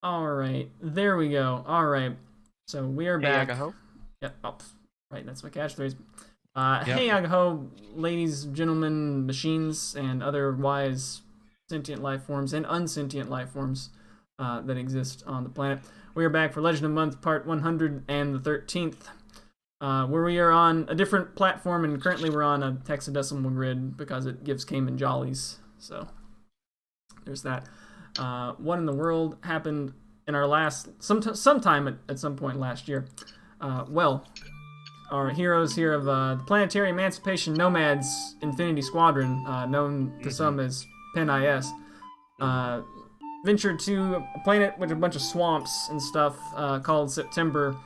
Alright, there we go. Alright, so we are back. Agaho. Yep, oh, right, that's my catchphrase. Yep. Hey Agaho, ladies, gentlemen, machines, and otherwise sentient life forms and unsentient life forms that exist on the planet. We are back for Legend of Month Part 113th, where we are on a different platform, and currently we're on a hexadecimal grid because it gives Cayman jollies, so there's that. What in the world happened in our last sometime at some point last year? Well, our heroes here of the Planetary Emancipation Nomads Infinity Squadron, known to some as Pen-IS, ventured to a planet with a bunch of swamps and stuff called September,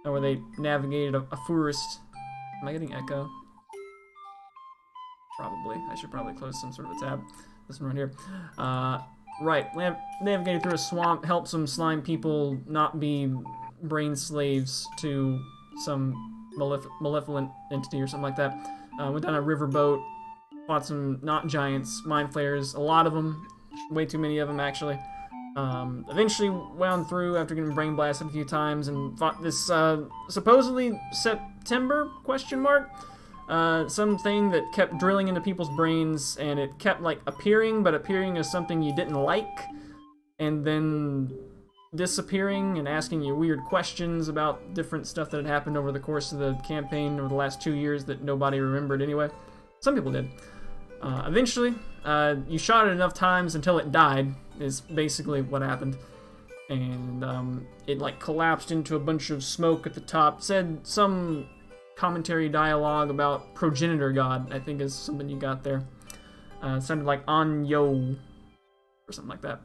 where they navigated a forest. Am I getting echo? Probably. I should probably close some sort of a tab. This one right here. Right, navigating through a swamp helps some slime people not be brain slaves to some malevolent entity or something like that. Went down a riverboat, fought some not giants, mind flayers, a lot of them, way too many of them actually. Eventually wound through after getting brain blasted a few times and fought this supposedly September question mark. Something that kept drilling into people's brains, and it kept like appearing as something you didn't like, and then disappearing and asking you weird questions about different stuff that had happened over the course of the campaign over the last 2 years that nobody remembered anyway. Some people did. Eventually, you shot it enough times until it died, is basically what happened. And it like collapsed into a bunch of smoke at the top, said some commentary dialogue about progenitor god, I think is something you got there. It sounded like Anyo or something like that.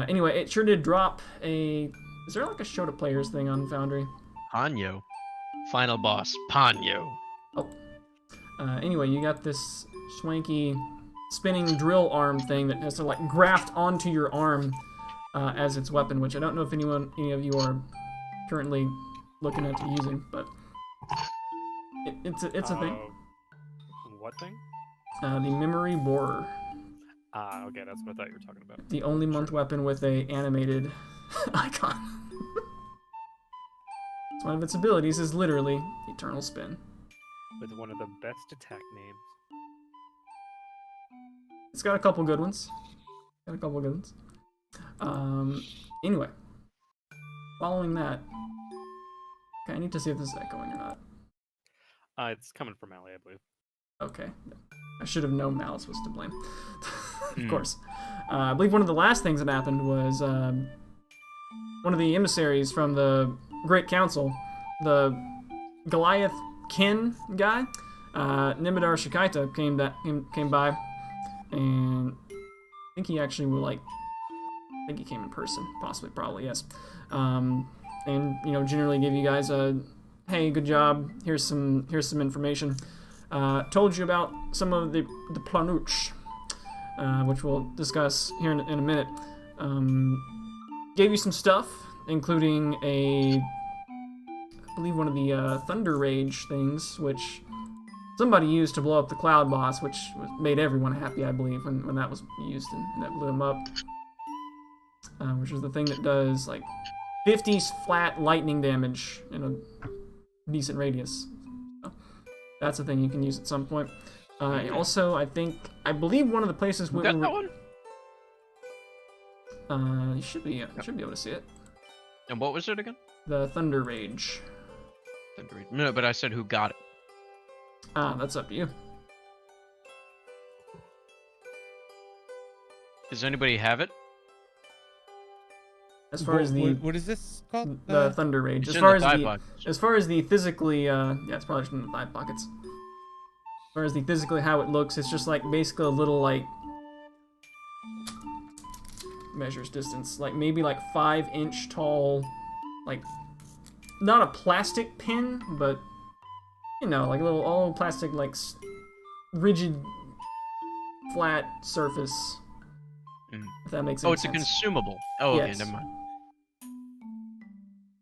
Anyway, it sure did drop a... Is there like a show to players thing on Foundry? Ponyo. Final boss, Ponyo. Oh. Anyway, you got this swanky spinning drill arm thing that has to like graft onto your arm as its weapon, which I don't know if any of you are currently looking into using, but it's a thing. What thing? The memory borer. Okay, that's what I thought you were talking about. The only month weapon with a animated icon. So one of its abilities is literally Eternal Spin. With one of the best attack names. It's got a couple good ones. Anyway. Following that. Okay, I need to see if this is echoing or not. It's coming from Ellie, I believe. Okay. I should have known Malice was to blame. Of course. I believe one of the last things that happened was one of the emissaries from the Great Council, the Goliath Kin guy, Nimidar Shikaita, came by, and I think he actually he came in person, possibly, probably, yes. And, you know, generally give you guys a, hey, good job, here's some information. Told you about some of the Planuch, which we'll discuss here in a minute. Gave you some stuff, including I believe one of the Thunder Rage things, which somebody used to blow up the Cloud Boss, which made everyone happy, I believe, when that was used, and that blew him up. Which is the thing that does, like, 50 flat lightning damage in a decent radius. So that's a thing you can use at some point. Also, I believe one of the places We got that one? You should be able to see it. And what was it again? The Thunder Rage. No, but I said who got it. That's up to you. Does anybody have it? As far as the what is this called? The Thunder Rage. It's As in far the as thigh the pockets. as far as the physically, yeah, it's probably just in the thigh pockets. As far as the physically how it looks, it's just like basically a little like measures distance, like maybe like 5-inch tall, like not a plastic pin, but you know, like a little all plastic, like rigid, flat surface. If that makes any It's sense. a consumable. Oh, Yes. okay, never mind.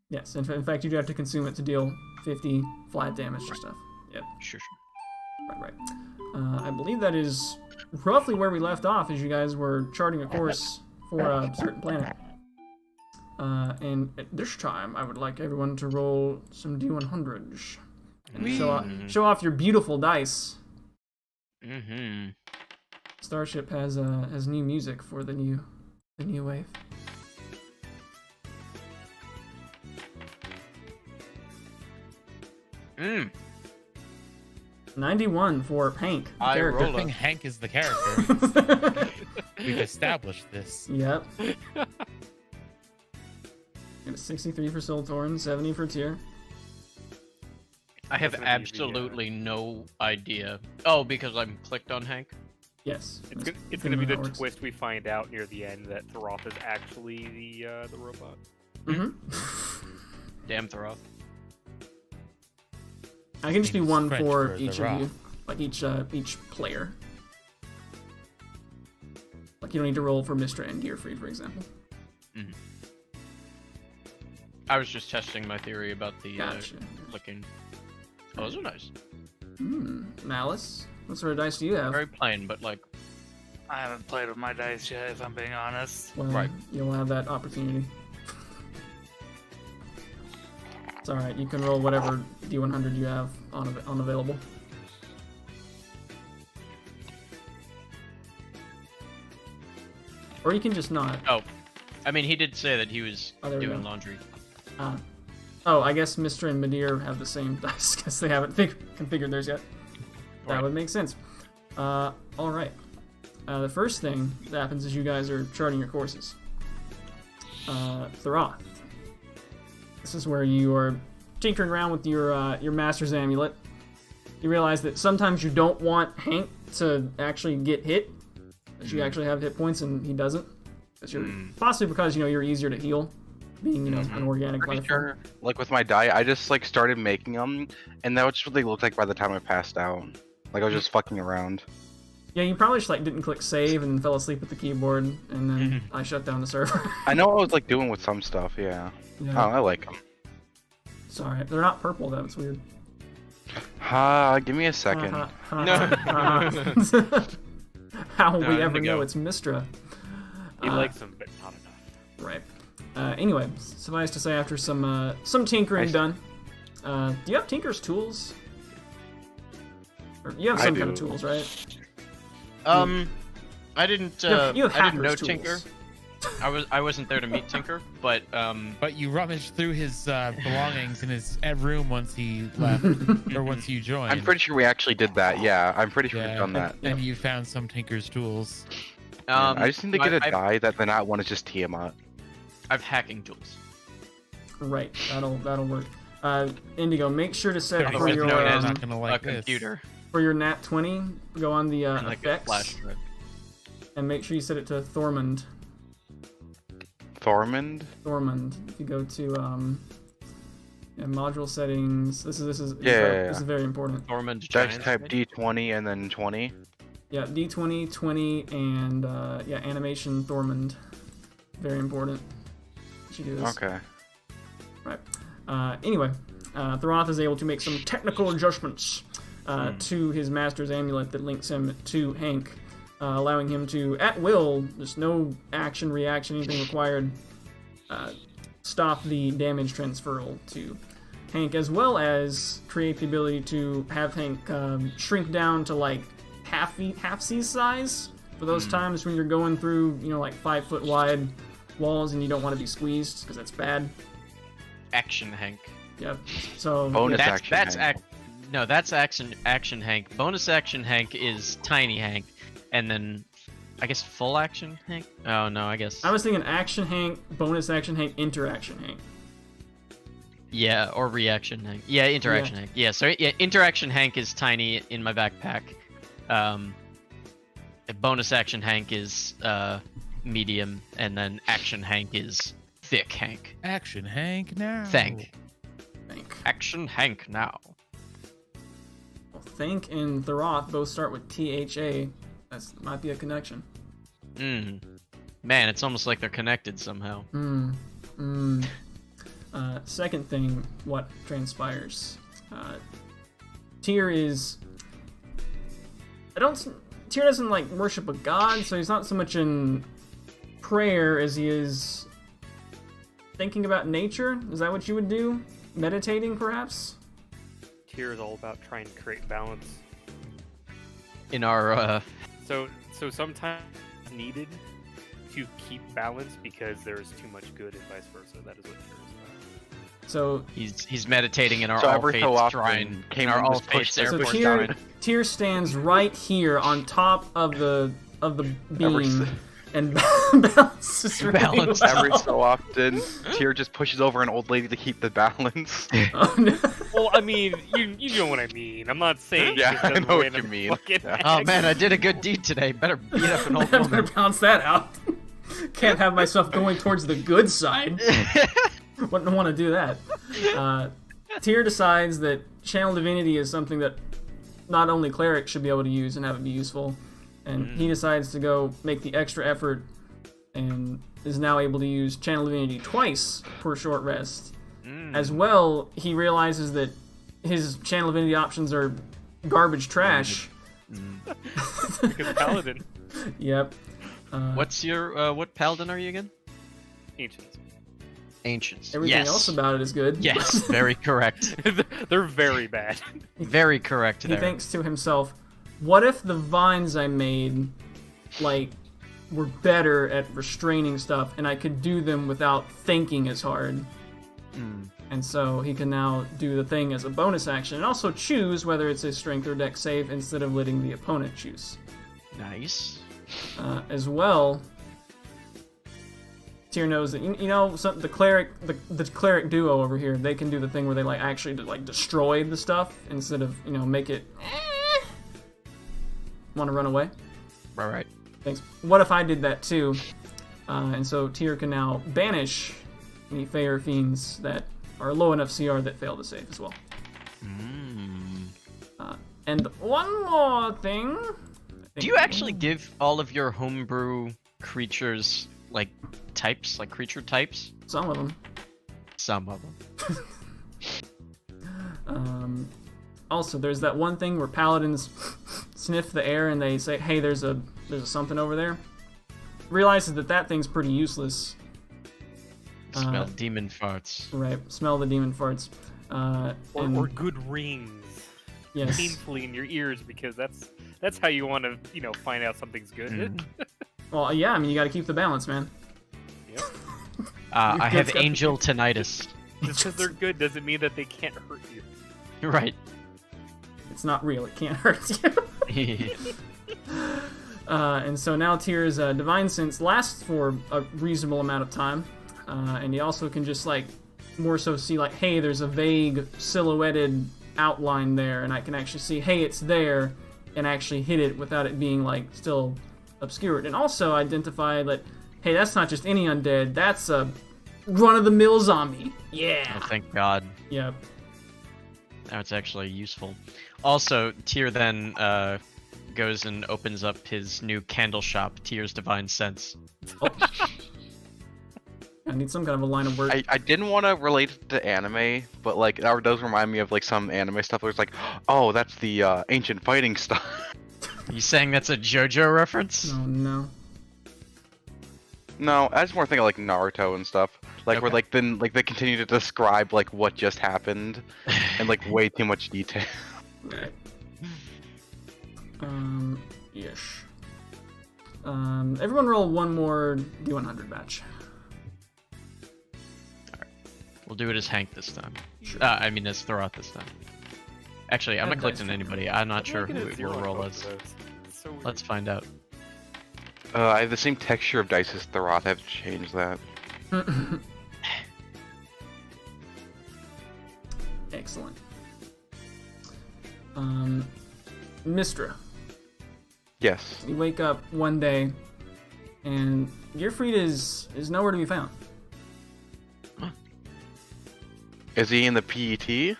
Yes, in fact, you do have to consume it to deal 50 flat damage and stuff. Yep. Sure. Right. I believe that is roughly where we left off as you guys were charting a course for a certain planet. And at this time, I would like everyone to roll some D100s. And show off your beautiful dice. Mm-hmm. Starship has new music for the new wave. 91 for Hank, the I character. roll I think Hank is the character. We've established this. Yep. Got a 63 for Silthorn, 70 for Tyr. I have That's gonna be the, absolutely no idea. Oh, because I'm clicked on Hank? Yes. It's gonna be the how it works. twist we find out near the end that Thoth is actually the robot. Mm-hmm. Damn Thoth. I can just do Seems one French for for each the of you, rock. like each player. Like you don't need to roll for Mistra and Gearfried, for example. I was just testing my theory about the Gotcha. clicking. Oh, those are nice. Malice, what sort of dice do you have? Very plain, but like, I haven't played with my dice yet, if I'm being honest. Well, Right. you'll have that opportunity. It's alright, you can roll whatever D100 you have on available. Or you can just not. oh, I mean, he did say that he was Oh, there we doing go. laundry. Oh, I guess Mr. and Madir have the same dice because they haven't configured theirs yet. That Right. would make sense. Alright. The first thing that happens is you guys are charting your courses. Thoth. This is where you are tinkering around with your Master's Amulet. You realize that sometimes you don't want Hank to actually get hit. That you actually have hit points and he doesn't. Possibly because, you're easier to heal. Being, an organic Pretty life form. sure, like with my die, I just like started making them, and that's what they looked like by the time I passed out. Like I was just fucking around. Yeah, you probably just didn't click save and fell asleep at the keyboard, and then I shut down the server. I know what I was like doing with some stuff. Yeah. Yeah. Oh, I like them. Sorry, they're not purple though. It's weird. Give me a second. How will No, we ever Indigo. know it's Mistra? He likes them, but not enough. Right. Anyway, suffice to say, after some tinkering done, do you have Tinker's tools? Or you have I some kind of do. tools, right? I didn't. You have I didn't hacker's know tools. Tinker. I wasn't there to meet Tinker, but But you rummaged through his belongings in his room once he left, or once you joined. I'm pretty sure we actually did that. Yeah, I'm pretty sure we've Yeah. done that. And you found some Tinker's tools. I just need to get a I've- die that the not one is just Tiamat. I've hacking tools. Right. That'll work. Indigo, make sure to set Otherwise, for your known I'm as not gonna like a this. computer. for your Nat 20. Go on the And like a effects flash drive. and make sure you set it to Thormund. Thormund? Thormund. If you go to module settings, this is Yeah. this is very important. Thormund Dex Giant type Snake? D20 and then 20. Yeah, D20, 20, and animation Thormund. Very important. You do this. Okay. Right. Anyway, Thoth is able to make some technical adjustments to his Master's Amulet that links him to Hank, allowing him to, at will, just no action, reaction, anything required, stop the damage transferal to Hank, as well as create the ability to have Hank shrink down to half C size for those times when you're going through 5 foot wide walls and you don't want to be squeezed because that's bad. Action Hank. Yep. So Bonus yeah, action. That's Hank. no, that's action Hank. Bonus action Hank is tiny Hank, and then I guess full action Hank. Oh no, I guess I was thinking action Hank, bonus action Hank, interaction Hank. yeah, or reaction Hank. Yeah, interaction Hank. Yeah, so yeah, interaction Hank is tiny in my backpack. Bonus action Hank is medium, and then action Hank is thick Hank. Action, Hank, now. Thank. Hank. Action Hank now. Well, Thank and Thoth both start with THA. That might be a connection. Man, it's almost like they're connected somehow. Second thing, what transpires? Tyr is. Tyr doesn't worship a god, so he's not so much in prayer as he is thinking about nature? Is that what you would do? Meditating, perhaps? Tier is all about trying to create balance. In our So sometimes needed to keep balance because there's too much good and vice versa. That is what Tier is about. So he's meditating in our So all every faith so often, shrine. came In our and all just pushed faith their So push airport. down. Tyr stands right here on top of the beam and balances really Balance. well. Every so often, Tyr just pushes over an old lady to keep the balance. Oh, no. Well, I mean, you know what I mean. I'm not saying Yeah, just I doesn't know what random you mean. fucking Yeah. Oh act. man, I did a good deed today. Better beat up an old I'm gonna woman. bounce that out. Can't have myself going towards the good side. Wouldn't want to do that. Tyr decides that Channel Divinity is something that not only clerics should be able to use and have it be useful, and he decides to go make the extra effort and is now able to use Channel Divinity twice per short rest. As well, he realizes that his Channel Divinity options are garbage trash. Because Paladin. Yep. What's your what paladin are you again? Ancients. Ancients. Everything yes. else about it is good. Yes, very correct. They're very bad. Very correct He there. thinks to himself, what if the vines I made, like, were better at restraining stuff and I could do them without thinking as hard? And so he can now do the thing as a bonus action and also choose whether it's a strength or dex save instead of letting the opponent choose. Nice. As well, Tyr knows that the cleric duo over here, they can do the thing where they like actually like destroy the stuff instead of make it. Want to run away? Right. Thanks. What if I did that too? And so Tyr can now banish any Fey or Fiends that are low enough CR that fail to save as well. And one more thing. Do you actually give all of your homebrew creatures like types, like creature types? Some of them. Some of them. Also, there's that one thing where paladins sniff the air and they say, "Hey, there's a something over there." Realizes that thing's pretty useless. Smell demon farts. Right, smell the demon farts. Or good rings. Yes. Painfully in your ears because that's how you want to find out something's good. Well, yeah, I mean, you got to keep the balance, man. Yep. I have It's got- angel tinnitus. Just because they're good doesn't mean that they can't hurt you. Right. It's not real. It can't hurt you. And so now Tyr's Divine Sense lasts for a reasonable amount of time. And he also can just, like, more so see, like, hey, there's a vague silhouetted outline there. And I can actually see, hey, it's there. And actually hit it without it being, like, still obscured. And also identify that, hey, that's not just any undead. That's a run-of-the-mill zombie. Yeah. Oh, thank God. Yep. Now it's actually useful. Also, Tyr then goes and opens up his new candle shop, Tyr's Divine Sense. Oh. I need some kind of a line of work. I didn't want to relate it to anime, but like that does remind me of like some anime stuff where it's like, oh, that's the ancient fighting stuff. You saying that's a JoJo reference? Oh, no. No, I just more think of like Naruto and stuff. Like where Okay. like then like they continue to describe like what just happened in like way too much detail. Right. Ish. Everyone roll one more D100 match. We'll do it as Hank this time. I mean, as Thorat this time. Actually, I'm not collecting anybody. I'm not sure who your roll is. So weird. Let's find out. I have the same texture of dice as Thorat. I have to change that. Excellent. Mistra, Yes. you wake up one day, and Gearfried is nowhere to be found. Is he in the PET? You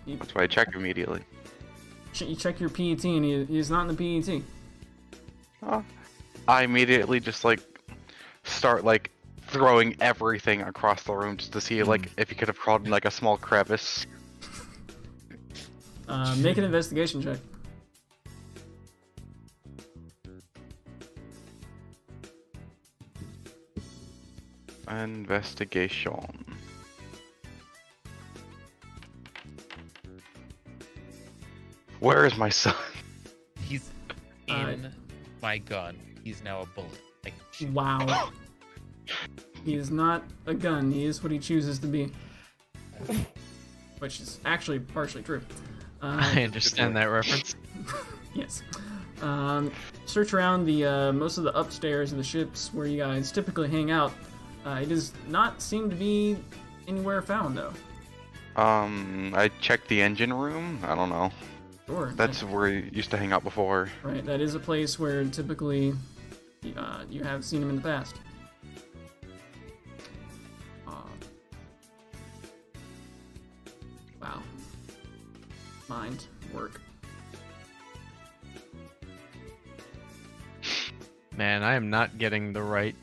That's why I check immediately. you check your PET, and he's not in the PET. Oh. I immediately just like start like throwing everything across the room just to see like if he could have crawled in like a small crevice. Make an investigation check. Investigation. Where is my son? He's in my gun. He's now a bullet. I can shoot. Wow. He is not a gun. He is what he chooses to be. Which is actually partially true. I understand that reference. Yes. Search around the most of the upstairs of the ships where you guys typically hang out. It does not seem to be anywhere found, though. I checked the engine room. I don't know. Sure. That's where he used to hang out before. Right, that is a place where typically you have seen him in the past. Wow. Mind work. Man, I am not getting the right.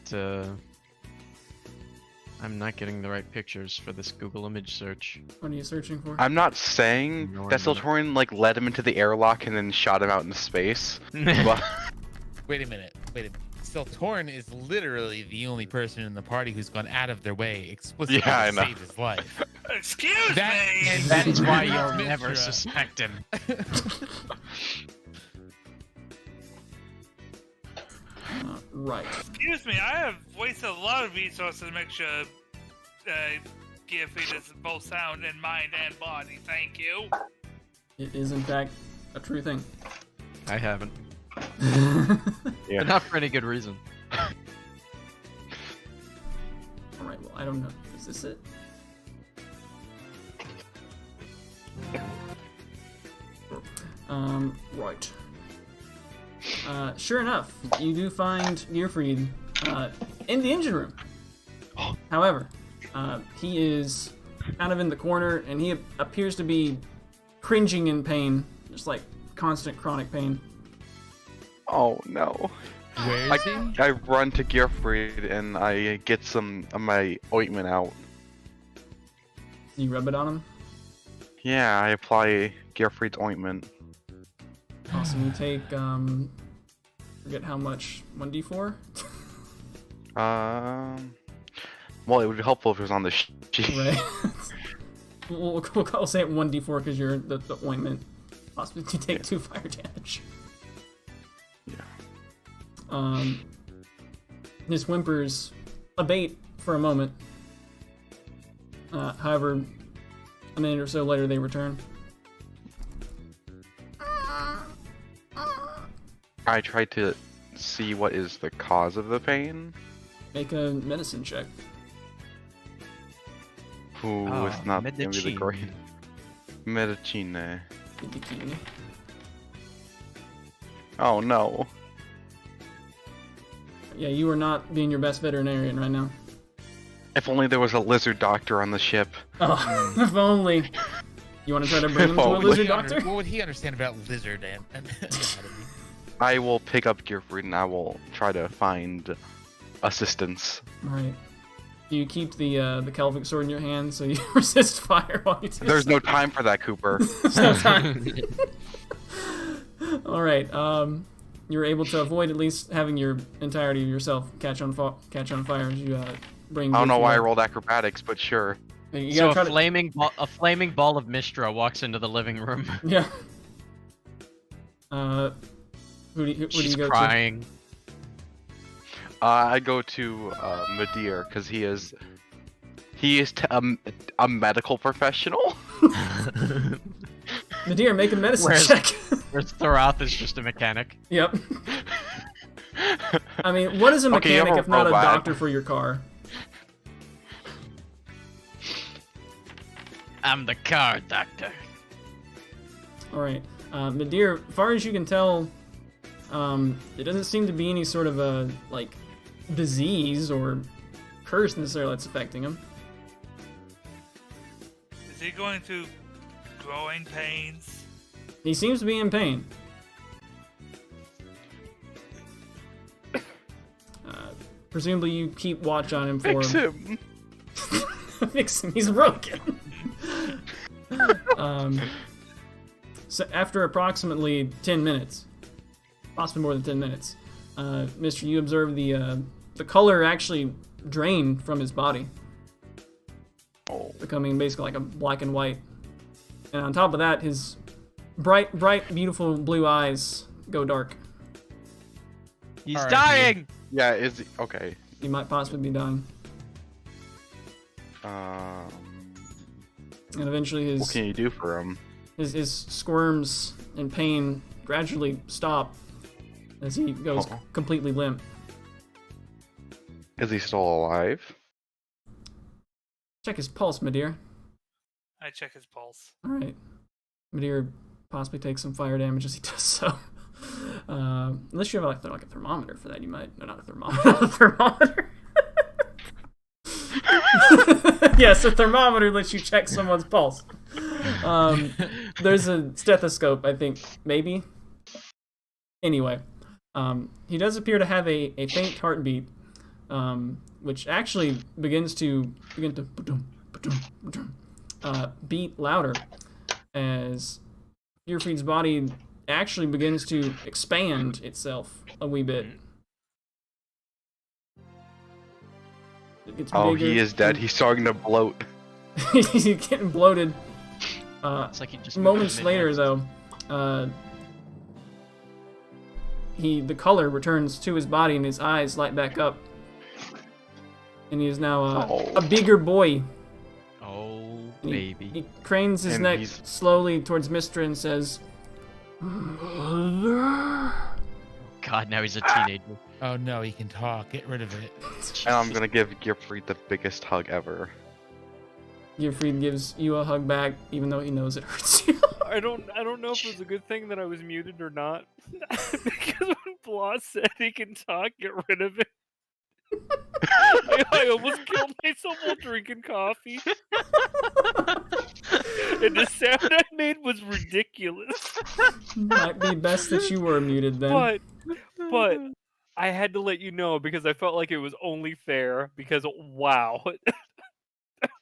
I'm not getting the right pictures for this Google image search. What are you searching for? I'm not saying No, that I'm not. Siltorian like led him into the airlock and then shot him out into space. But Wait a minute. Siltorn is literally the only person in the party who's gone out of their way explicitly Yeah, I to know. save his life. Excuse That me. and That is why Mr. you'll never Mitra. suspect him. Right. Excuse me. I have wasted a lot of resources to make sure gear feed is both sound in mind and body. Thank you. It is, in fact, a true thing. I haven't, yeah. but not for any good reason. Alright, well, I don't know. Is this it? Right. Sure enough, you do find Gearfried in the engine room. However, he is kind of in the corner, and he appears to be cringing in pain, just like constant chronic pain. Oh no. Where is he? I run to Gearfried and I get some of my ointment out. You rub it on him. Yeah, I apply Gearfried's ointment. Awesome. You take forget how much. 1d4. Well, it would be helpful if it was on the sheet. Right. we'll say it 1d4 because you're the ointment. Possibly you take 2 fire damage. Yeah. His whimpers abate for a moment. However, a minute or so later they return. I tried to see what is the cause of the pain. Make a medicine check. Who is not gonna be the medicine. great. Medicine. Get the key. Oh no. Yeah, you are not being your best veterinarian right now. If only there was a lizard doctor on the ship. Oh, if only. You want to try to bring him to a Only. lizard doctor? What would he understand about lizard and anatomy? I will pick up Gearfried and I will try to find assistance. Alright. Do you keep the Kelvic sword in your hand so you resist fire while you do There's no time for that, Cooper. There's no time. Alright, you're able to avoid at least having your entirety of yourself catch on fire as you bring. I don't know why I roll. rolled acrobatics, but sure. You So gotta a try to- flaming ball of Mistra walks into the living room. Yeah. Who do you She's go crying. I go to Madir because he is a medical professional. to? Nadir, make a medicine Whereas- check. Whereas Thorath is just a mechanic. Yep. I mean, what is a Okay, I'm mechanic a if not a robot. doctor for your car? I'm the car doctor. Alright. Nadir, as far as you can tell, it doesn't seem to be any sort of a, like, disease or curse necessarily that's affecting him. Is he going through growing pains? He seems to be in pain. Presumably you keep watch on him for Fix him. Fix him. He's broken. So after approximately 10 minutes, possibly more than 10 minutes, Mister, you observe the color actually drain from his body, Oh. becoming basically like a black and white. And on top of that, his bright, beautiful blue eyes go dark. He's Alright, dying! Yeah, is he... Okay. He might possibly be dying. Um... And eventually What can you do for him? his squirms and pain gradually stop as he goes Oh. completely limp. Is he still alive? Check his pulse, Madeir. I check his pulse. Alright. Madeir possibly takes some fire damage as he does so. Unless you have like a thermometer for that, you might. No, not a thermometer. Not a thermometer. Yes, a thermometer lets you check someone's pulse. There's a stethoscope, I think, maybe. Anyway, he does appear to have a faint heartbeat, which actually begins to beat louder as Gearfried's body actually begins to expand itself a wee bit. It gets Oh, bigger. he is dead. He's starting to bloat. He's getting bloated. It's like he just moved Moments to later, midnight. though, the color returns to his body and his eyes light back up, and he is now a bigger boy. Oh, And baby. He cranes his And neck he's- slowly towards Mistra and says, "Mother." God, now he's a teenager. Oh no, he can talk. Get rid of it. And I'm gonna give Gearfried the biggest hug ever. Gearfried gives you a hug back, even though he knows it hurts you. I don't know if it was a good thing that I was muted or not. Because when Blah said he can talk, get rid of it. I almost killed myself while drinking coffee. And the sound I made was ridiculous. Might be best that you were muted then. But I had to let you know because I felt like it was only fair because wow.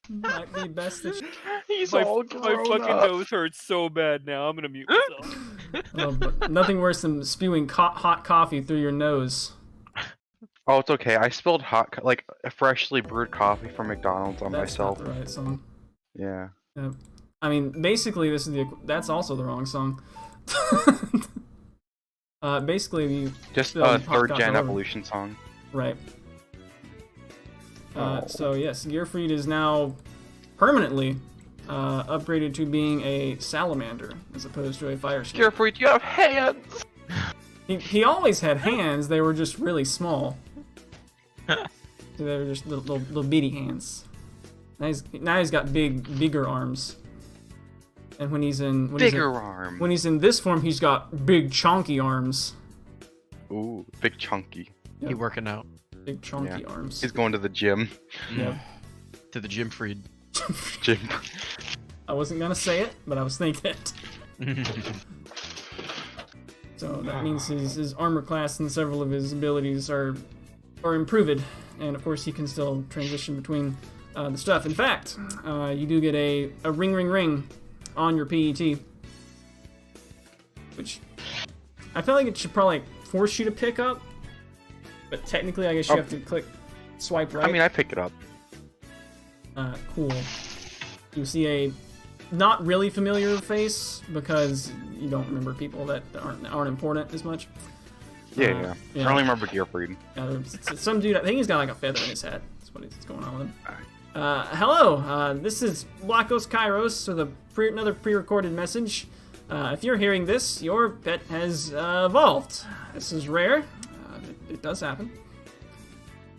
Might be best that you... He's My all fucking nose hurts so bad now. I'm gonna mute myself. Oh, but nothing worse than spewing hot coffee through your nose. Oh, it's okay. I spilled like freshly brewed coffee from McDonald's on That's myself. not the right song. Yeah. Yep. I mean, basically, this is that's also the wrong song. Basically, you Just spilled a hot third coffee gen all over. evolution song. Right. Oh. So yes, Gearfried is now permanently upgraded to being a salamander as opposed to a fire snake. Gearfried, you have hands! He always had hands. They were just really small. So they were just little bitty hands. Now he's got bigger arms. And when he's in Arm. when he's in this form, he's got big chunky arms. Ooh, big chunky. He working out. Big chunky Yeah. arms. He's going to the gym. Yep. To the gym freed. Gym. I wasn't gonna say it, but I was thinking it. So that means his armor class and several of his abilities are improved, and of course he can still transition between the stuff. In fact, you do get a ring on your PET, which I feel like it should probably force you to pick up, but technically I guess you have to swipe right. I mean, I pick it up. Cool. You see a not really familiar face because you don't remember people that aren't important as much. Yeah. I only remember Gearfried. It's some dude. I think he's got like a feather in his hat. That's what's going on with him. Hello. This is Blackos Kairos with another pre-recorded message. If you're hearing this, your pet has evolved. This is rare. It does happen.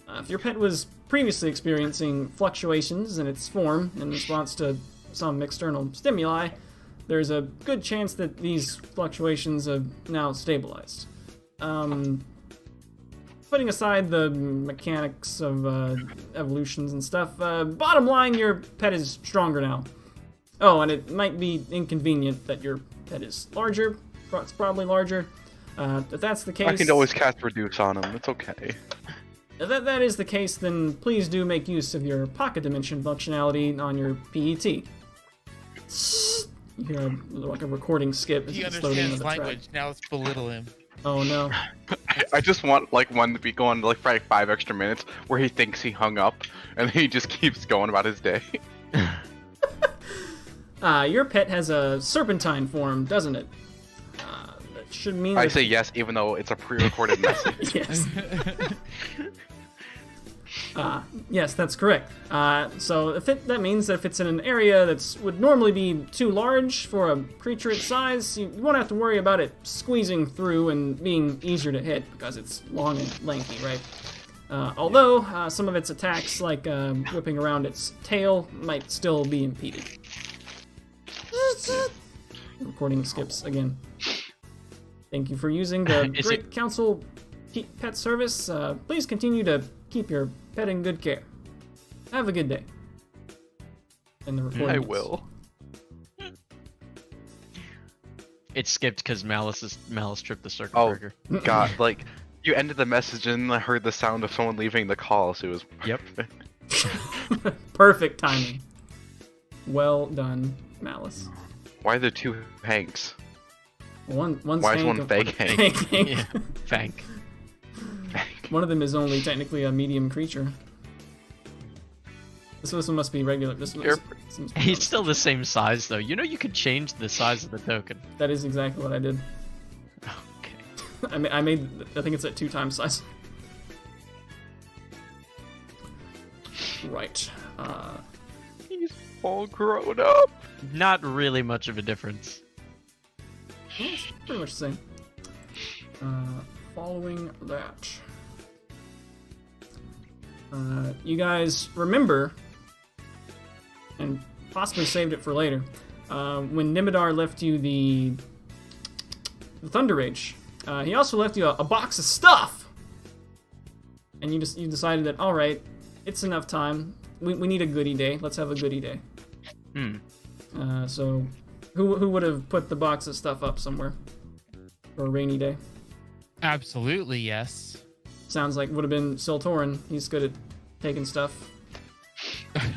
If your pet was previously experiencing fluctuations in its form in response to some external stimuli, there's a good chance that these fluctuations have now stabilized. Putting aside the mechanics of evolutions and stuff, bottom line, your pet is stronger now. Oh, and it might be inconvenient that your pet is larger. It's probably larger. If that's the case... I can always cast Reduce on him. It's okay. If that is the case, then please do make use of your pocket dimension functionality on your PET. You hear like a recording skip as He it's loading understands into the track. language. Now let's belittle him. Oh no. I just want like one to be going like for like 5 extra minutes where he thinks he hung up and he just keeps going about his day. Your pet has a serpentine form, doesn't it? That should mean I that... say yes, even though it's a pre-recorded message. Yes. Yes, that's correct. So that means that if it's in an area that would normally be too large for a creature its size, you won't have to worry about it squeezing through and being easier to hit because it's long and lanky, right? Although some of its attacks, like whipping around its tail, might still be impeded. Recording skips again. Thank you for using the Great Council Pet Service. Please continue to keep your pet in good care. Have a good day. And the recording. I ends. will. It skipped because Malice tripped the circuit Oh breaker. god, like you ended the message and I heard the sound of someone leaving the call, so it was Yep. Perfect timing. Well done, Malice. Why are there 2 Hanks? One's Why is Hank, one fake Hank? Hank. Yeah. Fank. One of them is only technically a medium creature. This one must be regular. This one must be He's still the same size though. You know you could change the size of the token. That is exactly what I did. Okay. I made. I think it's at 2 times size. Right. He's all grown up. Not really much of a difference. It's pretty much the same. Following that, you guys remember, and possibly saved it for later, when Nimidar left you the Thunder Rage. He also left you a box of stuff, and you decided that all right, it's enough time. We need a goody day. Let's have a goody day. So, who would have put the box of stuff up somewhere for a rainy day? Absolutely, yes. Sounds like would have been Siltorin. He's good at taking stuff.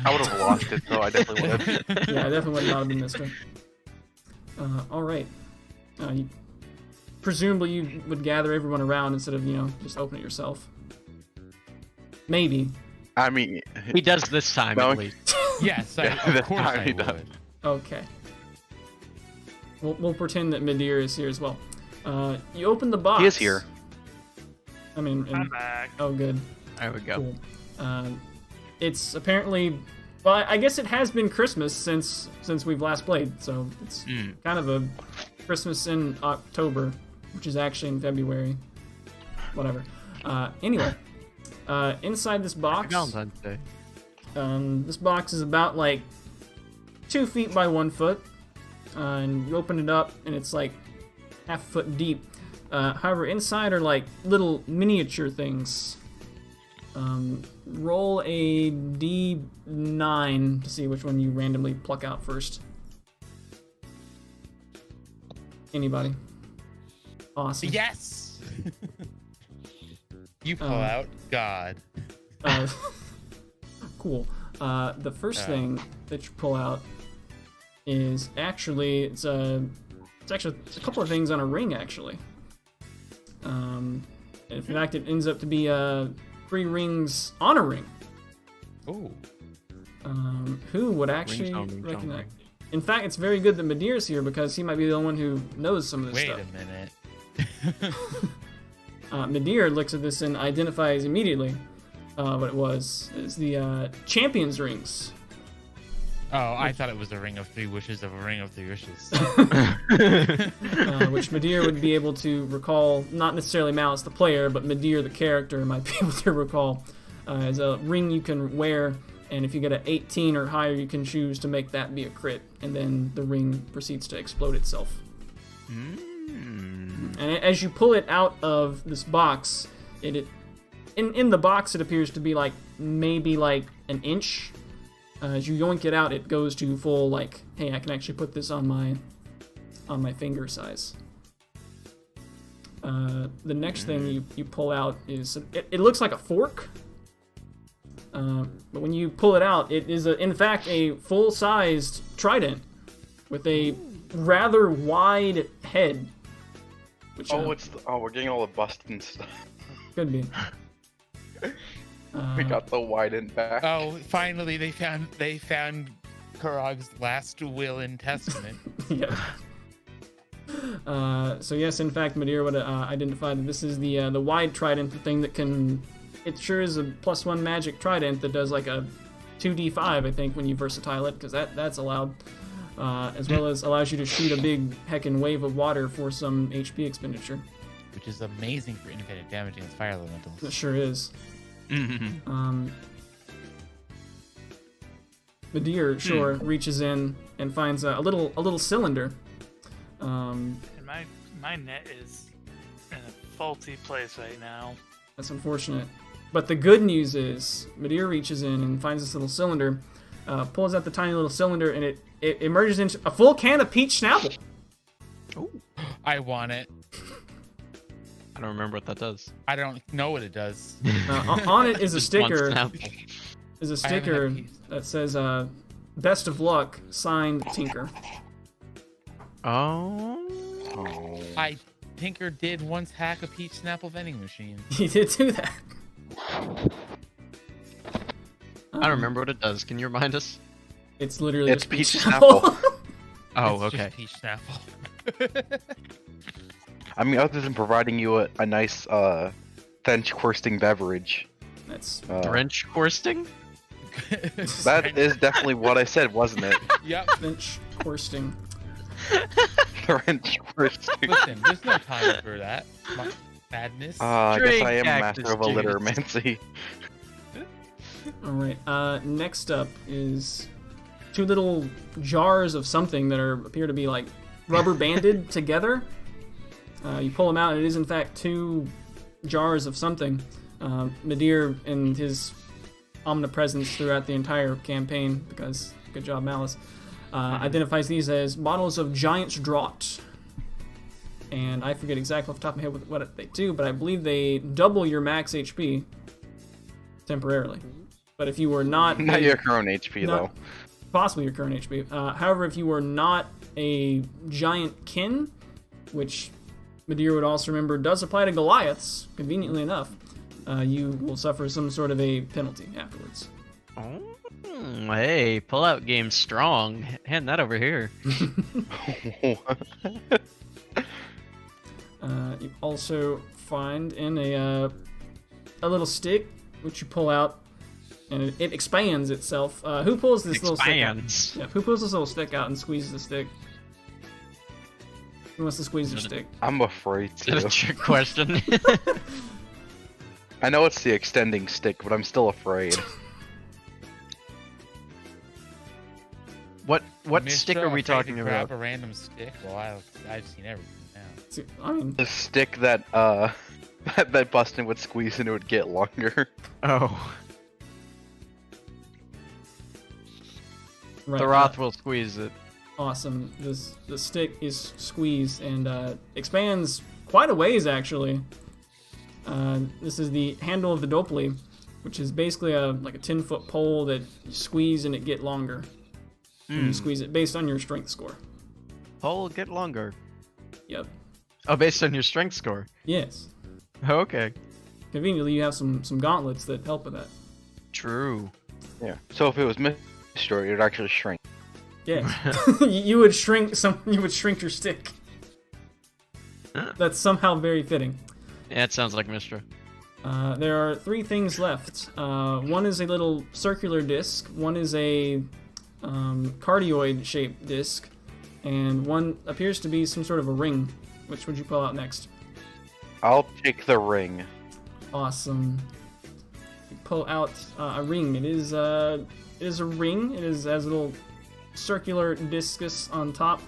I would have lost it, though. I definitely would have. Yeah, I definitely would not have been Mister. All right. Presumably you would gather everyone around instead of, just open it yourself. Maybe. I mean, He does this time No. at least. Yes, Yeah, of that's course how I he would. does. Okay. We'll pretend that Midir is here as well. You open the box. he is here. I mean, I'm back. oh, good. There we go. Cool. It's apparently, well, I guess it has been Christmas since we've last played, so it's kind of a Christmas in October, which is actually in February. Whatever. Anyway, inside this box, Valentine's Day. this box is about like 2 feet by 1 foot, and you open it up, and it's like half a foot deep. However, inside are like little miniature things. Roll a D9 to see which one you randomly pluck out first. Anybody? Awesome. Yes! You pull out God. Cool. The first thing that you pull out is actually it's a couple of things on a ring actually. In fact, it ends up to be 3 rings on a ring. Oh. Who would actually Rings on rings on recognize? rings. In fact, it's very good that Madir's here because he might be the only one who knows some of this Wait stuff. a minute. Madir looks at this and identifies immediately what it was. It's the Champions Rings. Oh, I thought it was a ring of 3 wishes of a ring of 3 wishes. Which Madir would be able to recall, not necessarily Malice the player, but Madir the character might be able to recall as a ring you can wear, and if you get an 18 or higher, you can choose to make that be a crit, and then the ring proceeds to explode itself. And as you pull it out of this box, in the box it appears to be like maybe like an inch. As you yoink it out, it goes to full like, hey, I can actually put this on my finger size. The next thing you pull out is it looks like a fork, but when you pull it out, it is in fact a full-sized trident with a rather wide head. Which, we're getting all the busting stuff. could be. We got the widen back. Oh, finally they found Kurog's last will and testament. Yeah. So yes, in fact, Madeira would identify that this is the wide trident, the thing that can. It sure is a +1 magic trident that does like a 2d5, I think, when you versatile it, because that's allowed, as well as allows you to shoot a big heckin' wave of water for some HP expenditure. Which is amazing for independent damage against fire elementals. It sure is. Madeira sure reaches in and finds a little cylinder. And my net is in a faulty place right now. That's unfortunate. But the good news is, Madeira reaches in and finds this little cylinder, pulls out the tiny little cylinder, and it emerges into a full can of peach snapple. Ooh. I want it. I don't remember what that does. I don't know what it does. On it is a Just one sticker. Snapple. Is a sticker that says "Best of luck," signed Tinker. Oh. Tinker did once hack a peach Snapple vending machine. He did do that. I don't remember what it does. Can you remind us? It's literally It's just peach snapple. Oh, It's okay. just peach Snapple. I mean, other than providing you a nice French quirsting beverage. That's Drench Horsting? That is definitely what I said, wasn't it? Yep. Finch Horsting. French quirsting. Listen, there's no time for that. Madness. I guess I am Drink master of cactus juice. alliteromancy. All right. Next up is two little jars of something that appear to be like rubber banded together. You pull them out, and it is in fact two jars of something. Madeira, in his omnipresence throughout the entire campaign, because good job, Malice, identifies these as bottles of Giant's Draught. And I forget exactly off the top of my head what they do, but I believe they double your max HP temporarily. But if you were not Your current HP, though. possibly your current HP. However, if you were not a giant kin, which Madeira would also remember does apply to Goliaths, conveniently enough, you will suffer some sort of a penalty afterwards. Oh, hey, pull-out game strong. Hand that over here. You also find in a little stick, which you pull out, and it expands itself. Who pulls this little stick out? Expands. Yeah, who pulls this little stick out and squeezes the stick? Who wants to squeeze your stick? I'm afraid Is that a to. trick question? I know it's the extending stick, but I'm still afraid. What Mr. stick are we afraid talking to about? grab a random stick? Well, I've seen everything now. See, I mean, The stick that that Bustin would squeeze and it would get longer. Oh, right, the Roth will squeeze it. awesome. The stick is squeezed and expands quite a ways, actually. This is the handle of the Dopely, which is basically like a 10-foot pole that you squeeze and it get longer. When you squeeze it based on your strength score. Pole get longer. Yep. Oh, based on your strength score. Yes. Okay. Conveniently, you have some gauntlets that help with that. True. Yeah. So if it was destroyed, it would actually shrink. Yeah. You would shrink You would shrink your stick. That's somehow very fitting. Yeah, it sounds like Mistra. There are three things left. One is a little circular disc. One is a cardioid-shaped disc, and one appears to be some sort of a ring. Which would you pull out next? I'll take the ring. Awesome. You pull out a ring. It is a ring. It has a little circular discus on top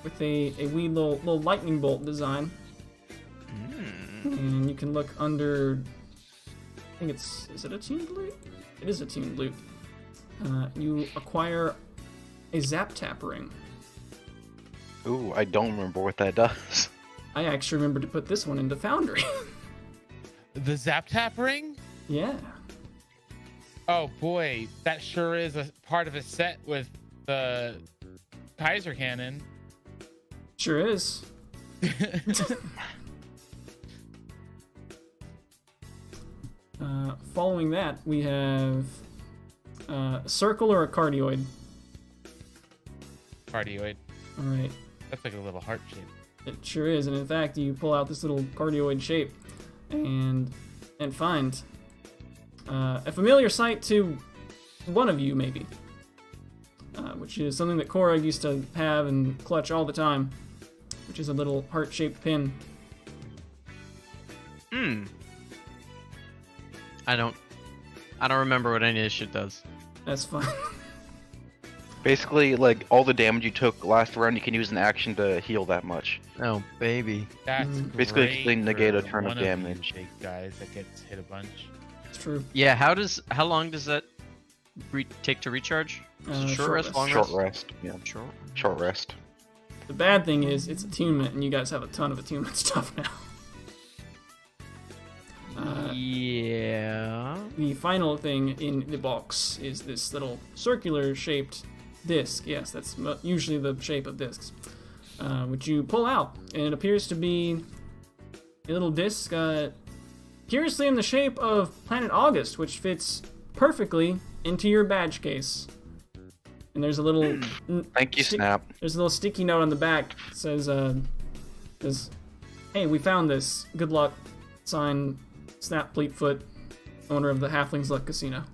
with a wee little lightning bolt design. And you can look under. I think is it a tuned loot? It is a tuned loot. You acquire a Zap Tap ring. Ooh, I don't remember what that does. I actually remembered to put this one into Foundry. The Zap Tap ring? Yeah. Oh boy, that sure is a part of a set with the Kaiser cannon. Sure is. Following that, we have a circle or a cardioid. Cardioid. All right. That's like a little heart shape. It sure is, and in fact, you pull out this little cardioid shape and find a familiar sight to one of you, maybe, which is something that Cora used to have and clutch all the time, which is a little heart-shaped pin. I don't remember what any of this shit does. That's fine. Basically, like, all the damage you took last round, you can use an action to heal that much. Oh, baby. That's Basically, great just to negate a for turn of one you damage. big guys that gets hit a bunch. It's true. Yeah, how long does that take to recharge? Is it short rest, long Short rest? rest, yeah. Short rest. The bad thing is, it's attunement, and you guys have a ton of attunement stuff now. Yeah. The final thing in the box is this little circular-shaped disc. Yes, that's usually the shape of discs, which you pull out, and it appears to be a little disc, curiously in the shape of Planet August, which fits perfectly into your badge case. And there's a little Thank you, Snap. There's a little sticky note on the back that says, "Hey, we found this. Good luck. Signed, Snap Fleetfoot, owner of the Halflings Luck Casino."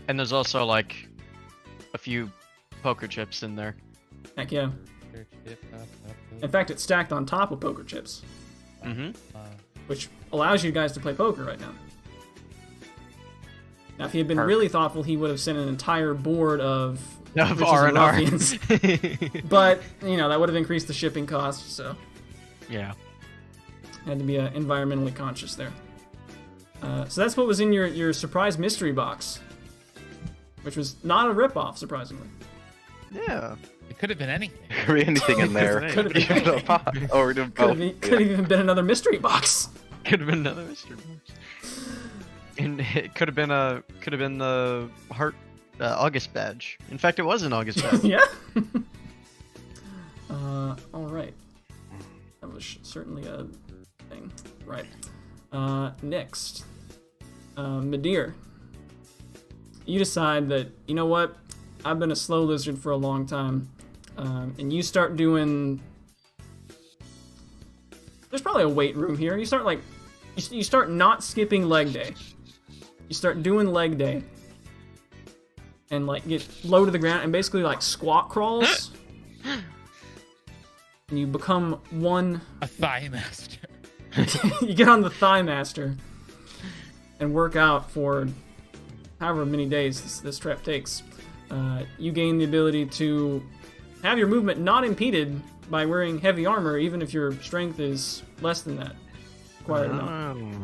And there's also like a few poker chips in there. Heck yeah. In fact, it's stacked on top of poker chips, which allows you guys to play poker right now. Now, if he had been really thoughtful, he would have sent an entire board of R&R. But, you know, that would have increased the shipping costs, so Yeah. had to be environmentally conscious there. So that's what was in your surprise mystery box, which was not a ripoff, surprisingly. Yeah. It could have been anything. Could be anything in there. Could have been Even anything. a pot. Or even Could both. have even been another mystery box. Could have been another mystery box. And it could have been the heart August badge. In fact, it was an August badge. Yeah. All right. That was certainly a thing. Right. Next, Madeir. You decide that, you know what? I've been a slow lizard for a long time, and you start doing. There's probably a weight room here. You start you start not skipping leg day. You start doing leg day, and like get low to the ground and basically like squat crawls, and you become one. A thigh master. You get on the Thigh Master and work out for however many days this trip takes. You gain the ability to have your movement not impeded by wearing heavy armor, even if your strength is less than that required amount.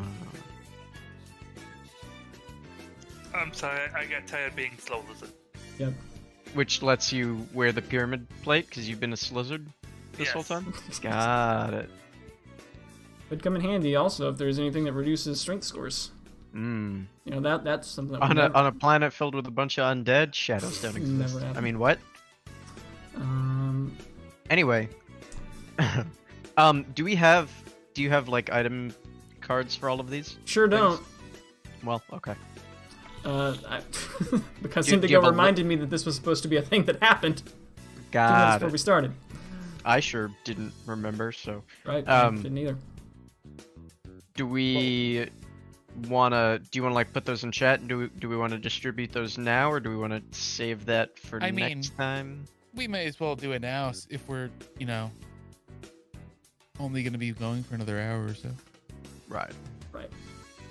I'm sorry, I got tired of being slow lizard. Yep. Which lets you wear the pyramid plate because you've been a slizzard this whole Yes. time? Got it. Would come in handy also if there's anything that reduces strength scores. Mm. You know, that's something that On would a planet filled with a bunch of undead, shadows don't Never exist. happened. I mean, what? Um, Anyway, do you have like item cards for all of these? sure don't. Well, okay. Because Do you Indigo have a reminded me that this was supposed to be a thing that happened 2 minutes Got before it. we started. I sure didn't remember, so Right? Didn't either. do we wanna like put those in chat? And do we wanna distribute those now, or do we wanna save that for I mean- next time? We may as well do it now if we're, only going to be going for another hour or so. Right. Right.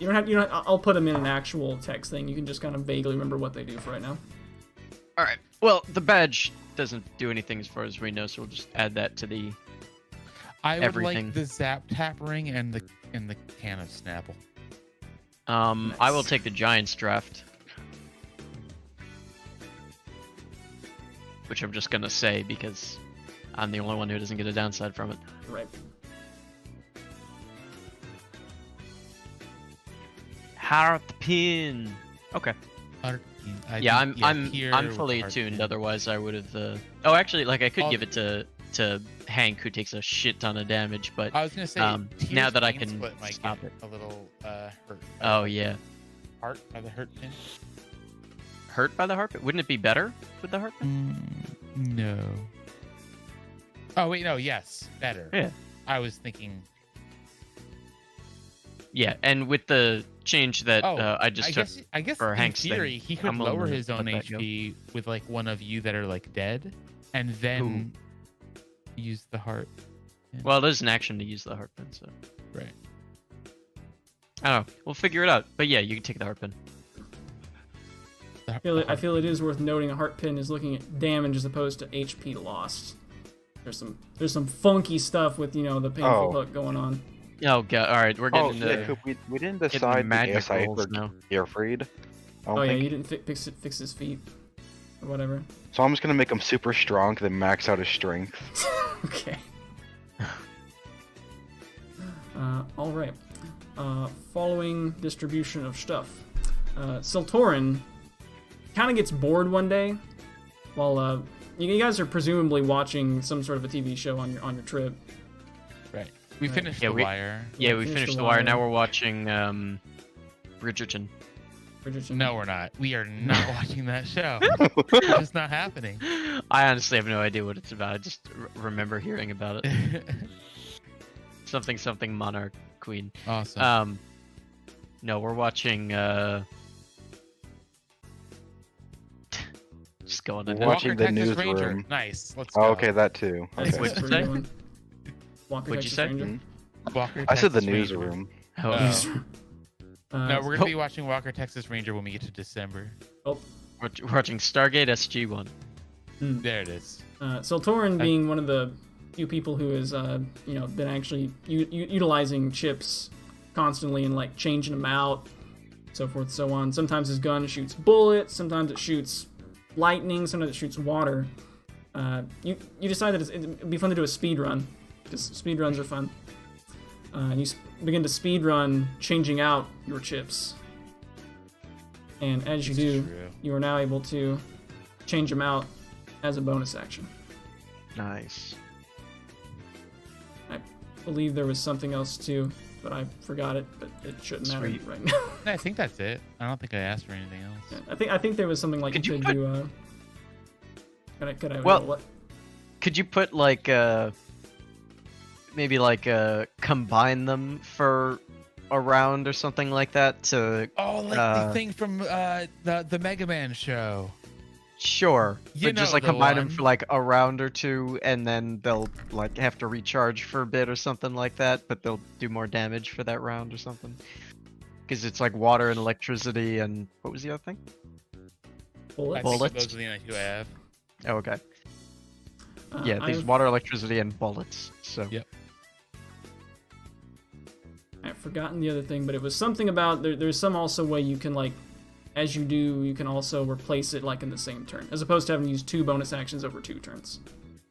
You don't have. I'll put them in an actual text thing. You can just kind of vaguely remember what they do for right now. Alright. Well, the badge doesn't do anything as far as we know, so we'll just add that to the I would Everything. like the Zap Tap ring and the can of Snapple. I will take the Giants draft. Which I'm just gonna say because I'm the only one who doesn't get a downside from it. Right. Heart pin. Okay. Yeah, I'm fully attuned. Otherwise, I would have. Oh, actually, like I could give it to to Hank, who takes a shit ton of damage. But I was gonna say Tier's now that I brain can split might stop get it. a little hurt. Oh yeah, Heart by the hurt pin. hurt by the heart pin? Wouldn't it be better with the heart pin? No. Oh wait, no. Yes, better. Yeah. I was thinking. Yeah, and with the change that I just took. I guess for in Hank's theory thing, he could I'm willing lower to his own let that go. HP with like one of you that are like dead, and then use the heart. Well, there's an action to use the heart pin, so Right. I don't know. We'll figure it out. But yeah, you can take the heart pin. I feel it is worth noting a heart pin is looking at damage as opposed to HP lost. There's some funky stuff with the painful hook going on. Oh god! All right, we're getting into yeah, Coop, we didn't getting decide the magic ASI rolls for now. Gearfried. I don't Oh yeah, think. you didn't fix his feet or whatever. So I'm just gonna make him super strong to then max out his strength. Okay. All right. Following distribution of stuff. Siltorin kind of gets bored one day while you guys are presumably watching some sort of a TV show on your trip. Right. We Right. finished Yeah, The we- Wire. Yeah, we finished The Wire. Now we're watching Bridgerton. Bridgerton. No, we're not. We are not watching that show. It's just not happening. I honestly have no idea what it's about. I just remember hearing about it. Something Monarch Queen. Awesome. No, we're watching just going into Watching Walker, the Texas Ranger. newsroom. Nice. Let's go. Oh, okay, that too. That's Okay. What'd you what say? we're doing. Walker, What'd you Texas say? Ranger. Walker, I said the Texas Ranger. newsroom. Oh, No, we're gonna be watching Walker, Texas Ranger when we get to December. Oh, we're watching Stargate SG-1. There it is. Siltorin being one of the few people who has been actually utilizing chips constantly and like changing them out, so forth and so on. Sometimes his gun shoots bullets, sometimes it shoots lightning, sometimes it shoots water. You decide that it'd be fun to do a speed run, because speed runs are fun. And you begin to speed run, changing out your chips. And as you do, True. you are now able to change them out as a bonus action. Nice. I believe there was something else too, but I forgot it. But it shouldn't matter Sweet. right now. I think that's it. I don't think I asked for anything else. I think there was something like Could you you could do. Could I? Well- what? Could you put like maybe like combine them for a round or something like that to Oh, like the thing from the Mega Man show. sure, You but just know like the combine them one. for like a round or two, and then they'll like have to recharge for a bit or something like that, but they'll do more damage for that round or something. Because it's like water and electricity and what was the other thing? Bullets? I think Bullets? those are the only two I have. Oh, okay. Yeah, these I've- water, electricity, and bullets. So Yep. I've forgotten the other thing, but it was something about there's some also way you can like, as you do, you can also replace it like in the same turn, as opposed to having to use 2 bonus actions over 2 turns.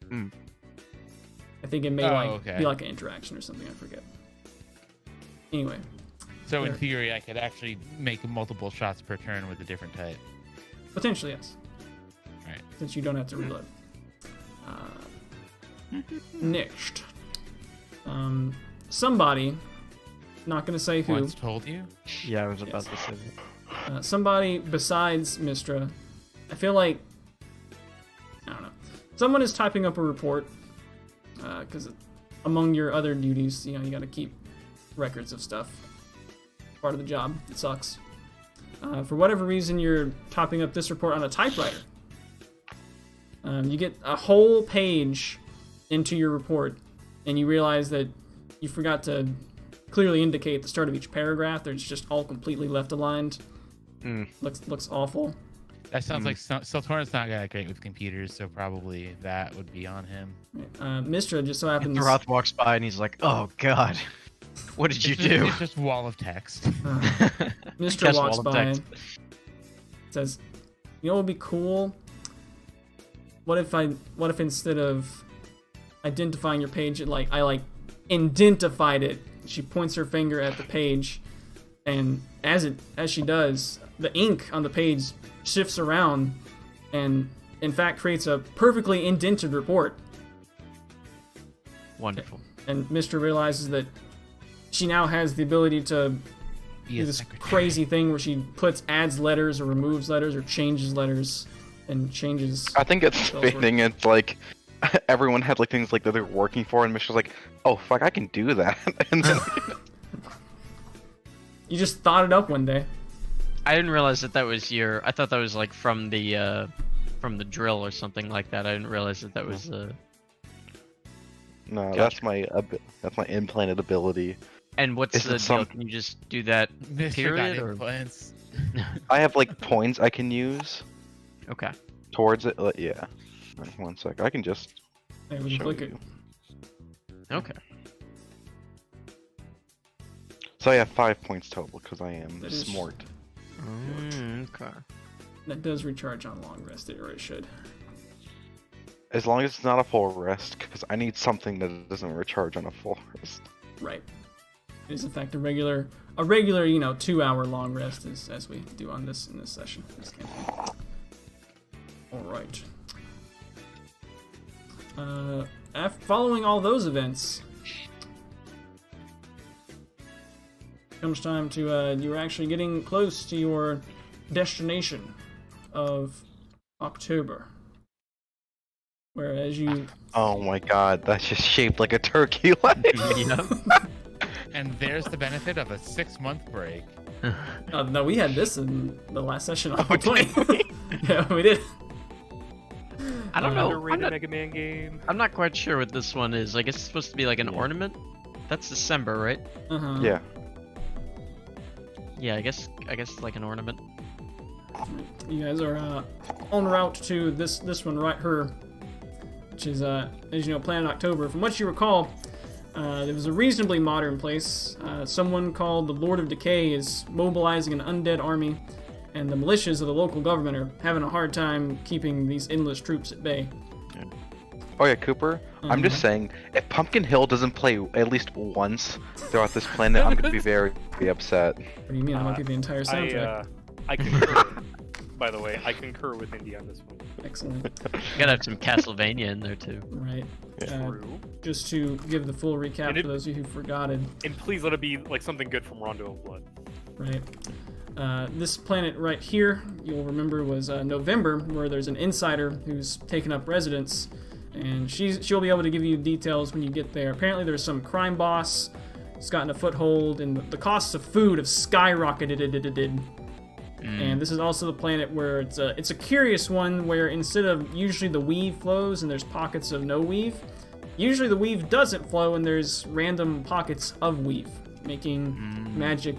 Mm. I think it may okay. be like an interaction or something. I forget. Anyway, So in There. theory, I could actually make multiple shots per turn with a different type. potentially yes, Right. since you don't have to reload. Next, somebody, not gonna say who. Once told you. yeah, I was about Yes. to say that. Somebody besides Mistra, I feel like, I don't know, someone is typing up a report, because among your other duties, you gotta keep records of stuff. Part of the job. It sucks. For whatever reason, you're typing up this report on a typewriter. You get a whole page into your report, and you realize that you forgot to clearly indicate the start of each paragraph. It's just all completely left aligned. Mm. Looks awful. That sounds like Siltorin's not that great with computers, so probably that would be on him. Mistra just so happens. Roth walks by and he's like, "Oh God, what did you do?" It's just wall of text. Mistra Guess walks wall of by, text. says, "You know what would be cool? What if instead of identifying your page, I indentified it?" She points her finger at the page, and as she does, the ink on the page shifts around, and in fact creates a perfectly indented report. Wonderful. And Mister realizes that she now has the ability to Be do a this secretary. crazy thing where she adds letters or removes letters or changes letters and changes. I think it's spells work. fitting. It's like everyone had like things like that they're working for, and Michelle's like, "Oh fuck, I can do that." And then You just thought it up one day. I didn't realize that was your. I thought that was like from the drill or something like that. I didn't realize that was. no, Gotcha. that's my implanted ability. And what's Is the it deal? some- Can you just do that? Mr. Period, Got or- implants. I have like points I can use Okay. towards it. Yeah. Wait, 1 sec. I can just Hey, we can show click it. you. Okay. So I have 5 points total because I am That is- smart. Okay. That does recharge on long rest, or it should. As long as it's not a full rest, because I need something that doesn't recharge on a full rest. Right. It is in fact a regular 2-hour long rest as we do in this session. This campaign. Alright. Following all those events, comes time to you're actually getting close to your destination of October. Whereas you Oh my god, that's just shaped like a turkey leg. Yep. And there's the benefit of a 6-month break. no, we had this in the last session on Oh, Roll20. did we? Yeah, we did. I don't know. I'm Underrated not, Mega Man game. I'm not quite sure what this one is. I guess it's supposed to be like an ornament. That's December, right? Uh-huh. Yeah. Yeah, I guess like an ornament. You guys are en route to this one right here, which is as you know, Planet October. From what you recall, it was a reasonably modern place. Someone called the Lord of Decay is mobilizing an undead army, and the militias of the local government are having a hard time keeping these endless troops at bay. Oh yeah, Cooper. I'm just saying, if Pumpkin Hill doesn't play at least once throughout this planet, I'm gonna be very upset. What do you mean? I won't get the entire soundtrack. I concur. By the way, I concur with Indy on this one. Excellent. You gotta have some Castlevania in there too. Right. True. Just to give the full recap And for those of you who forgot it. And please let it be like something good from Rondo of Blood. Right. This planet right here, you'll remember, was November, where there's an insider who's taken up residence, and she'll be able to give you details when you get there. Apparently there's some crime boss who's gotten a foothold, and the costs of food have skyrocketed. And this is also the planet where it's a curious one, where instead of usually the weave flows and there's pockets of no weave, usually the weave doesn't flow and there's random pockets of weave, making magic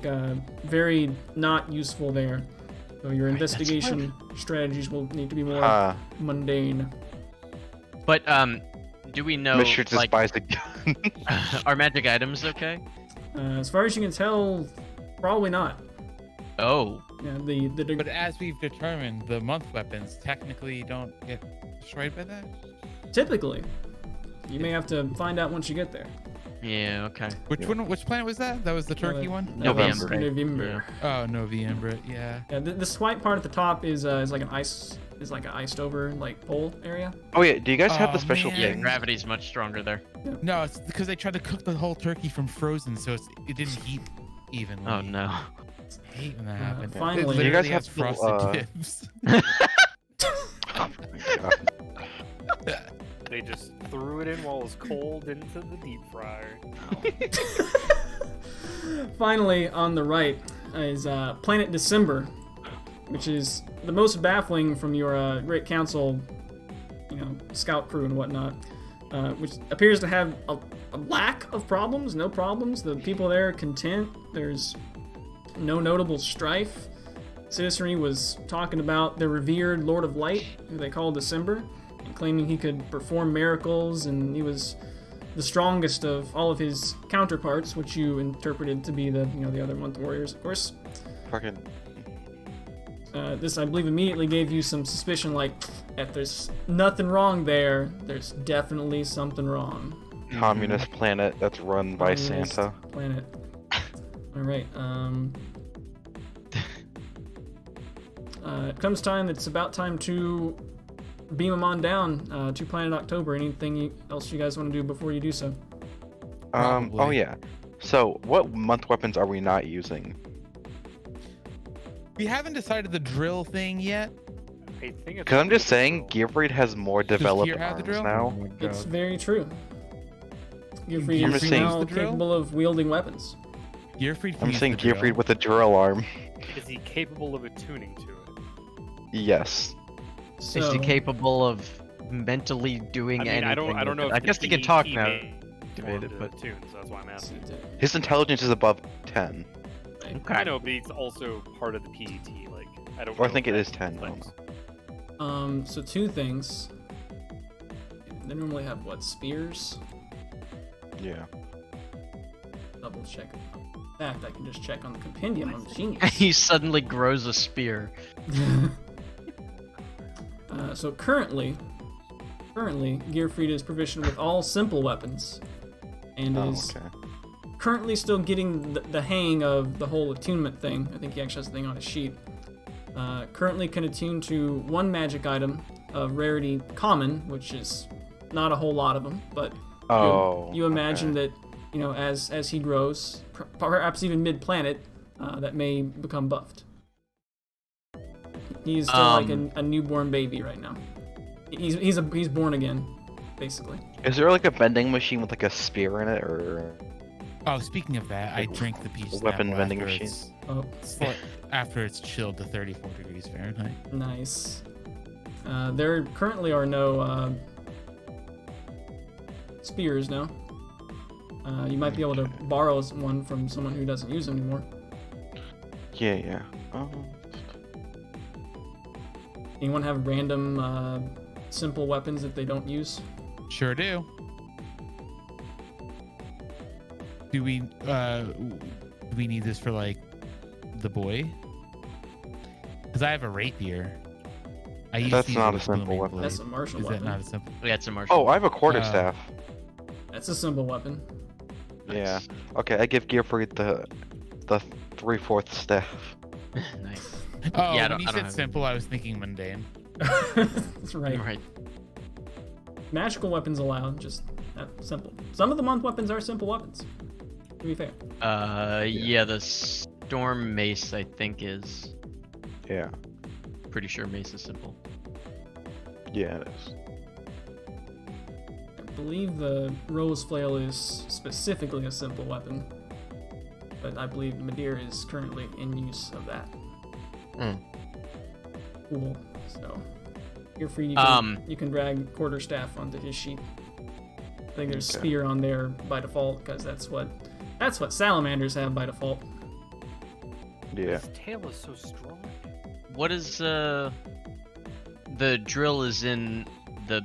very not useful there. So your investigation strategies will need to be more mundane. But do we know Mr. just like buys a gun. are magic items okay? As far as you can tell, probably not. Oh. Yeah, But as we've determined, the month weapons technically don't get destroyed by that. typically, you may have to find out once you get there. Yeah. Okay. Which one? Which planet was that? That was the turkey one. That was November. November. Oh, November. Yeah. Yeah, this white part at the top is like an iced over like pole area. Oh yeah, do you guys have Oh, the special man. Yeah, thing? gravity's much stronger there. No, it's because they tried to cook the whole turkey from frozen, so it didn't heat evenly. Oh no. I hate when that happens. finally- It Do you guys literally have has the, frosted tips. Oh my god. They just threw it in while it was cold into the deep fryer. Finally, on the right is Planet December, which is the most baffling from your Great Council, scout crew and whatnot, which appears to have a lack of problems, no problems. The people there are content. There's no notable strife. Citizenry was talking about their revered Lord of Light, who they call December, and claiming he could perform miracles, and he was the strongest of all of his counterparts, which you interpreted to be the other month warriors, of course. Fucking. This, I believe, immediately gave you some suspicion, like, if there's nothing wrong there, there's definitely something wrong. Communist planet that's run by Communist Santa. Planet. Alright, it comes time, it's about time to beam them on down to Planet October. Anything else you guys want to do before you do so? Oh Probably. yeah. So, what month weapons are we not using? We haven't decided the drill thing yet. I think it's Because I'm just the saying, drill. Gearfried has more Kier developed have the arms drill? now. my It's God. very true. Gearfried I'm is just saying- now The drill? capable of wielding weapons. Gearfried can I'm use saying the drill. Gearfried with a drill arm. Is he capable of attuning to it? Yes. So, Is he capable of mentally doing I mean, anything? I don't know. with it? If I guess the he can talk PET now. may Activate it, form but the tunes, that's why I'm asking. His intelligence is above 10. okay. I know, but it's also part of the PET. Like, I don't. Or I know think if it is that 10. I don't affects- know. So two things. They normally have what, spears? Yeah. Double check. In fact, I can just check on the compendium. I'm genius. He suddenly grows a spear. So currently, Gearfried is proficient with all simple weapons, and Oh, is okay. currently still getting the hang of the whole attunement thing. I think he actually has a thing on his sheet. Currently can attune to one magic item of rarity common, which is not a whole lot of them, but Oh. you imagine okay. that, you know, as he grows, perhaps even mid-planet, that may become buffed. He's still like a newborn baby right now. He's born again, basically. Is there like a bending machine with like a spear in it, or? Oh, speaking of that, I drank the peach Weapon Snapple vending after machine. Oh, after it's chilled to 34 degrees Fahrenheit. nice. There currently are no spears now. You might be able to borrow one from someone who doesn't use them anymore. Yeah, yeah. Oh. Anyone have random simple weapons that they don't use? Sure do. Do we need this for like the boy? Because I have a rapier. I used That's to use not it a with simple booming weapon. That's blade. a martial Is weapon. that not a simple? Yeah, it's a martial. Oh, I have a quarterstaff. That's a simple weapon. Yeah. Okay, I give Gearfried the 3/4 staff. Nice. Oh, Yeah, I when don't- you I don't said have simple, I was thinking mundane. That's right. Right. Magical weapons allowed, just simple. Some of the month weapons are simple weapons, to be fair. Yeah, the storm mace I think is. Yeah. Pretty sure mace is simple. Yeah, it is. I believe the Rose Flail is specifically a simple weapon, but I believe Madeir is currently in use of that. Hmm. Cool. So, you're free. You can drag Quarterstaff onto his sheet. I think there's Okay. Spear on there by default because that's what salamanders have by default. Yeah. His tail is so strong. What is the drill is in the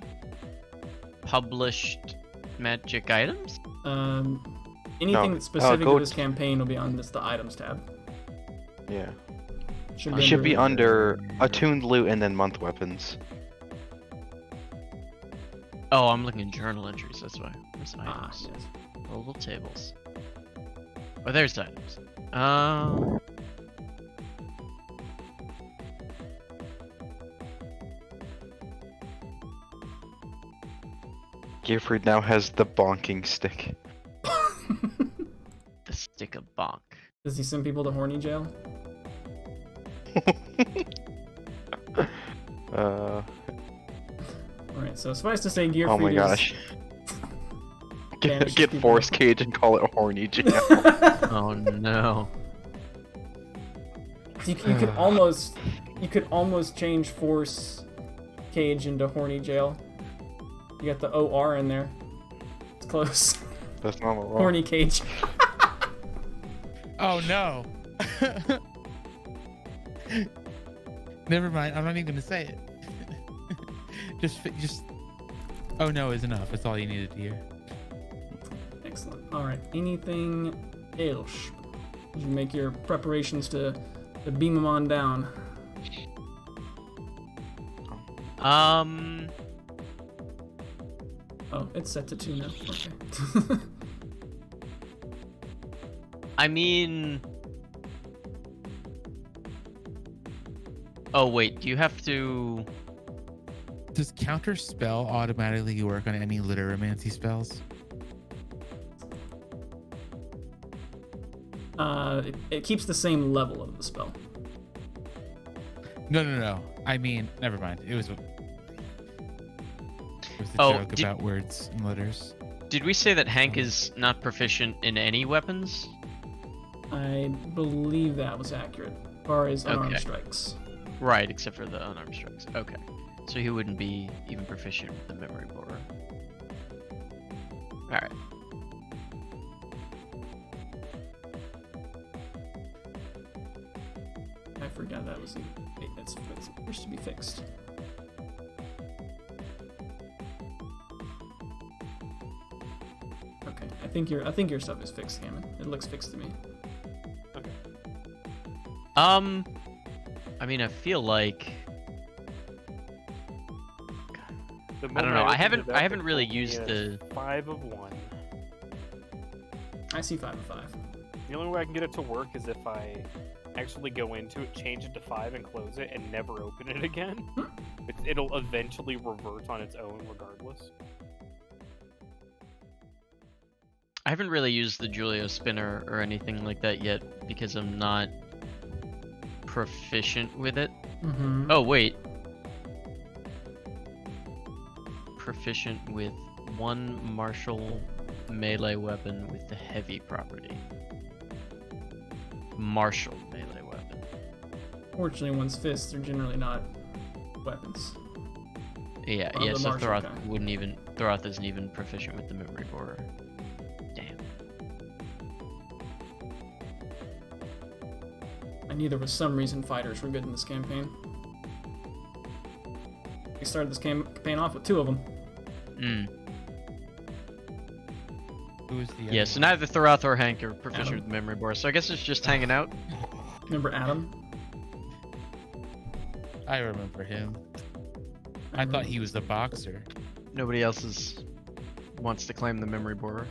published magic items? Anything No, that's specific go to this campaign will be on the items tab. Yeah. Should It should be under attuned loot and then month weapons. Oh, I'm looking at journal entries. That's why. Where's Ah, items? yes. Global tables. Oh, there's items. Gearfried now has the bonking stick. The stick of bonk. Does he send people to horny jail? Alright, so suffice to say, Gearfried Oh my is... gosh. Banishes Get people. Force Cage and call it horny jail. Oh no. you could almost change Force Cage into horny jail. You got the OR in there. It's close. That's not a law. Horny Cage. Oh no. Never mind. I'm not even gonna say it. just. Oh no is enough. That's all you needed to hear. Excellent. Alright, anything else? Did you make your preparations to beam them on down? Oh, it's set to 2 now. Okay. I mean. Oh wait, do you have to? Does counter spell automatically work on any literamancy spells? It keeps the same level of the spell. No. I mean, never mind. It was the joke about words and letters. Did we say that Hank is not proficient in any weapons? I believe that was accurate, as far as unarmed Okay. strikes. Right, except for the unarmed strikes. Okay. So he wouldn't be even proficient with the memory borer. Alright. I forgot that was it's supposed to be fixed. Okay, I think your stuff is fixed, Hammond. It looks fixed to me. Okay. I mean, I feel like The I don't moment know. I opened it up, haven't it really told me used it's the 5 of 1. I see 5 of 5. The only way I can get it to work is if I actually go into it, change it to 5, and close it, and never open it again. It'll eventually revert on its own, regardless. I haven't really used the Julio spinner or anything like that yet because I'm not proficient with it. Mm-hmm. Oh wait. Proficient with one martial melee weapon with the heavy property. Martial melee weapon. Fortunately, one's fists are generally not weapons. Yeah, Of yeah. the So martial Thorath kind. wouldn't even. Thorath isn't even proficient with the memory borer. Damn. I knew there was some reason fighters were good in this campaign. We started this campaign off with 2 of them. Who was the Yeah. other So one? neither Thorath or Hank are proficient Adam. with the memory borer. So I guess it's just hanging out. Remember Adam? I remember him. I thought he was the boxer. Nobody else wants to claim the memory borer.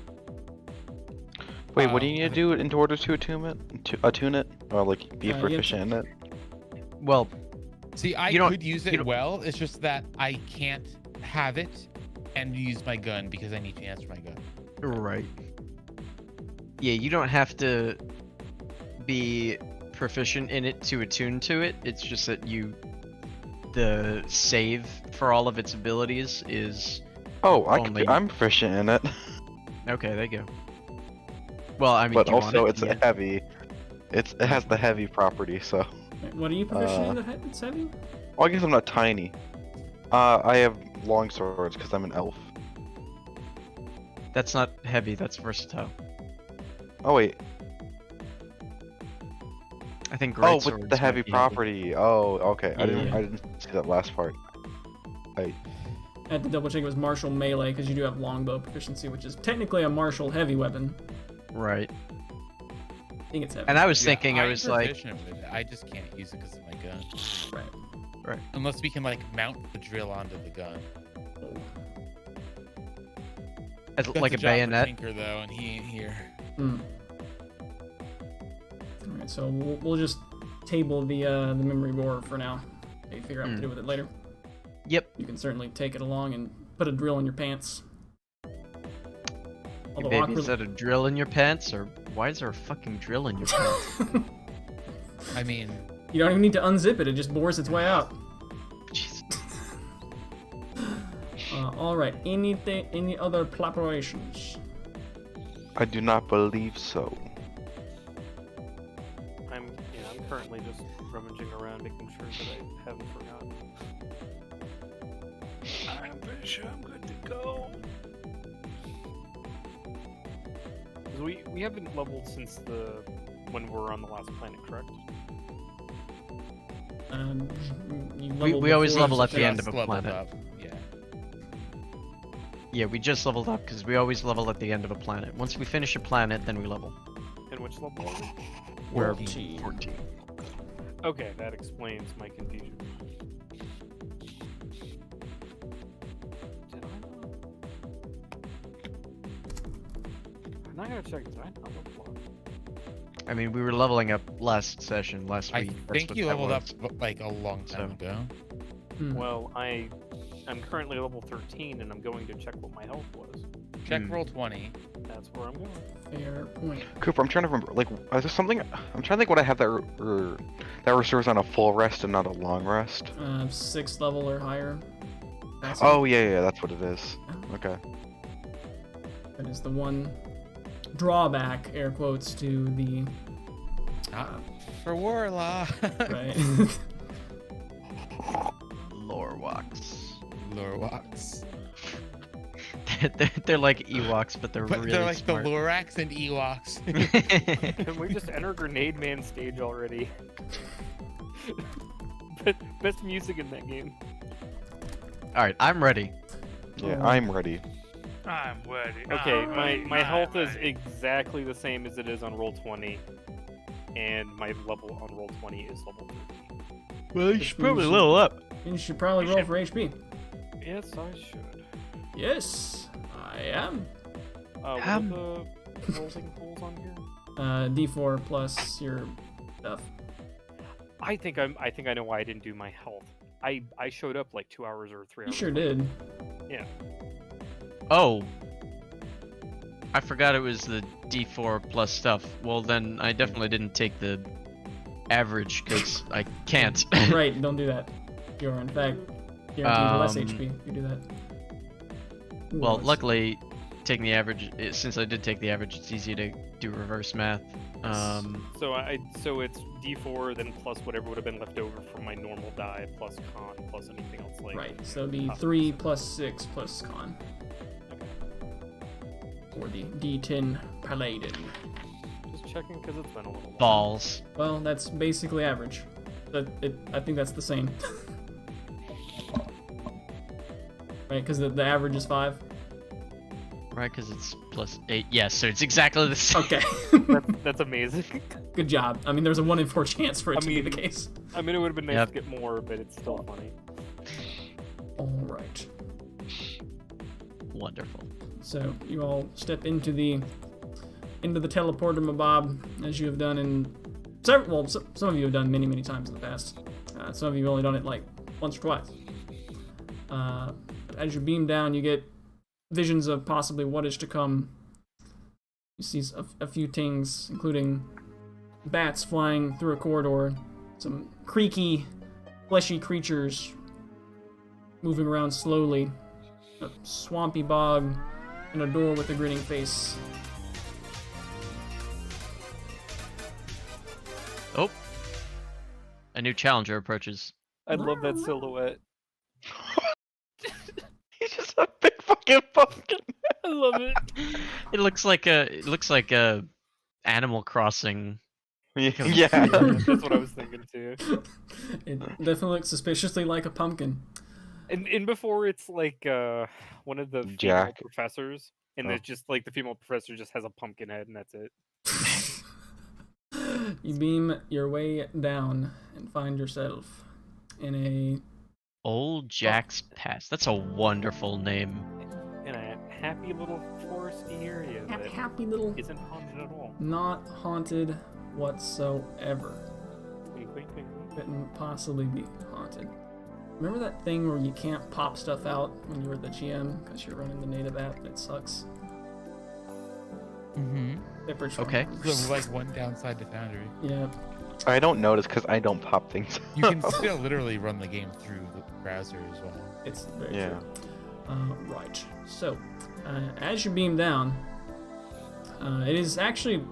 Wait, what do you Oh, need to do in order to attune it? Or like be you have to- proficient in it? Well, See, I You don't- could use you it don't- well. It's just that I can't have it and use my gun because I need to answer my gun. right. Yeah, you don't have to be proficient in it to attune to it. It's just that the save for all of its abilities is Oh, Only- I'm proficient in it, okay. There you go. Well, I mean, but do you want also it? it's Yeah. heavy. It has the heavy property, so. Wait, what are you proficient in that's heavy? Well, I guess I'm not tiny. I have long swords because I'm an elf. That's not heavy. That's versatile. Oh wait. I think Oh, great with the heavy property. Oh, okay. I Yeah. didn't see that last part. I had to double check it was martial melee because you do have longbow proficiency, which is technically a martial heavy weapon. Right. I think it's heavy. And I was Yeah, thinking, I I'm was like, proficient with it. I just can't use it because of my gun. Right. Unless we can like mount the drill onto the gun. as, That's like a job for bayonet. Tinker though, and he ain't here. Alright, so we'll just table the memory borer for now. Maybe figure out what to do with it later. Yep. You can certainly take it along and put a drill in your pants. Although Baby, awkwardly- is that a drill in your pants, or why is there a fucking drill in your pants? I mean, You don't even need to unzip it, it just bores its way out. Jeez. Alright, any other preparations? I do not believe so. I'm currently just rummaging around, making sure that I haven't forgotten. I'm pretty sure I'm good to go. 'Cause we haven't leveled since when we were on the last planet, correct? You We leveled always before level you at the end just- of a leveled planet. up. Yeah. Yeah, we just leveled up because we always level at the end of a planet. Once we finish a planet, then we level. And which level are we? We're 14. 14. Okay, that explains my confusion. Did I not? I'm not gonna check. Did I not level up? I mean, we were leveling up last session, last I week. That's think what you that leveled up was. like a long time So- ago. Hmm. Well, I'm currently level 13, and I'm going to check what my health was. Check Hmm. roll 20. That's where I'm going. Fair point. Cooper, I'm trying to remember. Like, is there something? I'm trying to think what I have that restores on a full rest and not a long rest. 6th level or higher. Oh yeah, that's what it is. Okay. That is the one drawback, air quotes, to the For Warlock. right. Lore walks. Lore walks. They're like Ewoks, but they're But really they're like smart. the Lorax and Ewoks. Can we just enter Grenade Man stage already? Best music in that game. Alright, I'm ready. Yeah, I'm ready. I'm ready. Okay, I'm my ready, my I'm health is ready. exactly the same as it is on roll 20, and my level on roll 20 is level 13. Well, you should probably level up. You should probably roll for HP. Yes, I should. Yes, I am. What are the rolling pools on here? D4 plus your stuff. I think I know why I didn't do my health. I showed up like 2 hours or 3 You hours. sure later. did. Yeah. Oh. I forgot it was the D4 plus stuff. Well, then I definitely didn't take the average because I can't. Right, don't do that. You're in fact guaranteed less HP if you do that. Ooh, Well, what's- luckily, taking the average, since I did take the average, it's easy to do reverse math. So it's D4 then plus whatever would have been left over from my normal die plus con plus anything else like. Right, so it'd be 3 plus 6 plus con. For the D10 Paladin. Just checking because it's been a little while. Balls. Well, that's basically average. I think that's the same. Right, because the average is 5. Right, because it's plus 8. Yes, so it's exactly the same. Okay. That's amazing. Good job. I mean, there's a 1 in 4 chance for it I to be the mean- case. I mean, it would have been nice Yep. to get more, but it's still funny. Alright. Wonderful. So, you all step into the teleporter mabob, as you have done in several. Well, some of you have done many, many times in the past. Some of you have only done it like once or twice. But as you beam down, you get visions of possibly what is to come. You see a few things, including bats flying through a corridor, some creaky, fleshy creatures moving around slowly, a swampy bog, and a door with a grinning face. Oh. A new challenger approaches. I love that silhouette. He's just a big fucking pumpkin. I love it. It looks like a Animal Crossing. Yeah. That's what I was thinking too. It definitely looks suspiciously like a pumpkin. And before it's like one of the female Jack. professors, and Oh. it's just like the female professor just has a pumpkin head, and that's it. You beam your way down and find yourself in a Old Jack's Pass. That's a wonderful name. In a happy little foresty area that happy little, isn't haunted at all. not haunted whatsoever. Wink, wink, wink, wink. Couldn't possibly be haunted. Remember that thing where you can't pop stuff out when you were the GM because you're running the native app that sucks? Mm-hmm. Separate Okay. from- So, like one downside to Foundry. Yeah. I don't notice because I don't pop things. You can still literally run the game through the browser as well. It's very Yeah. true. Right. So, as you beam down, it is actually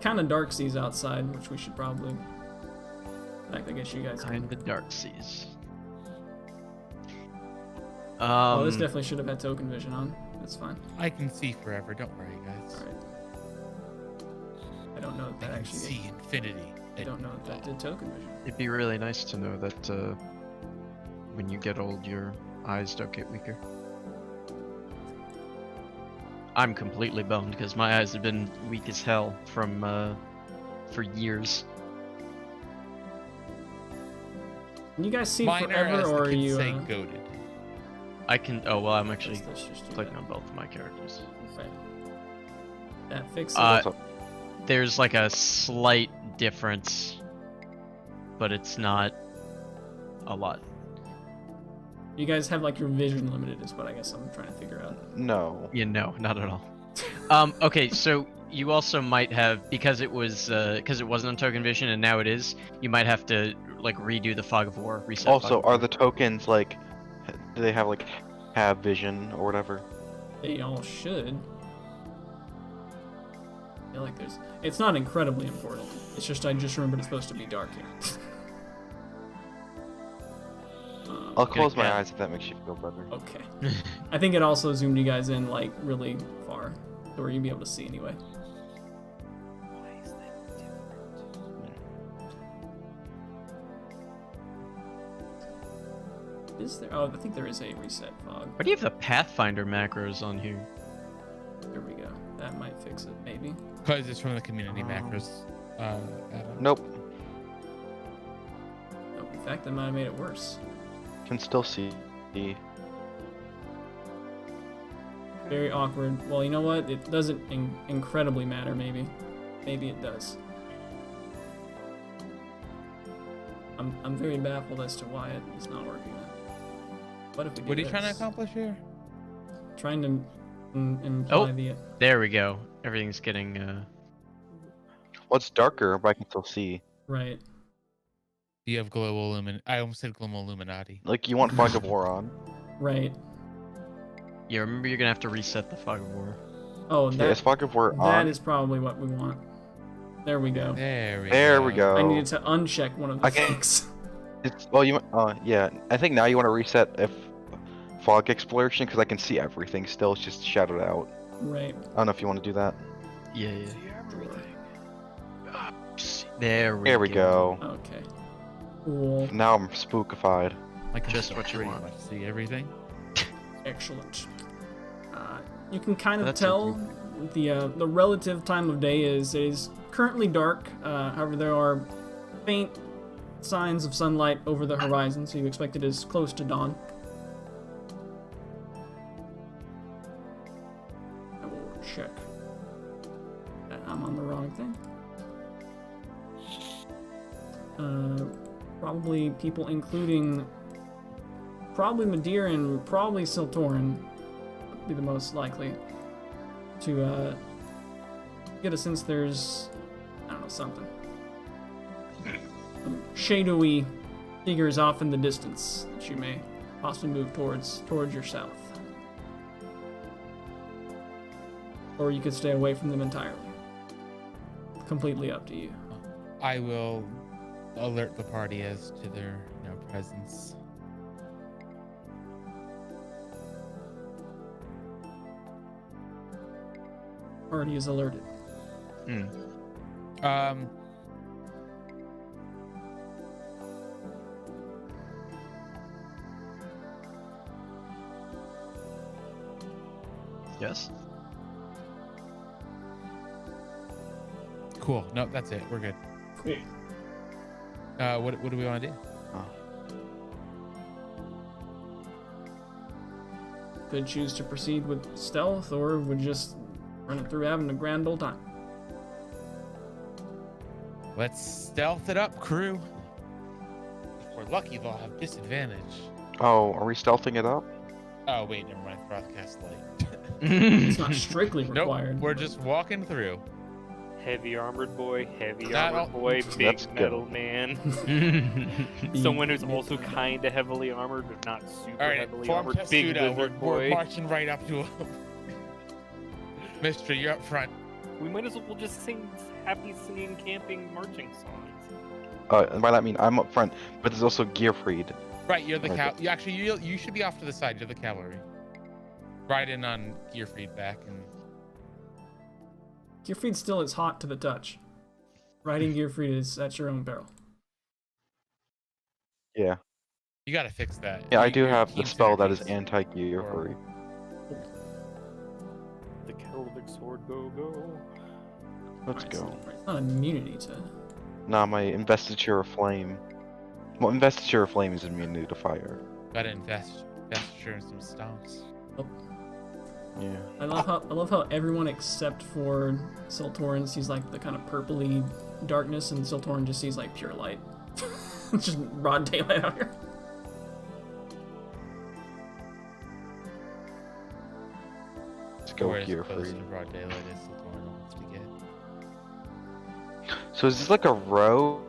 kind of dark seas outside, which we should probably. In fact, I guess you guys Behind can. the dark seas. Well, this definitely should have had token vision on. That's fine. I can see forever. Don't worry, guys. All right. I don't know if I that can actually. see infinity. I don't know if that did token vision. It'd be really nice to know that when you get old, your eyes don't get weaker. I'm completely bummed because my eyes have been weak as hell from for years. Can you guys see Mine are, forever, as the or are kids you? say, goated. I can. Oh well, I'm actually let's just do clicking that. on both of my characters. Right. That fixes Uh, it. There's like a slight difference, but it's not a lot. You guys have like your vision limited, is what I guess I'm trying to figure out. No. Yeah, no, not at all. Okay, so you also might have, because it wasn't on token vision and now it is, you might have to like redo the fog of war, reset. Also, fog of are war. the tokens like, do they have like have vision or whatever? They all should. I feel like there's. It's not incredibly important. It's just I just remembered it's supposed to be dark here. I'll close my yeah. eyes if that makes you feel better. Okay. I think it also zoomed you guys in like really far, to where you'd be able to see anyway. Why is that different? Is there? Oh, I think there is a reset fog. Why do you have the Pathfinder macros on here? There we go. That might fix it, maybe. Because it's from the community macros. add-on. Nope. Oh, in fact, that might have made it worse. Can still see. Very awkward. Well, you know what? It doesn't incredibly matter, maybe. Maybe it does. I'm very baffled as to why it is not working. What if we do What are you trying to this? accomplish here? Trying to imply the... There we go. Everything's getting. Well, it's darker, but I can still see. Right. You have global I almost said global Illuminati. Like, you want Fog of War on. Right. Yeah, remember you're gonna have to reset the fog of war. Oh, Yeah, is that, Fog of War on? that is probably what we want. There we go. There we go. I needed to uncheck one of the Okay. things. It's, well, yeah. I think now you want to reset if Fog Exploration, because I can see everything still. It's just shadowed out. Right. I don't know if you want to do that. Yeah. See everything. There There we go. Okay. Cool. Now I'm spookified. Like Just what you pretty want. much see everything. Excellent. You can kind of That's tell the relative time of day is currently dark. However, there are faint signs of sunlight over the horizon, so you expect it is close to dawn. I will check that I'm on the wrong thing. Probably people including probably Madeira and probably Siltorin would be the most likely to get a sense there's, I don't know, something. Some shadowy figures off in the distance that you may possibly move towards your south. Or you could stay away from them entirely. Completely up to you. I will alert the party as to their presence. Party is alerted. Yes. Cool. No, that's it. We're good. Cool. What do we want to do? Could choose to proceed with stealth, or would just run it through having a grand old time. Let's stealth it up, crew. If we're lucky, they'll have disadvantage. Oh, are we stealthing it up? Oh, wait, never mind. Broadcast light. It's not strictly Nope, required. we're just walking through. Heavy armored boy, heavy That armored all- boy, big Let's metal go. man. The- Someone who's also kind of heavily armored, but not super All right, heavily form armored. Big Testudo. lizard We're boy. marching right up to him. Mister, you're up front. We might as well just sing happy singing, camping, marching songs. And by that I mean I'm up front, but there's also Gearfried. Right, you're the Okay. you should be off to the side. You're the cavalry. Ride in on Gearfried back and. Gearfried still is hot to the touch. Riding Gearfried is at your own peril. Yeah. You gotta fix that. Yeah, I You- do your have the team spell that is synergies. anti-Gearfried. The Kelvic sword go go. Let's Right, go. so it's not immunity to. Nah, my Investiture of Flame. Well, Investiture of Flame is immunity to fire. Gotta invest in some stomps. Yeah. I love how everyone except for Siltorin sees like the kind of purpley darkness, and Siltorin just sees like pure light. It's just broad daylight out here. Let's go or as gear close free. to broad daylight as the door wants to get. So is this like a row?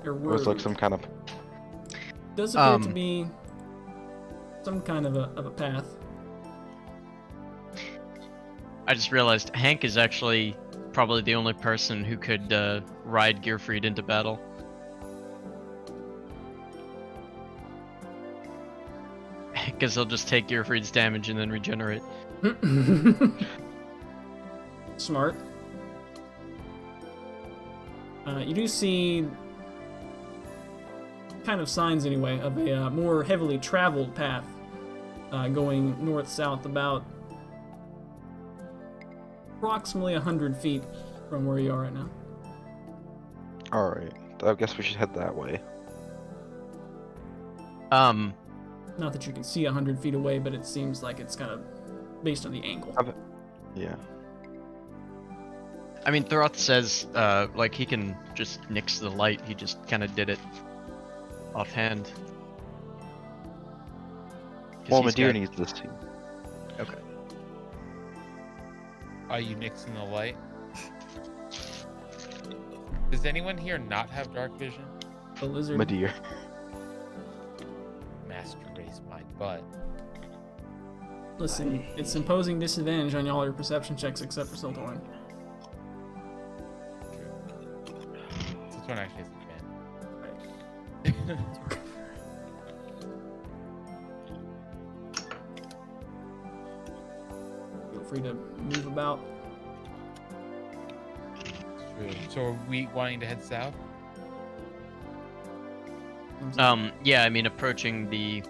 Your Or is it like road some kind of... does appear to be some kind of a path. I just realized Hank is actually probably the only person who could ride Gearfried into battle. Because he'll just take Gearfried's damage and then regenerate. Smart. You do see kind of signs anyway of a more heavily traveled path going north-south about approximately 100 feet from where you are right now. Alright, I guess we should head that way. Not that you can see 100 feet away, but it seems like it's kind of based on the angle. Yeah. I mean, Thoth says, like, he can just nix the light. He just kind of did it offhand. 'Cause Well, he's Madeira got- needs this too. Okay. Are you nixing the light? Does anyone here not have dark vision? The lizard. Madeira. Master race my butt. Listen, it's imposing disadvantage on all your perception checks except for Siltorin. This one actually isn't bad. Feel free to move about. True. So are we wanting to head south? Yeah, I mean, approaching the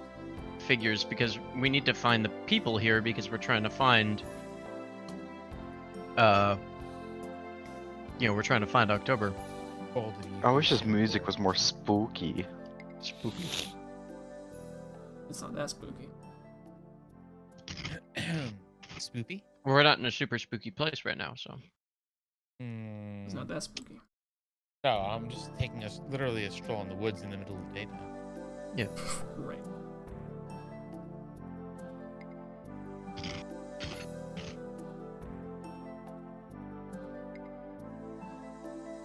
figures, because we need to find the people here, because we're trying to find, we're trying to find October. Bold of you. I wish his music was more spooky. Spooky. It's not that spooky. Spoopy? We're not in a super spooky place right now, so. It's not that spooky. No, I'm just taking literally a stroll in the woods in the middle of the daytime. Yeah. Right.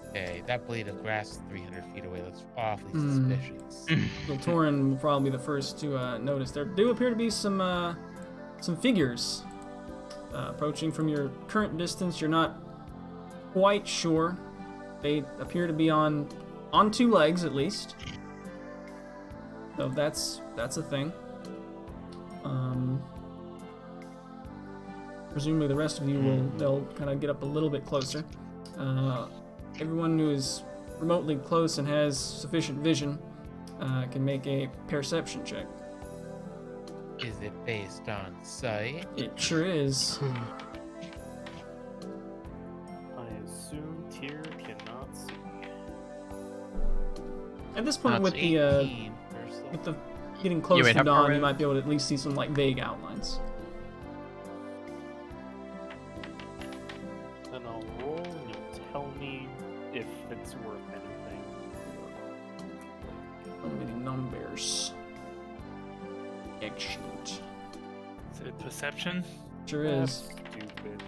Okay, that blade of grass is 300 feet away. Looks awfully suspicious. Siltorin will probably be the first to notice. There do appear to be some figures approaching from your current distance. You're not quite sure. They appear to be on two legs at least. So that's a thing. Presumably the rest of you they'll kind of get up a little bit closer. Everyone who is remotely close and has sufficient vision can make a perception check. Is it based on sight? It sure is. I assume Tyr cannot see. At this point, That's with the 18 versus- with the getting close wait, to how far dawn, away? you might be able to at least see some like vague outlines. Then I'll roll and you'll tell me if it's worth anything. So many numbers. Excellent. Is it perception? Sure That's is. stupid.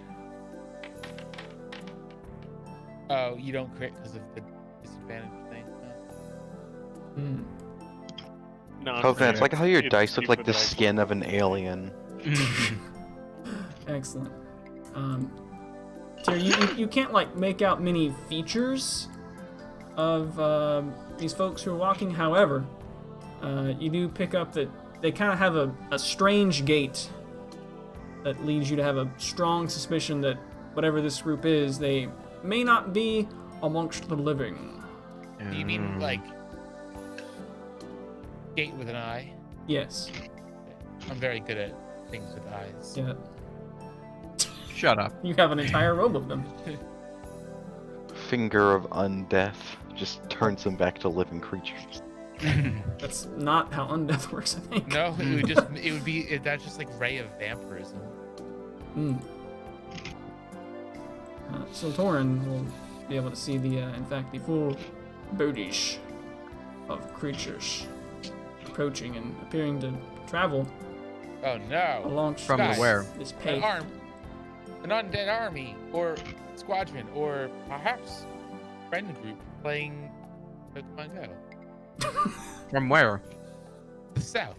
Oh, you don't crit because of the disadvantage thing? No? Hmm. No, Coconut, it's like how your it's dice look like stupid the that I- skin of an alien. Excellent. Tyr, you can't like make out many features of these folks who are walking. However, you do pick up that they kind of have a strange gait that leads you to have a strong suspicion that whatever this group is, they may not be amongst the living. Do you mean like gate with an eye? Yes. I'm very good at things with eyes. Yeah. Shut up. You have an entire robe of them. Finger of undeath just turns them back to living creatures. That's not how undeath works, I think. No, that's just like ray of vampirism. Hmm. So Torin will be able to see in fact, the full bodies of creatures approaching and appearing to travel Oh no. along From Guys. where? this An path. an undead army, or squadron, or perhaps friend group playing Pokemon Go. From where? The south.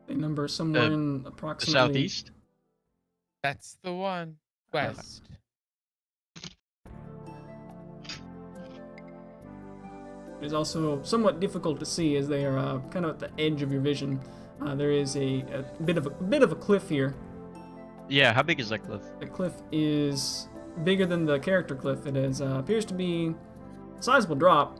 They number somewhere in The approximately southeast? That's the one. West. It is also somewhat difficult to see as they are kind of at the edge of your vision. There is a bit of a cliff here. Yeah, how big is that cliff? The cliff is bigger than the character cliff. It is appears to be a sizable drop.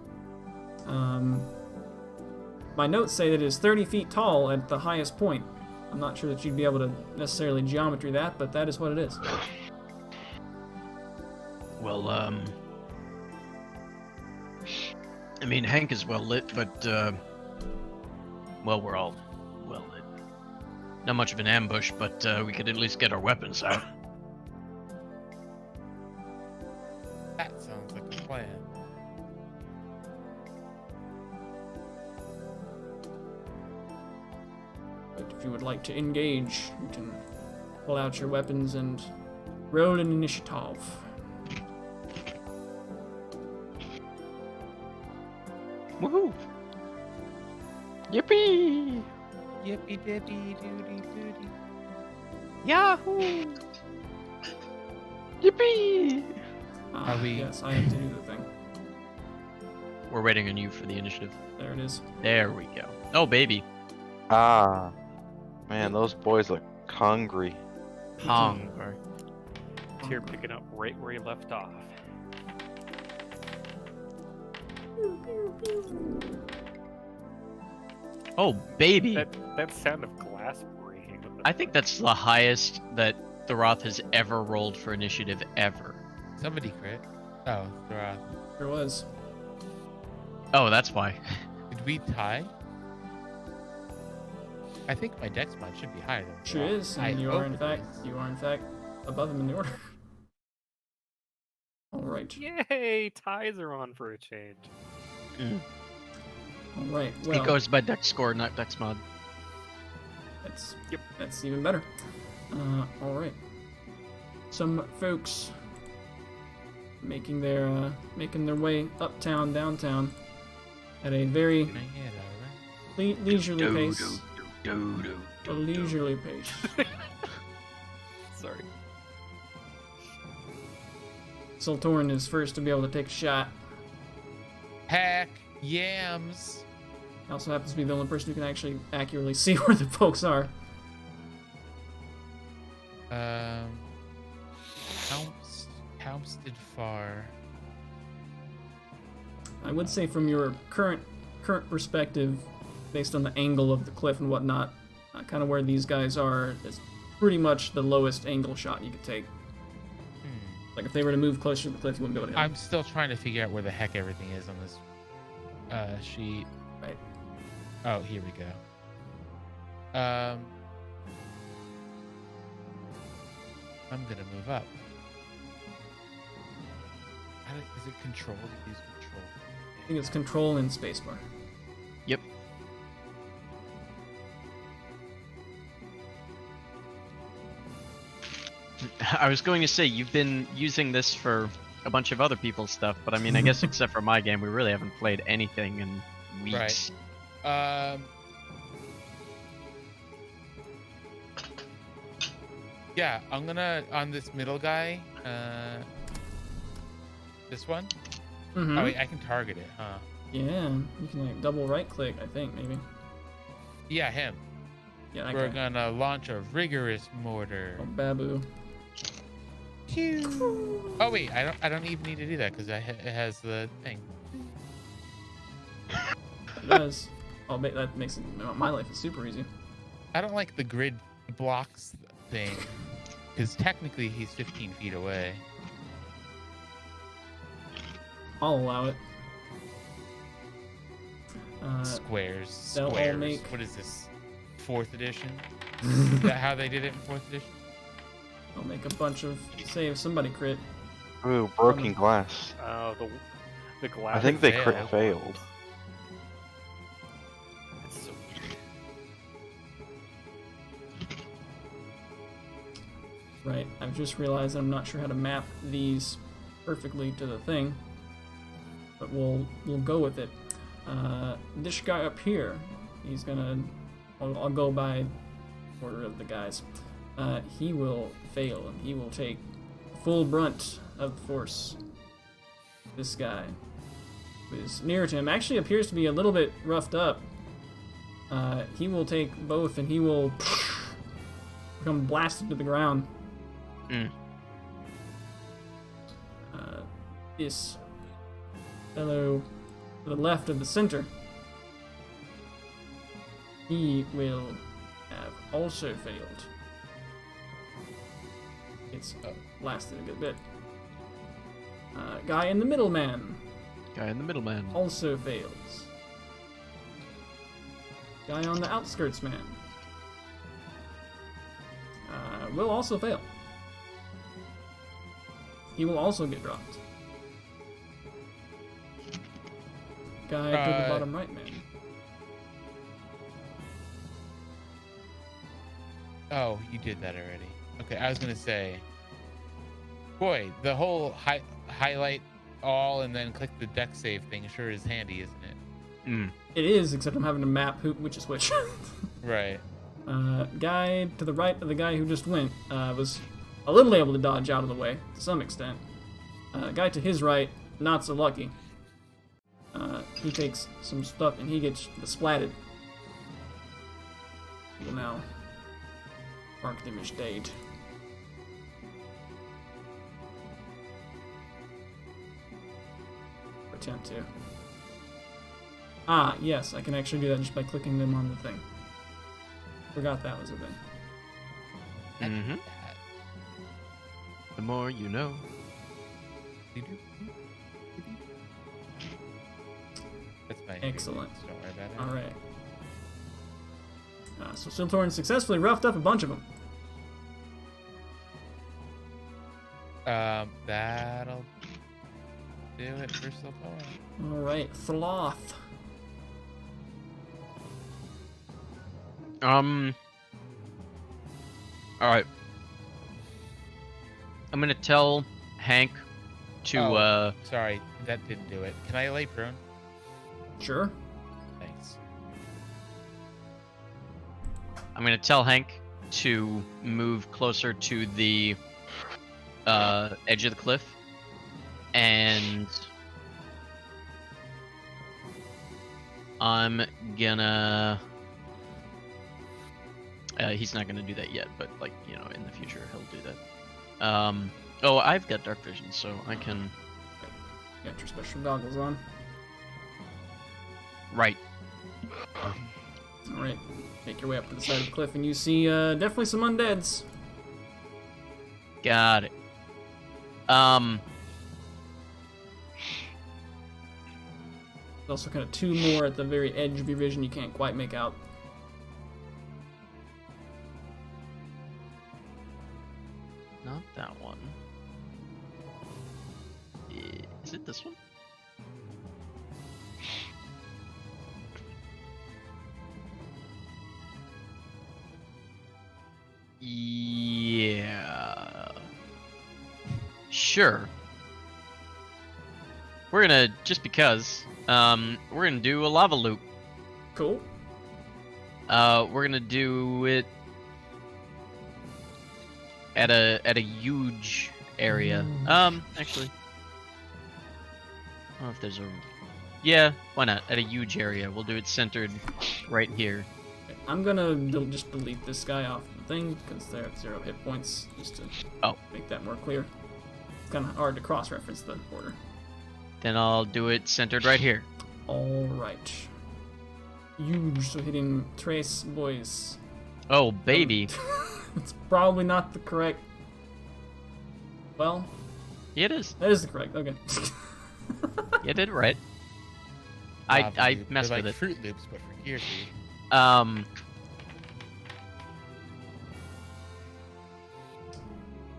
My notes say that it is 30 feet tall at the highest point. I'm not sure that you'd be able to necessarily geometry that, but that is what it is. Well, I mean, Hank is well lit, but, well, we're all well lit. Not much of an ambush, but we could at least get our weapons out. That sounds like a plan. But if you would like to engage, you can pull out your weapons and roll an initiative. Woohoo! Yippee! Yippee dippy doody doody. Yahoo! Yippee! Ah, Are we- Yes, I have to do the thing. We're waiting on you for the initiative. There it is. There we go. Oh, baby. Ah, man, those boys look hungry. Hunger. Here, picking up right where he left off. Oh, baby. That sound of glass breaking. What the I think that's the highest that the Roth has ever rolled for initiative ever. Somebody crit. Oh, Throth. There was. Oh, that's why. Did we tie? I think my dex mod should be higher than Sure Throth. is, I and you are hope in it fact is. above him in the order. All right. Yay! Ties are on for a change. All right. It Well, goes by dex score, not dex mod. that's even better. All right. Some folks making their way uptown, downtown, at a very Can I hit alright? leisurely pace. A leisurely pace. Sorry. Sultorin is first to be able to take a shot. Heck, yams. He also happens to be the only person who can actually accurately see where the folks are. Helmstead Far. I would say from your current perspective, based on the angle of the cliff and whatnot, kind of where these guys are, is pretty much the lowest angle shot you could take. Like if they were to move closer to the cliff, you wouldn't be able to hit them. I'm still trying to figure out where the heck everything is on this sheet. Right. Oh, here we go. I'm gonna move up. Is it control? Use control. I think it's control and spacebar. Yep. I was going to say, you've been using this for a bunch of other people's stuff, but I mean, I guess except for my game, we really haven't played anything in weeks. Right. Yeah, I'm gonna on this middle guy. This one. Mm-hmm. Oh wait, I can target it, huh? Yeah, you can like double right click, I think maybe. Yeah, him. Yeah, that We're guy. gonna launch a rigorous mortar. Oh, Babu. Oh wait, I don't even need to do that because it has the thing. It does. Oh, that makes it, my life is super easy. I don't like the grid blocks thing because technically he's 15 feet away. I'll allow it. Squares. they'll all Squares. make- What is this? 4th edition? Is that how they did it in 4th edition? I'll make a bunch of save somebody crit. Ooh, broken glass. Oh, the glass. I think they failed. crit failed. That's so weird. Right, I've just realized I'm not sure how to map these perfectly to the thing, but we'll go with it. This guy up here, he's gonna. I'll go by order of the guys. He will fail, and he will take full brunt of the force. This guy, who is near to him, actually appears to be a little bit roughed up. He will take both, and he will become blasted to the ground. This fellow to the left of the center, he will have also failed. It's lasted a good bit. Guy in the middle man Guy in the middle, man. also fails. Guy on the outskirts man will also fail. He will also get dropped. Guy to the bottom right man. Oh, you did that already. Okay, I was gonna say, boy, the whole highlight all and then click the deck save thing sure is handy, isn't it? It is, except I'm having to map which is which. Right. Guy to the right of the guy who just went was a little able to dodge out of the way to some extent. Guy to his right, not so lucky. He takes some stuff and he gets splatted. He will now mark the image date. Or attempt to. Ah, yes, I can actually do that just by clicking them on the thing. Forgot that was a thing. Mm-hmm. The more you know. That's my Excellent. Don't worry about it. Alright. So Siltorn successfully roughed up a bunch of them. That'll do it for Siltorn. Alright, Sloth. Alright. I'm gonna tell Hank to, Sorry, that didn't do it. Can I lay prone? Sure. Thanks. I'm gonna tell Hank to move closer to the edge of the cliff, and I'm gonna. He's not gonna do that yet, but like in the future he'll do that. Oh, I've got dark vision, so I can. Got your special goggles on. Right. Alright, make your way up to the side of the cliff, and you see definitely some undeads. Got it. There's also kind of two more at the very edge of your vision you can't quite make out. Not that one. Is it this one? Yeah. Sure. We're gonna, just because, we're gonna do a lava loop. Cool. We're gonna do it at a huge area. Actually, I don't know if there's a. Yeah, why not? At a huge area. We'll do it centered right here. I'm gonna just delete this guy off the thing because they're at 0 hit points, just to make that more clear. It's kind of hard to cross-reference the order. Then I'll do it centered right here. All right. Huge, so hitting Trace boys. Oh, baby. It's probably not the correct. Well, Yeah, it is. that is the correct. Okay. You did it right. I messed They're with like it. Fruit Loops, but for gear seed.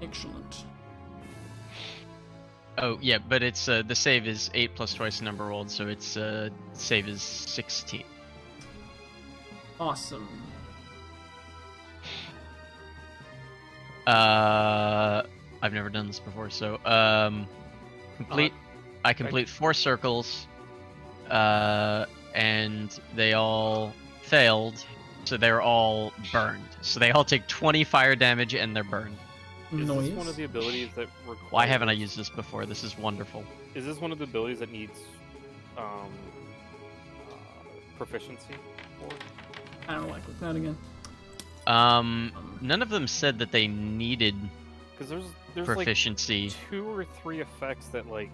Excellent. Oh yeah, but it's the save is 8 plus twice the number rolled, so it's save is 16. Awesome. I've never done this before, so complete. I complete 4 circles, and they all failed, so they're all burned. So they all take 20 fire damage and they're burned. Is Noise. this one of the abilities that requires... Why haven't I used this before? This is wonderful. Is this one of the abilities that needs proficiency for? I don't like that again. None of them said that they needed Because there's proficiency. like 2 or 3 effects that like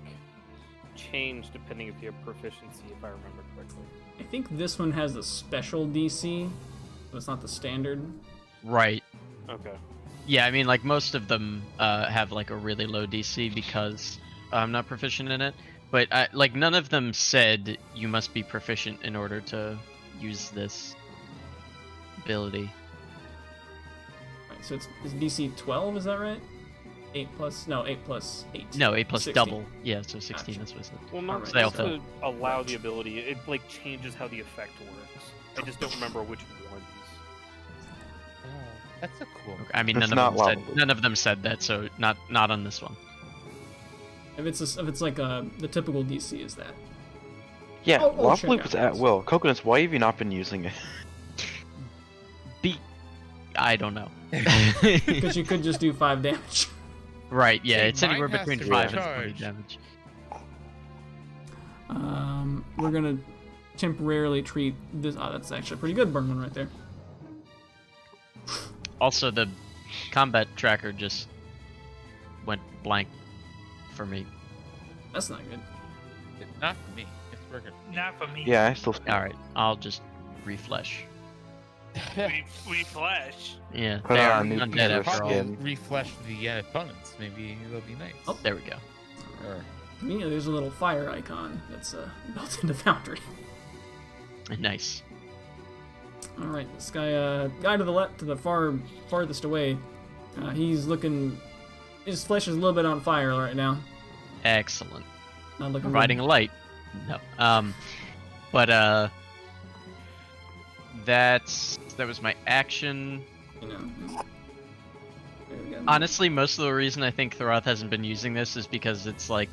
change depending if you have proficiency, if I remember correctly. I think this one has the special DC, but it's not the standard. Right. Okay. Yeah, I mean, like, most of them have, like, a really low DC because I'm not proficient in it. But, like, none of them said you must be proficient in order to use this ability. Right, so it's DC 12, is that right? 8 plus 8. No, 8 plus 16. double. Yeah, so 16, Gotcha. that's what I said. Well, not Alright, they all just fail. to allow the ability. It like changes how the effect works. I just don't remember which ones. Oh, that's a cool. Okay, I mean, It's none not of them said that, so not on this one. If it's like the typical DC is that. Yeah, Oh, Lava check Loop out is at this. will. Coconuts, why have you not been using it? I don't know. Because you could just do 5 damage. Right, yeah, See, it's anywhere mine has between to 5 and 20 recharge. damage. We're gonna temporarily treat this. Oh, that's actually a pretty good burn one right there. Also, the combat tracker just went blank for me. That's not good. Not for me. It's working. Not for me. Yeah, I still. Alright, I'll just refresh. We flash. Yeah, Put they on are a new undead piece of after all. skin. Refresh the opponents. Maybe it'll be nice. Oh. There we go. Or, Yeah, there's a little fire icon that's built into Foundry. Nice. All right, this guy to the left, to the farthest away. He's looking. His flesh is a little bit on fire right now. Excellent. Not looking Providing a light. No. But that was my action. good, you know. There we go. Honestly, most of the reason I think Thorath hasn't been using this is because it's like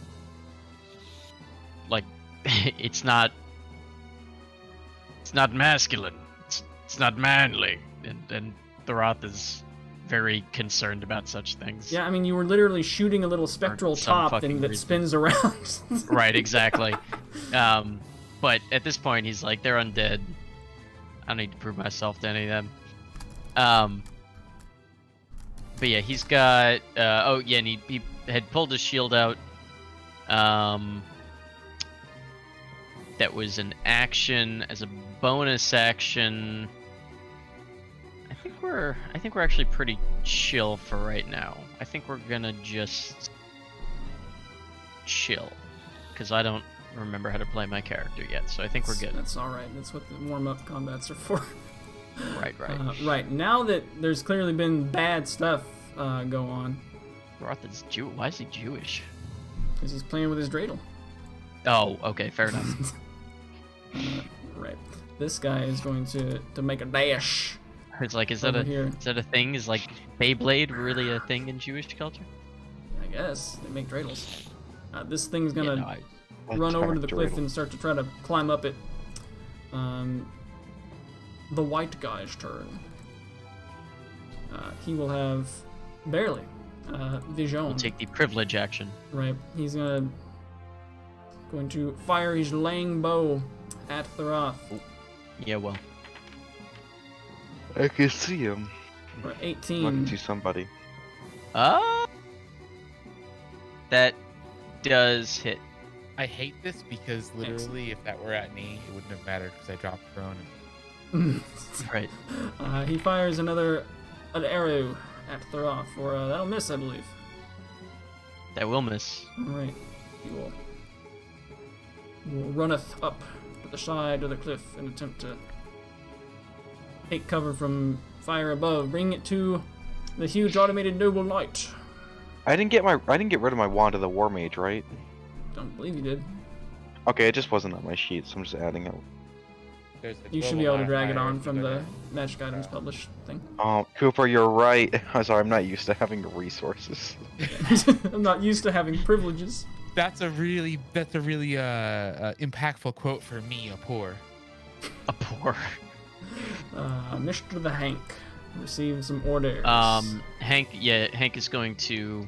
it's not masculine. It's not manly, and Thorath is very concerned about such things. Yeah, I mean, you were literally shooting a little spectral some top fucking thing that reason. spins around. Right, exactly. But at this point, he's like, they're undead. I don't need to prove myself to any of them. But yeah, he's got. Oh yeah, and he had pulled his shield out. That was an action as a bonus action. I think we're actually pretty chill for right now. I think we're gonna just chill, because I don't remember how to play my character yet. So I think we're good. That's all right. That's what the warm-up combats are for. Right. Right, now that there's clearly been bad stuff go on, Thorath is Jew. Why is he Jewish? because he's playing with his dreidel. Oh, okay, fair enough. Right. This guy is going to make a dash It's like, is that over here. a thing? Is like Beyblade really a thing in Jewish culture? I guess they make dreidels. This thing's Yeah, gonna no, run over to the cliff Dreidel. and start to try to climb up it. The white guy's turn. He will have barely vision. we'll take the privilege action. Right. He's going to fire his lang bow at Thorath Yeah, well, I can see him. for I can 18. see somebody. that does hit. I hate this because literally, if that were at me, it wouldn't have mattered because I dropped prone. Right. He fires an arrow at Thorath for that'll miss, I believe. That will miss. Alright. He will runneth up to the side of the cliff and attempt to take cover from fire above, bring it to the huge automated noble knight. I didn't get rid of my wand of the war mage, right? Don't believe you did. Okay, it just wasn't on my sheet, so I'm just adding it. There's the You should be global able to drag it modifier on if you from go the down. Magic Items published thing. Oh, Cooper, you're right. I'm sorry, I'm not used to having resources. I'm not used to having privileges. That's a really impactful quote for me, a poor. A poor. Mr. the Hank received some orders. Hank is going to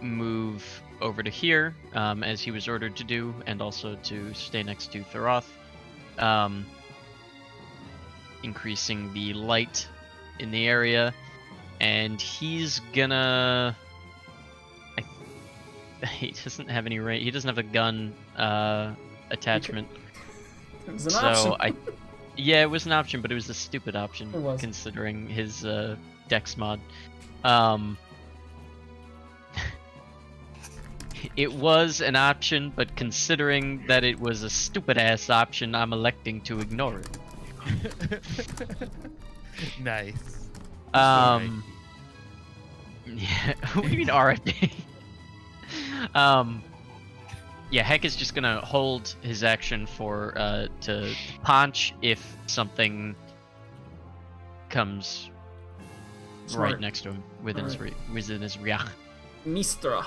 move over to here, as he was ordered to do, and also to stay next to Thoroth, increasing the light in the area, and he's gonna. He doesn't have any range. He doesn't have a gun attachment. It was an option. Yeah, it was an option, but it was a stupid option It was. considering his Dex mod. It was an option, but considering that it was a stupid ass option, I'm electing to ignore it. Nice. Yeah, what do you mean RFD? Yeah, Heck is just gonna hold his action for to punch if something comes Smart. right next to him within Alright. within his reach. Mistra.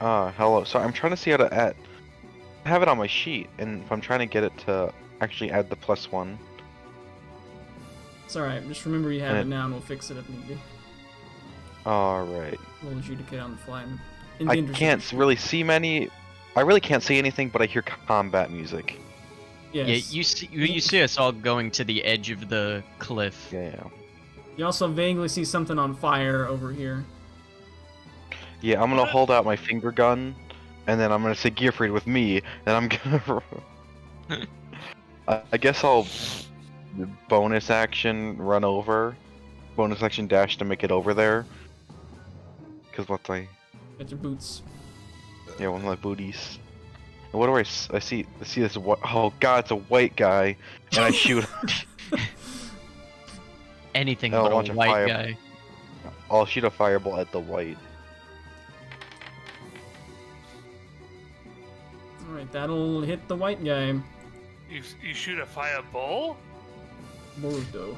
Hello. So I'm trying to see how to add. I have it on my sheet, and if I'm trying to get it to actually add the +1. It's alright, just remember you have And it now and we'll fix it if need be. Alright. We'll adjudicate on the fly. I can't really see many. I really can't see anything, but I hear combat music. Yes. Yeah, you see us all going to the edge of the cliff. Yeah. You also vaguely see something on fire over here. Yeah, I'm gonna hold out my finger gun, and then I'm gonna say Gearfried with me, and I'm gonna. I guess I'll bonus action run over, bonus action dash to make it over there. Cause what I Get your boots. yeah, one of my booties. And what do I see this oh god, it's a white guy, and I shoot. Anything Oh, but launch a a white fire- guy. I'll shoot a fireball at the white. Alright, that'll hit the white guy. You shoot a fireball? Bordo.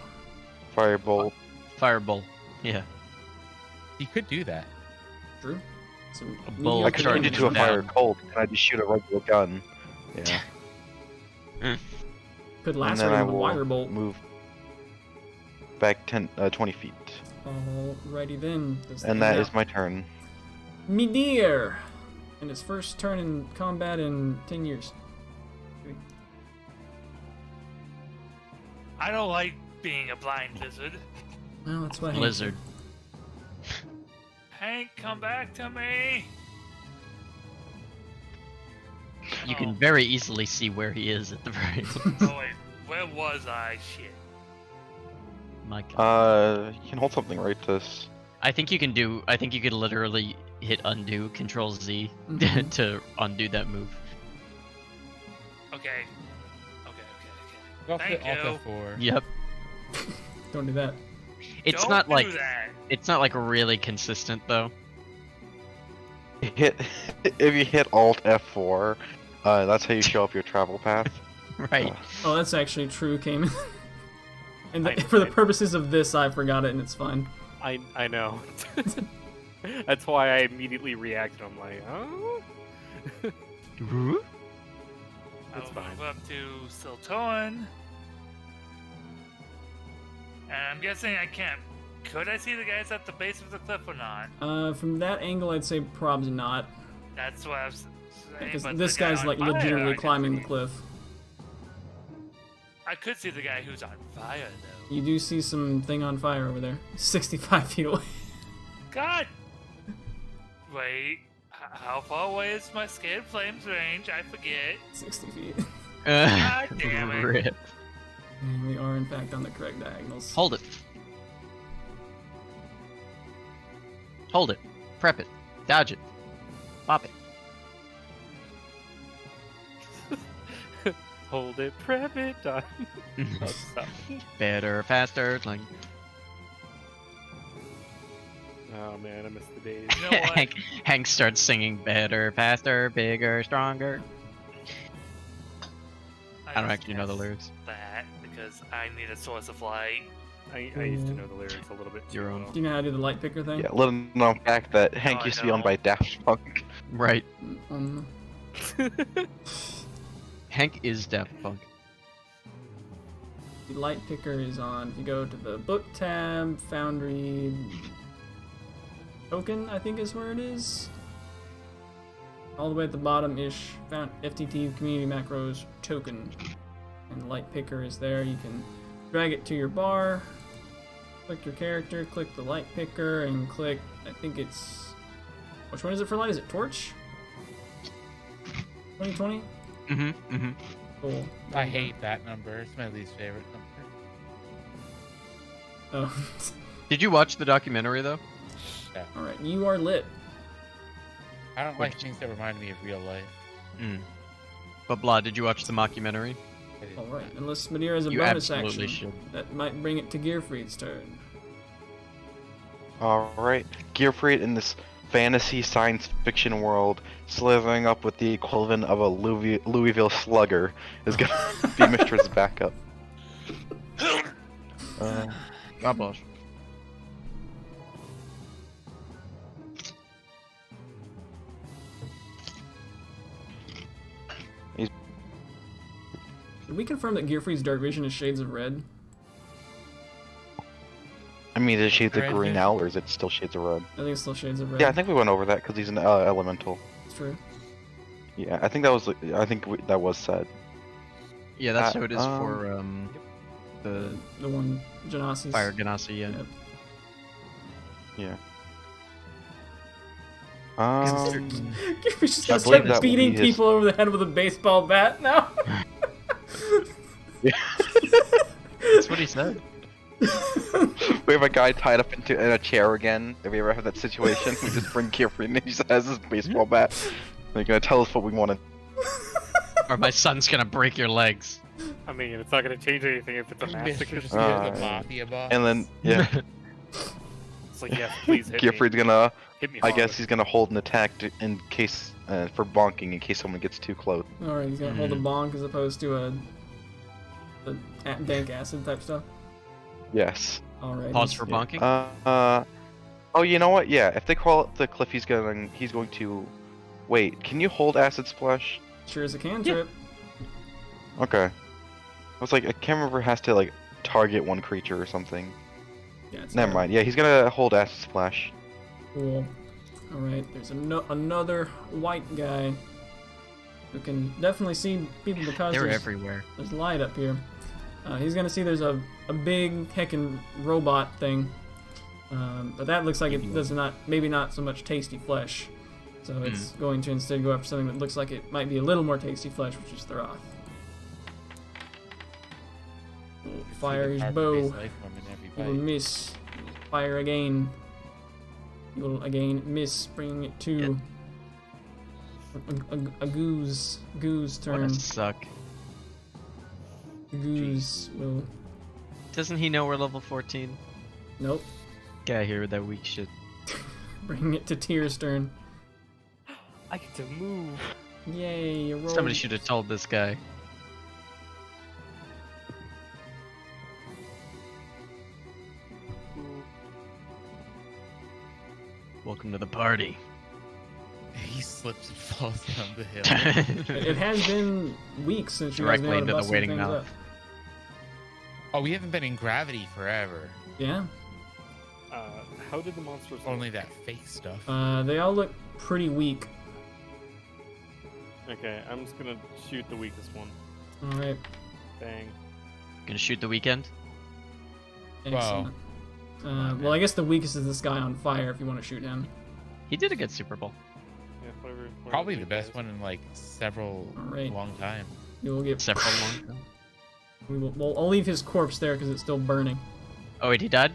Fireball. Fireball. Yeah. He could do that. True. So, A bull I could change it to a down. fire cold, and I just shoot a regular gun. Yeah. Could And lacerate then I with a will wire bolt. move back 20 feet. Alrighty then. And that is my turn. Midir! And his first turn in combat in 10 years. I don't like being a blind lizard. Well, that's what Hank Lizard. Hank, come back to me! You can very easily see where he is at the very least. Oh wait, where was I? Shit. My God. You can hold something right this. I think you can literally hit undo, Control Z Mhm. to undo that move. Okay. Go Thank for Alt you. F4. Yep. Don't do that. It's Don't not do like that. it's not like really consistent though. If you hit Alt F4, that's how you show up your travel path. Right. Oh, that's actually true, Cayman. And I- for the I- purposes of this, I forgot it and it's fine. I know. That's why I immediately reacted. I'm like, oh. I'll That's fine. move up to Siltoan. And I'm guessing I can't. Could I see the guys at the base of the cliff or not? From that angle, I'd say probably not. That's what I was saying. Because but this the guy guy's on like fire, legitimately I can climbing the see. cliff. I could see the guy who's on fire though. You do see some thing on fire over there. 65 feet away. God! Wait, how far away is my Scared Flames range? I forget. 60 feet. God damn it. Rip. And we are in fact on the correct diagonals. Hold it. Hold it. Prep it. Dodge it. Pop it. Hold it, prep it, done. Oh, stop. Better, faster, like Oh man, I missed the days. You know what? Hank starts singing better, faster, bigger, stronger. I don't actually know the lyrics. That because I need a source of light. I used to know the lyrics a little bit too Your own. well. Do you know how to do the light picker thing? Yeah, little known fact that Hank I used to be owned know. by Daft Punk. Right. Um, Hank is Daft Punk. the light picker is on. If you go to the book tab, Foundry token, I think is where it is. All the way at the bottom-ish, found FTT community macros token, and the light picker is there. You can drag it to your bar, click your character, click the light picker, and click. I think it's which one is it for light? Is it torch? 2020. Cool. I hate that number. It's my least favorite number. Oh, Did you watch the documentary though? all right. You are lit. I don't like things that remind me of real life. But Blah, did you watch the mockumentary? I didn't- All right. Unless Madeira has a You bonus absolutely action should. that might bring it to Gearfried's turn. Alright, Gearfried in this fantasy science fiction world, slithering up with the equivalent of a Louisville Slugger, is gonna be Mistress' backup. God bless. Did we confirm that Gearfried's dark vision is shades of red? I mean, is it shades of Red green vision? now, or is it still shades of red? I think it's still shades of red. Yeah, I think we went over that because he's an elemental. It's true. Yeah, I think that was. That was said. Yeah, that's how it is Um, for the The one Genasi's. Fire Ganassi, yeah. Yep. Yeah. Gearfried's just I gonna believe start that will beating be his- people over the head with a baseball bat now. That's what he said. We have a guy tied up in a chair again. Have you ever had that situation? We just bring Gearfried and he just has his baseball bat. They're gonna tell us what we want to. Or my son's gonna break your legs. I mean, it's not gonna change anything if it's a massacre. Mistress Uh, is the mafia boss. And then yeah, It's like, yes, please hit me. Gearfried's gonna. Hit me I harder. guess he's gonna hold an attack in case for bonking in case someone gets too close. All right, he's gonna hold a bonk as opposed to a dank acid type stuff. Yes. All right. Pause for bonking. Oh, you know what? Yeah, if they crawl up the cliff, he's going to. Wait, can you hold acid splash? Sure as a cantrip. Okay. I was like, I can't remember. It has to like target one creature or something. Yeah, it's Never fine. mind. Yeah, he's gonna hold acid splash. Cool. All right. There's another white guy who can definitely see people because They're there's, everywhere. there's light up here. He's gonna see there's a big heckin' robot thing, but that looks like it does not, maybe not so much tasty flesh. So it's going to instead go after something that looks like it might be a little more tasty flesh, which is Throth. Fire his bow. He will miss. Fire again. He will again miss, bringing it to a goose What turn. a suck. Goose will. Doesn't he know we're level 14? Nope. Get out of here with that weak shit. Bringing it to Tyr's turn. I get to move. Yay, you rolled. Somebody should have told this guy. Welcome to the party. He slips and falls down the hill. It has been weeks since you guys Directly been able into to the bust some waiting things mouth. up. Oh, we haven't been in gravity forever. Yeah. How did the monsters? Only that fake stuff. They all look pretty weak. Okay, I'm just gonna shoot the weakest one. All right. Bang. Gonna shoot the weekend? Excellent. Well, I guess the weakest is this guy on fire. If you want to shoot him. He did a good Super Bowl. Yeah, whatever. Probably you the best guys. one in like several Alright. long time. You will get. Except for long time. I'll leave his corpse there because it's still burning. Oh wait, he died?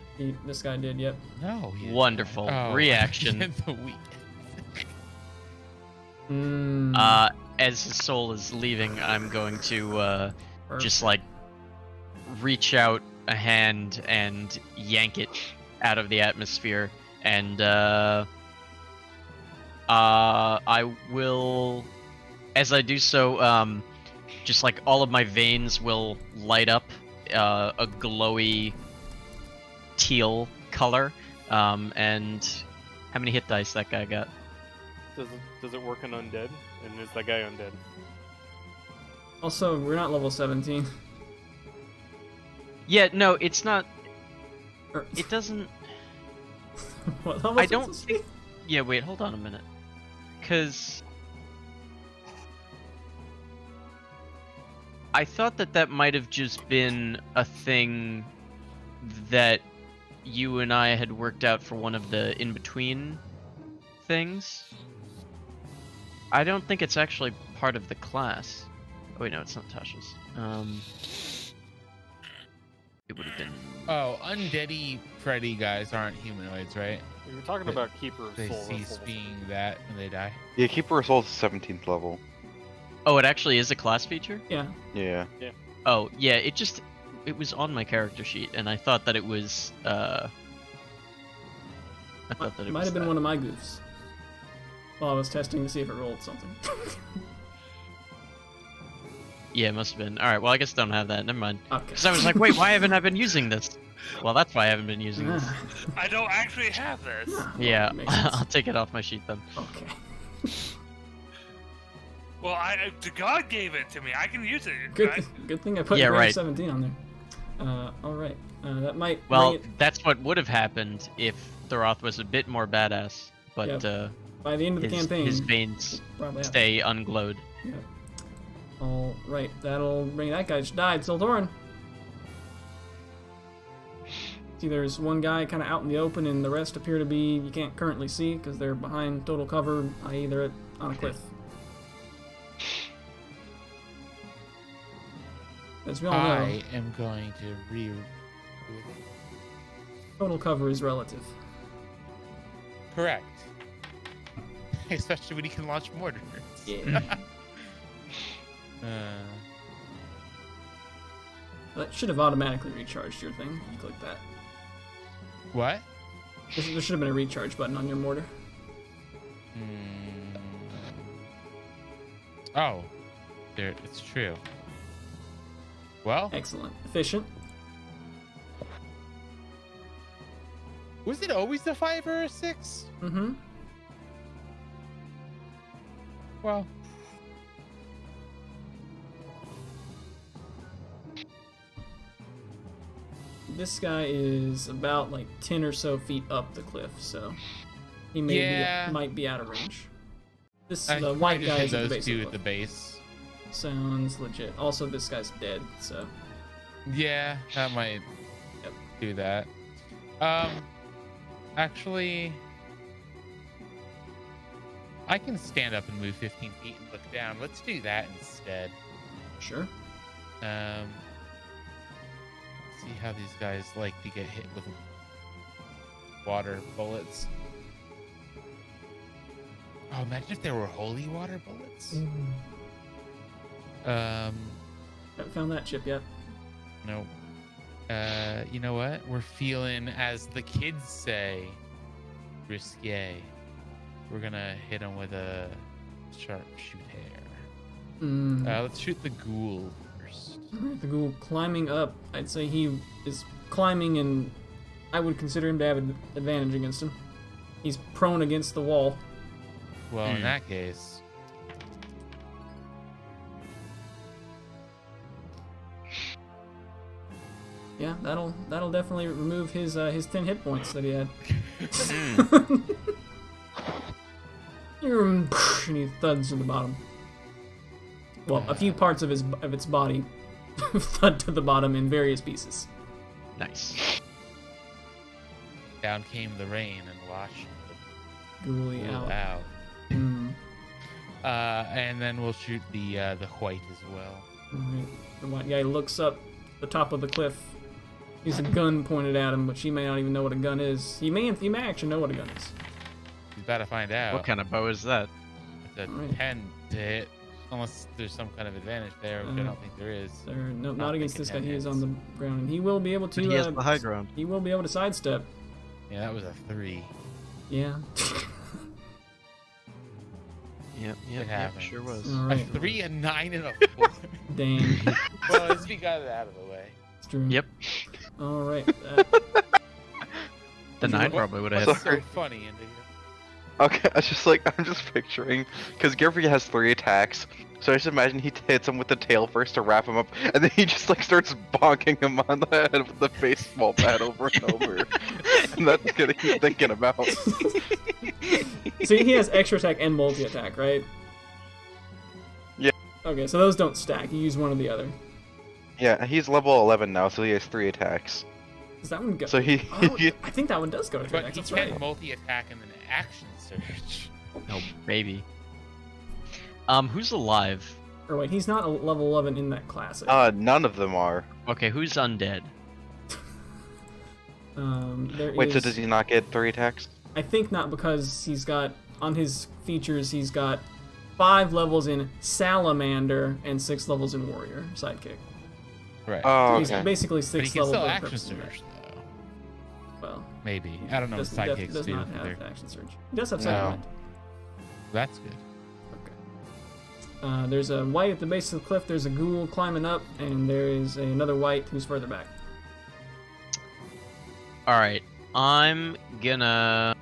This guy did. Yep. No. he- Wonderful. Oh, Reaction. the weak. As his soul is leaving, I'm going to just Perfect. like reach out a hand and yank it out of the atmosphere and I will, as I do so, just like all of my veins will light up a glowy teal color. And how many hit dice that guy got? Does it work on undead? And is that guy undead? Also, we're not level 17. Yeah, no, it's not. Or- It doesn't. What level I is don't this? think. Yeah, wait, hold on a minute. Because I thought that might have just been a thing that you and I had worked out for one of the in-between things. I don't think it's actually part of the class. Oh, wait, no, it's not Tasha's. It would have been. Oh, undeady Freddy guys aren't humanoids, right? We were talking about Keeper of They Souls. cease being that when they die. Yeah, Keeper of Souls is 17th level. Oh, it actually is a class feature? Yeah. Yeah. Oh, yeah, it was on my character sheet, and I thought that it was, I thought that it Might was have been that. one of my goofs. While I was testing to see if it rolled something. Yeah, it must have been. Alright, well, I guess I don't have that. Never mind. Okay. Because I was like, wait, why haven't I been using this? Well, that's why I haven't been using this. I don't actually have this. Yeah, makes sense. I'll take it off my sheet then. Okay. Well, God gave it to me. I can use it. Good thing I put Yeah, grade right. 17 on there. Alright. That might Well, bring it that's what would have happened if Thoroth was a bit more badass, but by the end of the campaign. his veins probably happen. stay unglowed. Yep. Alright, that'll bring that guy just died. Sildoran. See, there's one guy kind of out in the open, and the rest appear to be you can't currently see because they're behind total cover, i.e., they're on a cliff. As we all know, I am going to total cover is relative. Correct. Especially when you can launch mortars. Yeah. Uh, That should have automatically recharged your thing. You click that. what? There should have been a recharge button on your mortar. Mm. Oh, there. It's true. Well, Excellent. Efficient. was it always a 5 or a 6? Mm-hmm. Well, This guy is about like 10 or so feet up the cliff, so he may Yeah. might be out of range. This I the might white just guy hit is at the those base of two the at the cliff. base. Sounds legit. Also, this guy's dead, so Yeah, that might Yep. do that. Actually, I can stand up and move 15 feet and look down. Let's do that instead. sure. See how these guys like to get hit with water bullets. Oh, imagine if there were holy water bullets. Haven't found that chip yet. No. You know what? We're feeling, as the kids say, risque. We're gonna hit him with a sharpshooter. Let's shoot the ghoul first. Alright, the ghoul climbing up. I'd say he is climbing, and I would consider him to have an advantage against him. He's prone against the wall. Well, in that case, Yeah, that'll definitely remove his 10 hit points that he had. And he thuds to the bottom. Well, a few parts of its body thud to the bottom in various pieces. Nice. down came the rain and washed the Ghoulie ghoul out. out. Hmm. And then we'll shoot the white as well. Alright. The white guy looks up the top of the cliff. He's a gun pointed at him, but he may not even know what a gun is. He may actually know what a gun is. He's about to find out. What kind of bow is that? It's a Alright. 10 to hit, unless there's some kind of advantage there, which I don't think there is. No, Not not against thinking this guy. 10 He is hits. on the ground, and he will be able to. But he has the high ground. He will be able to sidestep. Yeah, that was a 3. Yeah. Yep, It happens. sure was. All A right. 3, a 9, and a 4. Dang. Well, let's be got it out of the way. It's true. Yep. All right. The 9 What- probably would have What's hit. so funny, Indigo? Okay, I was just like, I'm just picturing, because Gearfree has 3 attacks, so I just imagine he hits him with the tail first to wrap him up, and then he just like starts bonking him on the head with the baseball bat over and over. And that's what he's thinking about. So he has extra attack and multi attack, right? Yeah. Okay, so those don't stack. You use one or the other. Yeah, he's level 11 now, so he has 3 attacks. Does that one go? So he, Oh, I think that one does go to 3 But attacks. he That's can right. multi-attack and then action search. Oh, maybe. Who's alive? Or wait, he's not a level 11 in that class. I think. None of them are. Okay, who's undead? Wait, so is- does he not get 3 attacks? I think not, because he's got on his features he's got 5 levels in Salamander and 6 levels in Warrior Sidekick. Right. Oh, He's okay. basically but he 6 can levels. still for the action purposes of search, though. Well, Maybe. I don't know what sidekicks does do. not but have they're- action search. He does have No. second wind. That's good. There's a white at the base of the cliff. There's a ghoul climbing up, and there is another white who's further back. Alright, I'm gonna...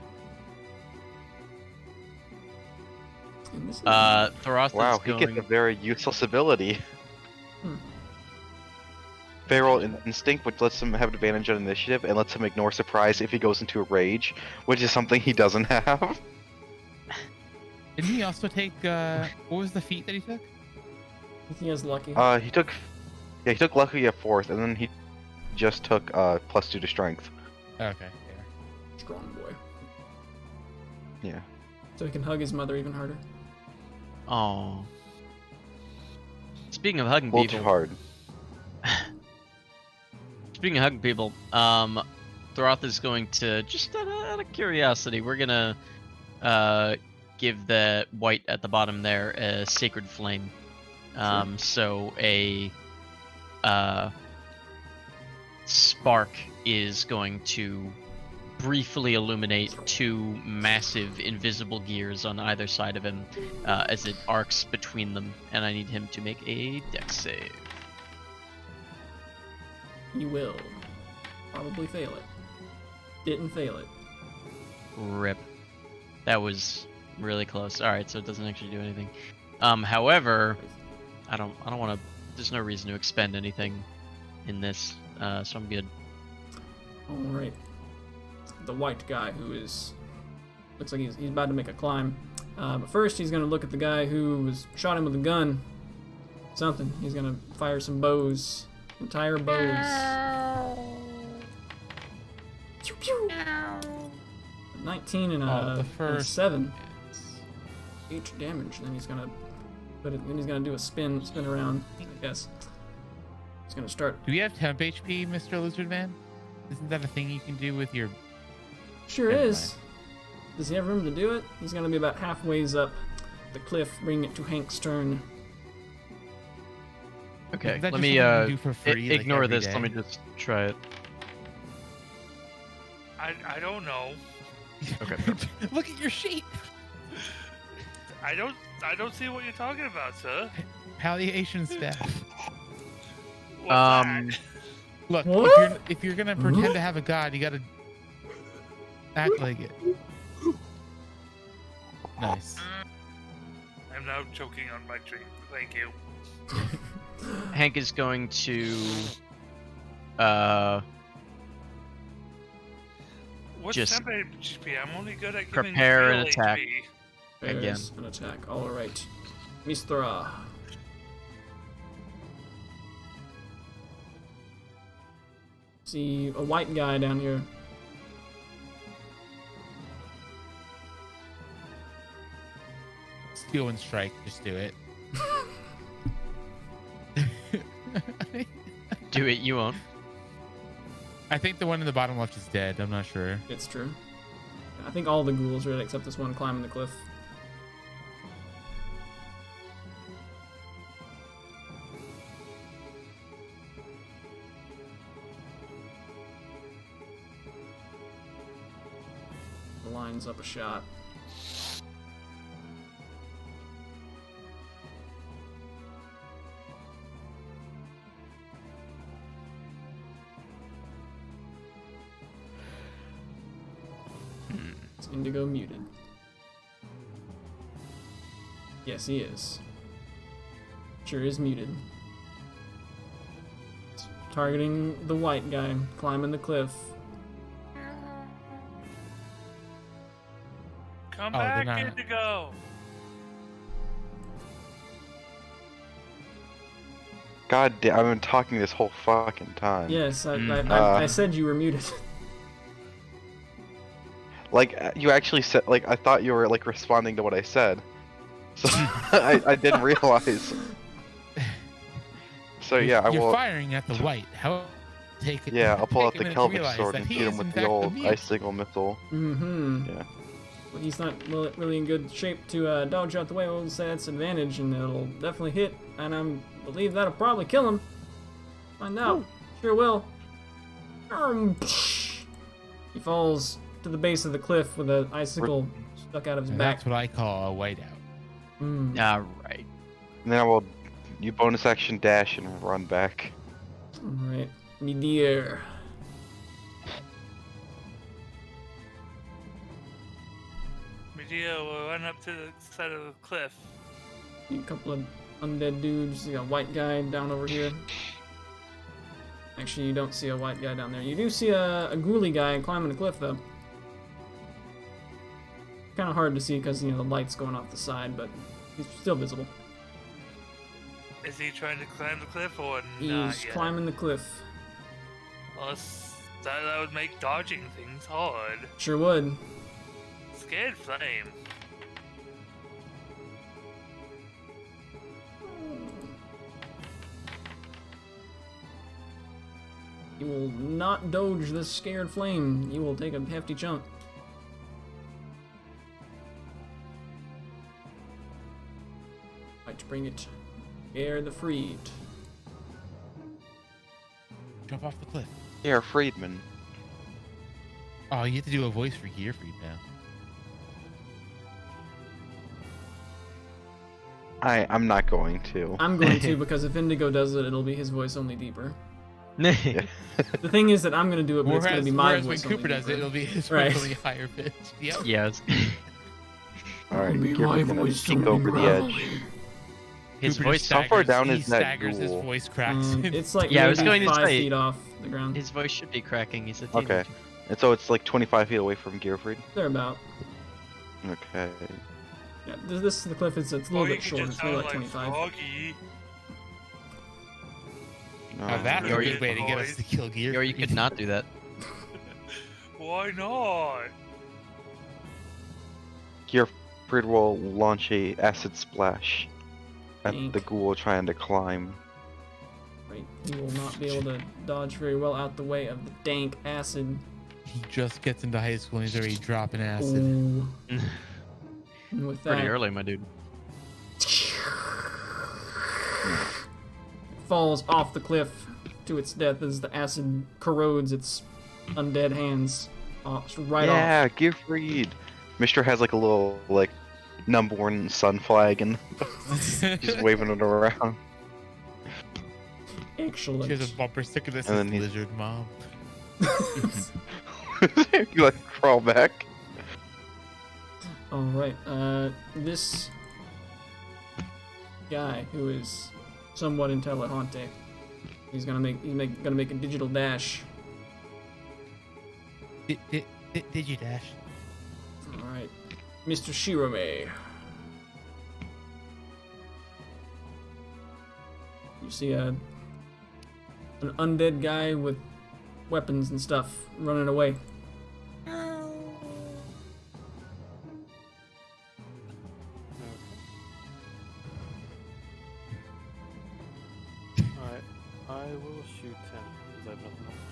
And this is- Throth Wow, is he going... gets a very useless ability. Hmm. Feral Instinct, which lets him have advantage on initiative and lets him ignore surprise if he goes into a rage, which is something he doesn't have. Didn't he also take, what was the feat that he took? I think he has lucky. He took Lucky at 4th, and then he just took +2 to Strength. Okay, yeah. Strong boy. Yeah. So he can hug his mother even harder. Oh. Speaking of hugging A little too people, hard. speaking of hugging people, Throth is going to, just out of curiosity, we're gonna give the white at the bottom there a Sacred Flame. So a spark is going to briefly illuminate 2 massive invisible gears on either side of him as it arcs between them, and I need him to make a dex save. You will. Probably fail it. Didn't fail it. Rip. That was really close. Alright, so it doesn't actually do anything. However, I don't want to... There's no reason to expend anything in this, so I'm good. Alright. The white guy who is... Looks like he's about to make a climb. But first he's going to look at the guy who shot him with a gun. Something. He's going to fire some bows. Entire bows. Pew, pew. 19 and Oh, the a first 7. 8 damage. Then he's gonna then he's gonna do a spin around, I guess. He's gonna start. Do we have temp HP, Mr. Lizard Man? Isn't that a thing you can do with your... Sure Never is. Does he have room to do it? He's gonna be about halfway's up the cliff, bringing it to Hank's turn. Okay, Is that let just me something you do for free, like, ignore every this. Let me day? just try it. I don't know. Okay. Look at your sheet! I don't see what you're talking about, sir. Palliation staff. What's Um, that? Look, What? if you're gonna pretend to have a god, you gotta act like it. Nice. I'm now choking on my drink. Thank you. Hank is going to What's Just temp HP? I'm only good at giving prepare an real attack. HP. There's an attack. All right, Mistra. See a white guy down here. Steel and strike, just do it. do it. You won't. I think the one in the bottom left is dead. I'm not sure. It's true. I think all the ghouls are dead except this one climbing the cliff. The line's opens up a shot. Is Indigo muted? Yes, he is. Sure is muted. It's targeting the white guy climbing the cliff. Come Oh, they're back, not. Indigo. God damn, I've been talking this whole fucking time. Yes, I said you were muted. Like, you actually said, like, I thought you were, like, responding to what I said. So, I didn't realize. So, yeah, I You're will... firing at the white. How take it? Yeah, I'll pull out take a the minute to Kelvic realize sword that and he shoot is him in with the fact old mute. icicle missile. Mm-hmm. Yeah. Well, he's not really in good shape to dodge out the way. We'll say that's advantage, and it'll definitely hit, and I believe that'll probably kill him. Find out. Ooh. Sure will. He falls to the base of the cliff with an icicle stuck out of his And back. that's what I call a whiteout. Mm. Alright. And then I will... You bonus action dash and run back. Alright. Meteor. Medea will run up to the side of the cliff. See a couple of undead dudes. See a white guy down over here. Actually, you don't see a white guy down there. You do see a ghoulie guy climbing the cliff, though. Kind of hard to see because, you know, the light's going off the side, but he's still visible. Is he trying to climb the cliff or He's not yet? climbing the cliff. Well, that would make dodging things hard. Sure would. Scared flame. He will not dodge this scared flame. He will take a hefty chunk. Let's bring it. Air the freed. Jump off the cliff. Yeah, Friedman. Oh, you have to do a voice for Gearfried now. I'm not going to. I'm going to because if Indigo does it, it'll be his voice only deeper. Yeah. The thing is that I'm going to do it, but it's going to be my whereas when voice Cooper only does it, deeper. it'll be his Right. voice only higher pitch. Yep. Yes. Alright, Only you're my gonna voice peek only over the gravelly. edge. His Cooper voice just How far staggers- down he is that staggers, his ghoul? voice cracks. It's like Yeah, I was maybe going to 5 say- feet off the ground. His voice should be cracking. He's a Okay. teenager. And so it's like 25 feet away from Gearfried? They're about. Okay. Yeah, this is the cliff. It's a little Or you bit could shorter. just It's maybe sound like like 25. Froggy. No. Oh, that's a Or good you- way to get us to kill Gearfried. Or you could not do that. Why not? Gearfried will launch a acid splash at Ink. the ghoul trying to climb. Right. He will not be able to dodge very well out the way of the dank acid. He just gets into high school and he's already dropping acid. Ooh. And with that, Pretty early, my dude. falls off the cliff to its death as the acid corrodes its undead hands. Right off. Yeah, Gearfried! Mr. has like a little, like, number one sun flag and just waving it around. Excellent. Here's a bumper sticker that And says then he- Lizard Mom. You like crawl back? Alright, this guy who is somewhat intelligente, he's gonna make a digital dash. Did you dash? Alright. Mr. Shirome. You see an undead guy with weapons and stuff running away. Alright, I will shoot him because I have nothing else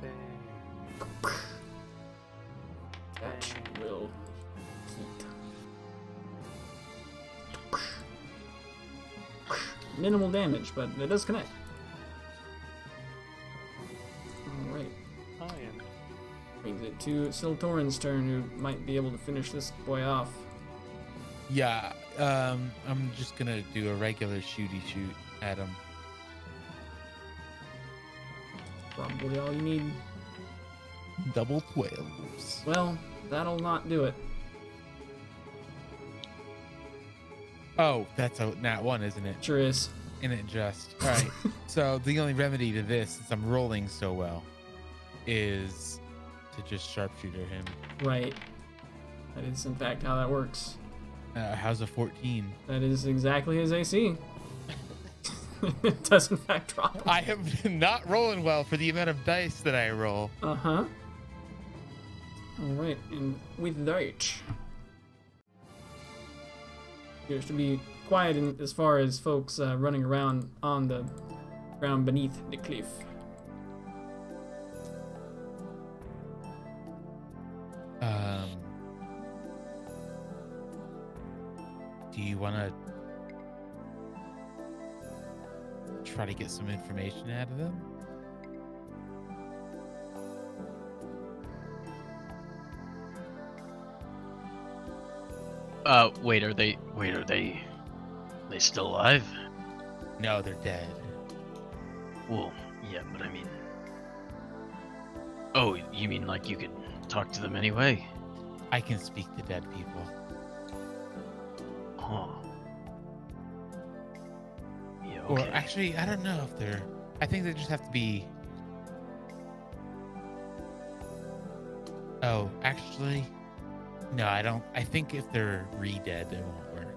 to do. That will heat. Minimal damage, but it does connect. Alright. I am. Brings it to Siltorin's turn, who might be able to finish this boy off. Yeah, I'm just gonna do a regular shooty shoot at him. Probably all you need. Double 12s. Well, that'll not do it. Oh, that's a nat 1, isn't it? Sure is. Isn't it just? All right. So the only remedy to this, since I'm rolling so well, is to just sharpshooter him. Right. That is, in fact, how that works. How's a 14? That is exactly his AC. It does, in fact, drop. I am not rolling well for the amount of dice that I roll. Uh-huh. Alright, and with that, appears to be quiet as far as folks running around on the ground beneath the cliff. Do you want to try to get some information out of them? Wait, are they still alive? No, they're dead. Well, yeah, but I mean... Oh, you mean like you can talk to them anyway? I can speak to dead people. Huh. Yeah, Or okay. actually, I don't know if they're... I think they just have to be... Oh, actually... No, I don't... I think if they're re-dead, it won't work.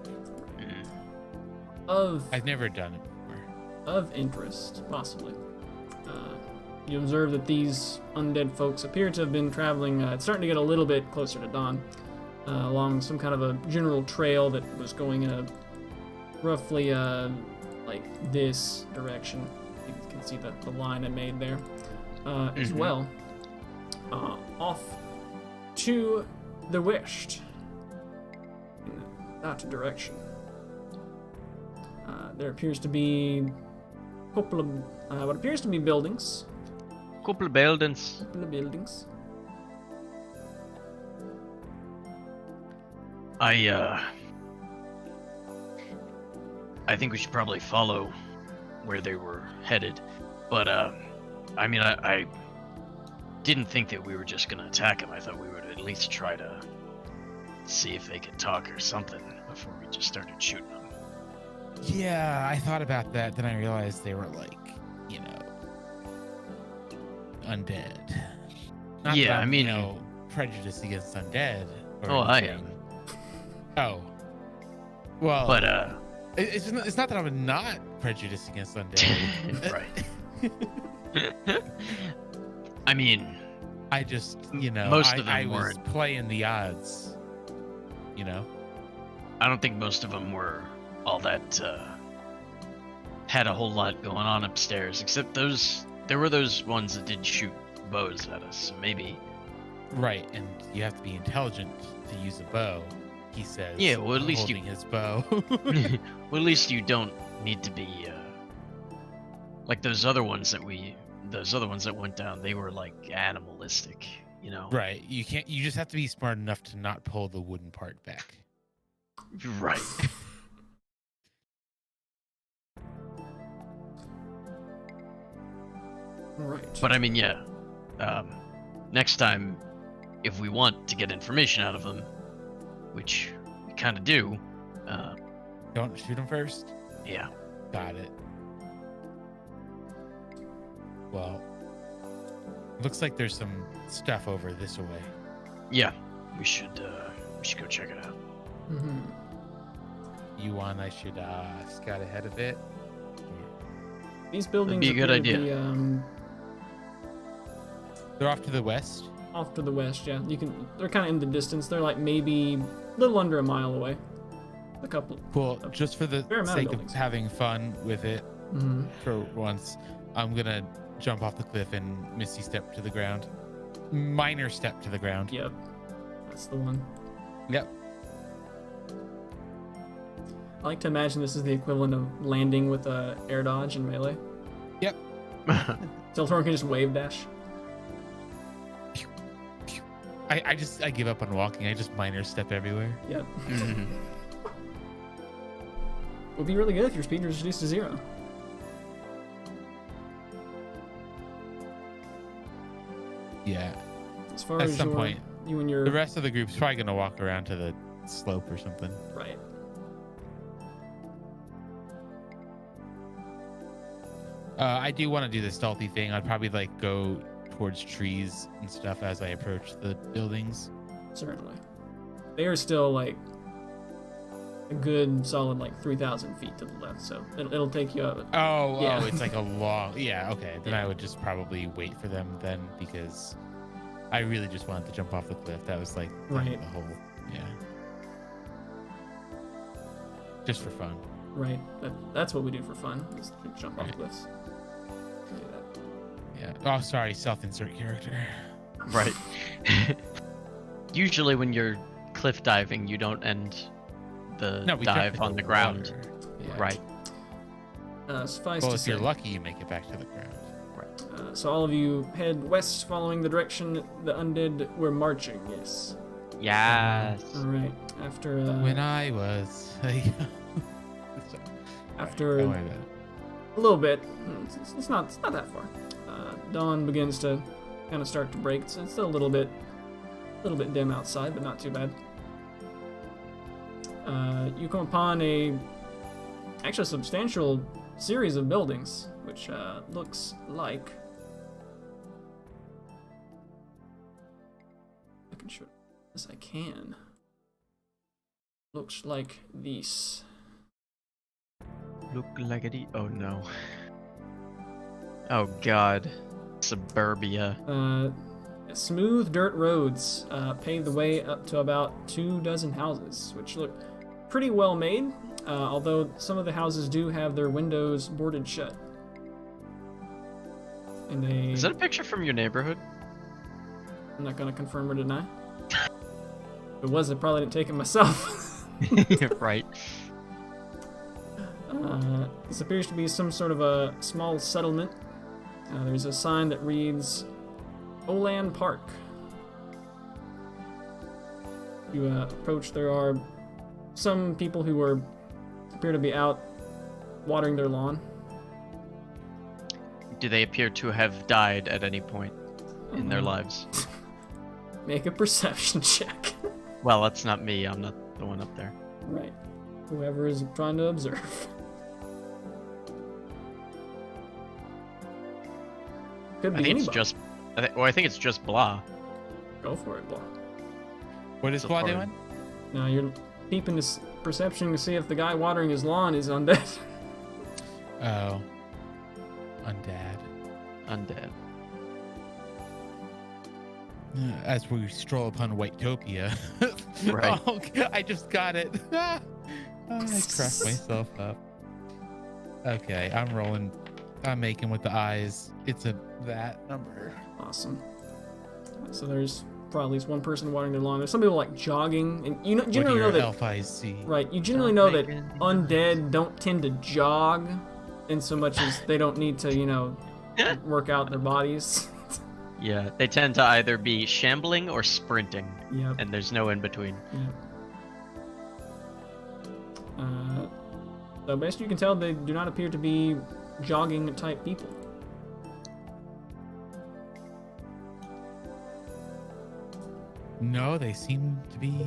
I've never done it before. Of interest, possibly. You observe that these undead folks appear to have been traveling, it's starting to get a little bit closer to dawn, along some kind of a general trail that was going in a roughly like this direction. You can see the line I made there as well. Off to the west, in that direction. There appears to be a couple of what appears to be buildings. Couple of buildings. Couple of buildings. I think we should probably follow where they were headed, but I mean, I didn't think that we were just gonna attack them. I thought we would at least try to see if they could talk or something before we just started shooting them. Yeah, I thought about that. Then I realized they were like, you know, undead. Not Yeah, that I'm, I mean- you know, prejudice against undead. Or Oh, I anything. Oh. Well, But it's not that I'm not prejudiced against undead. right. I mean, I just, you know, Most of them I was weren't. playing the odds. You know? I don't think most of them were all that had a whole lot going on upstairs, except there were those ones that did shoot bows at us, so maybe. Right, and you have to be intelligent to use a bow, he says. Yeah, well, at least holding his bow. Well, at least you don't need to be like those other ones that went down. They were like animalistic, you know. Right, you just have to be smart enough to not pull the wooden part back. Right. Right. But I mean, yeah. Next time, if we want to get information out of them, which we kind of do, Don't shoot him first? yeah. Got it. Well, looks like there's some stuff over this way. Yeah, we should go check it out. Mhm. You want I should scout ahead of it? These buildings be a good appear to idea. be, They're off to the west. off to the west. Yeah, they're kind of in the distance. They're like maybe a little under a mile away. A couple. Cool. Just for the fair amount of sake of buildings. having fun with it Mm-hmm. for once, I'm gonna jump off the cliff and misty step to the ground. Minor step to the ground. Yep, that's the one. Yep. I like to imagine this is the equivalent of landing with a air dodge in Melee. Siltorin can just wave dash. I give up on walking. I just minor step everywhere. Yep. Mhm. Would be really good if your speed was reduced to 0. Yeah. As far At as some your, point, you and your the rest of the group's probably gonna walk around to the slope or something. right. I do want to do the stealthy thing. I'd probably like go towards trees and stuff as I approach the buildings. Certainly. They are still like a good solid like 3,000 feet to the left, so it'll take you up. Oh, Yeah. it's like a long. Yeah, okay. Then Yeah. I would just probably wait for them then because I really just wanted to jump off the cliff. That was like Right. the whole. Yeah. Just for fun. Right. That's what we do for fun, is to jump off Right. cliffs. Do that. Yeah. Oh, sorry. Self-insert character. Right. Usually when you're cliff diving, you don't end the No, we jump dive into on the ground. water. Yeah. Right. Suffice Well, to if say, you're lucky, you make it back to the ground. so all of you head west following the direction the undead were marching, yes. Yes. Alright, after When I was. after Oh my bad. a little bit, it's not that far. Dawn begins to kind of start to break. It's still a little bit dim outside, but not too bad. You come upon actually a substantial series of buildings, which looks like. I can show it as I can. Looks like this. Look like oh no. Oh god. Suburbia. Smooth dirt roads pave the way up to about 24 houses, which look pretty well made, although some of the houses do have their windows boarded shut. And Is that a picture from your neighborhood? I'm not gonna confirm or deny. If it was, I probably didn't take it myself. Right. This appears to be some sort of a small settlement. There's a sign that reads Olan Park. You approach, there are some people who appear to be out watering their lawn. Do they appear to have died at any point in their lives? Make a perception check. Well, that's not me. I'm not the one up there. Right. Whoever is trying to observe. Could I be think it's anybody. just. I think it's just blah. Go for it, Blah. What is So Blah far. doing? Now you're peeping this perception to see if the guy watering his lawn is undead. Oh. Undad. Undead. As we stroll upon Whitetopia. Right. Oh, I just got it. I cracked myself up. Okay, I'm rolling. I'm making with the eyes. It's that number. Awesome. So there's probably at least one person watering their lawn. There's some people like jogging, and you What do generally know your that. elf eyes see? Right, you generally know that Making the undead don't tend to jog, in so much as they don't need to, work out their bodies. Yeah, they tend to either be shambling or sprinting, Yep. and there's no in between. So best you can tell, they do not appear to be jogging type people. No, they seem to be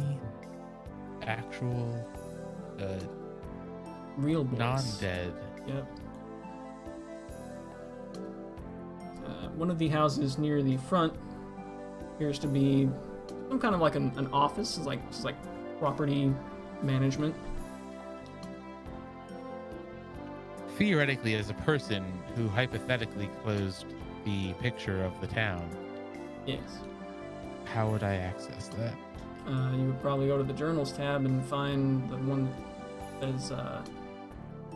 actual Real boys. non-dead. Yep. One of the houses near the front appears to be some kind of like an office. It's like property management. Theoretically, as a person who hypothetically closed the picture of the town, Yes. how would I access that? You would probably go to the journals tab and find the one that is.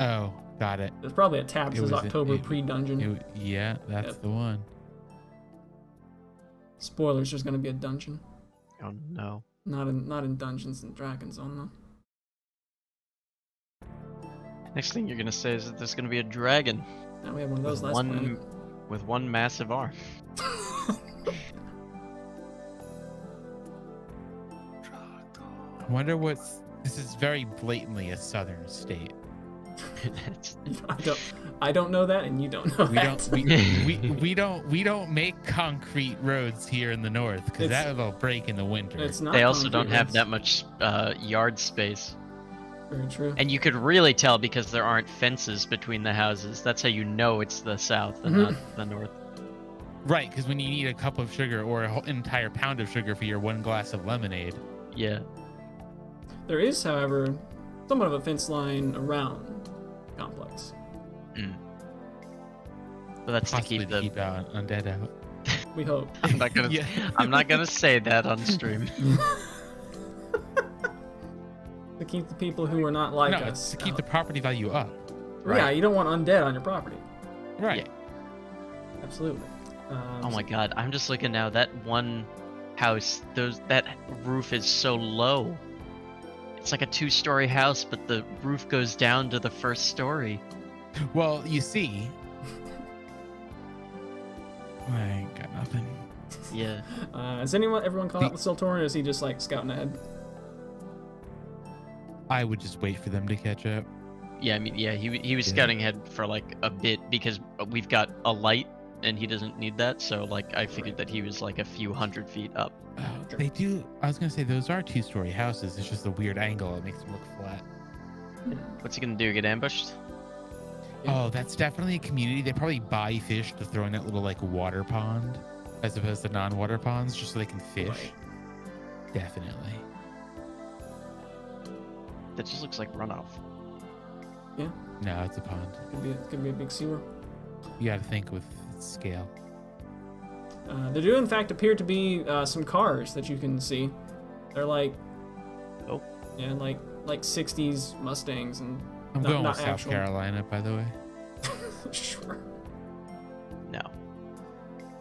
Oh, got it. There's probably a tab that It says was in- October it- pre-dungeon. Yeah, that's Yep. the one. Spoilers: there's going to be a dungeon. Oh no. Not in Dungeons and Dragons Zone though. Next thing you're gonna say is that there's gonna be a dragon Now we have one of those with last planet. with one massive arm. wonder what's. This is very blatantly a southern state. I don't know that, and you don't know We that. we don't make concrete roads here in the north because It's- that'll break in the winter. It's not. They also don't concrete have roads. that much yard space. Very true. And you could really tell because there aren't fences between the houses. That's how you know it's the south and not the north. Right, because when you need a cup of sugar or an entire pound of sugar for your one glass of lemonade. Yeah. There is, however, somewhat of a fence line around the complex. But that's to Possibly keep the. keep out undead out. We hope. I'm not gonna. Yeah. I'm not gonna say that on stream. To keep the people who are not like No, us. it's to keep out. the property value up. Yeah, you don't want undead on your property. Right. Absolutely. Oh my god, I'm just looking now. That one house, that roof is so low. It's like a 2-story house, but the roof goes down to the first story. Well, you see, I ain't got nothing. Yeah. Has everyone caught up with Siltorin, or is he just like scouting ahead? I would just wait for them to catch up. Yeah, I mean, yeah, he was Yeah. scouting ahead for like a bit because we've got a light and he doesn't need that. So like I figured that he was like a few hundred feet up. Oh, they do. I was gonna say those are 2-story houses. It's just a weird angle. It makes them look flat. What's he gonna do? Get ambushed? Oh, that's definitely a community. They probably buy fish to throw in that little like water pond, as opposed to non-water ponds, just so they can fish. Right. Definitely. That just looks like runoff. No, it's a pond. Could be a big sewer. You got to think with scale. There do in fact appear to be some cars that you can see. They're like, Oh. yeah, like 60s Mustangs and. I'm Not- going not with South actual. Carolina, by the way. Sure. No.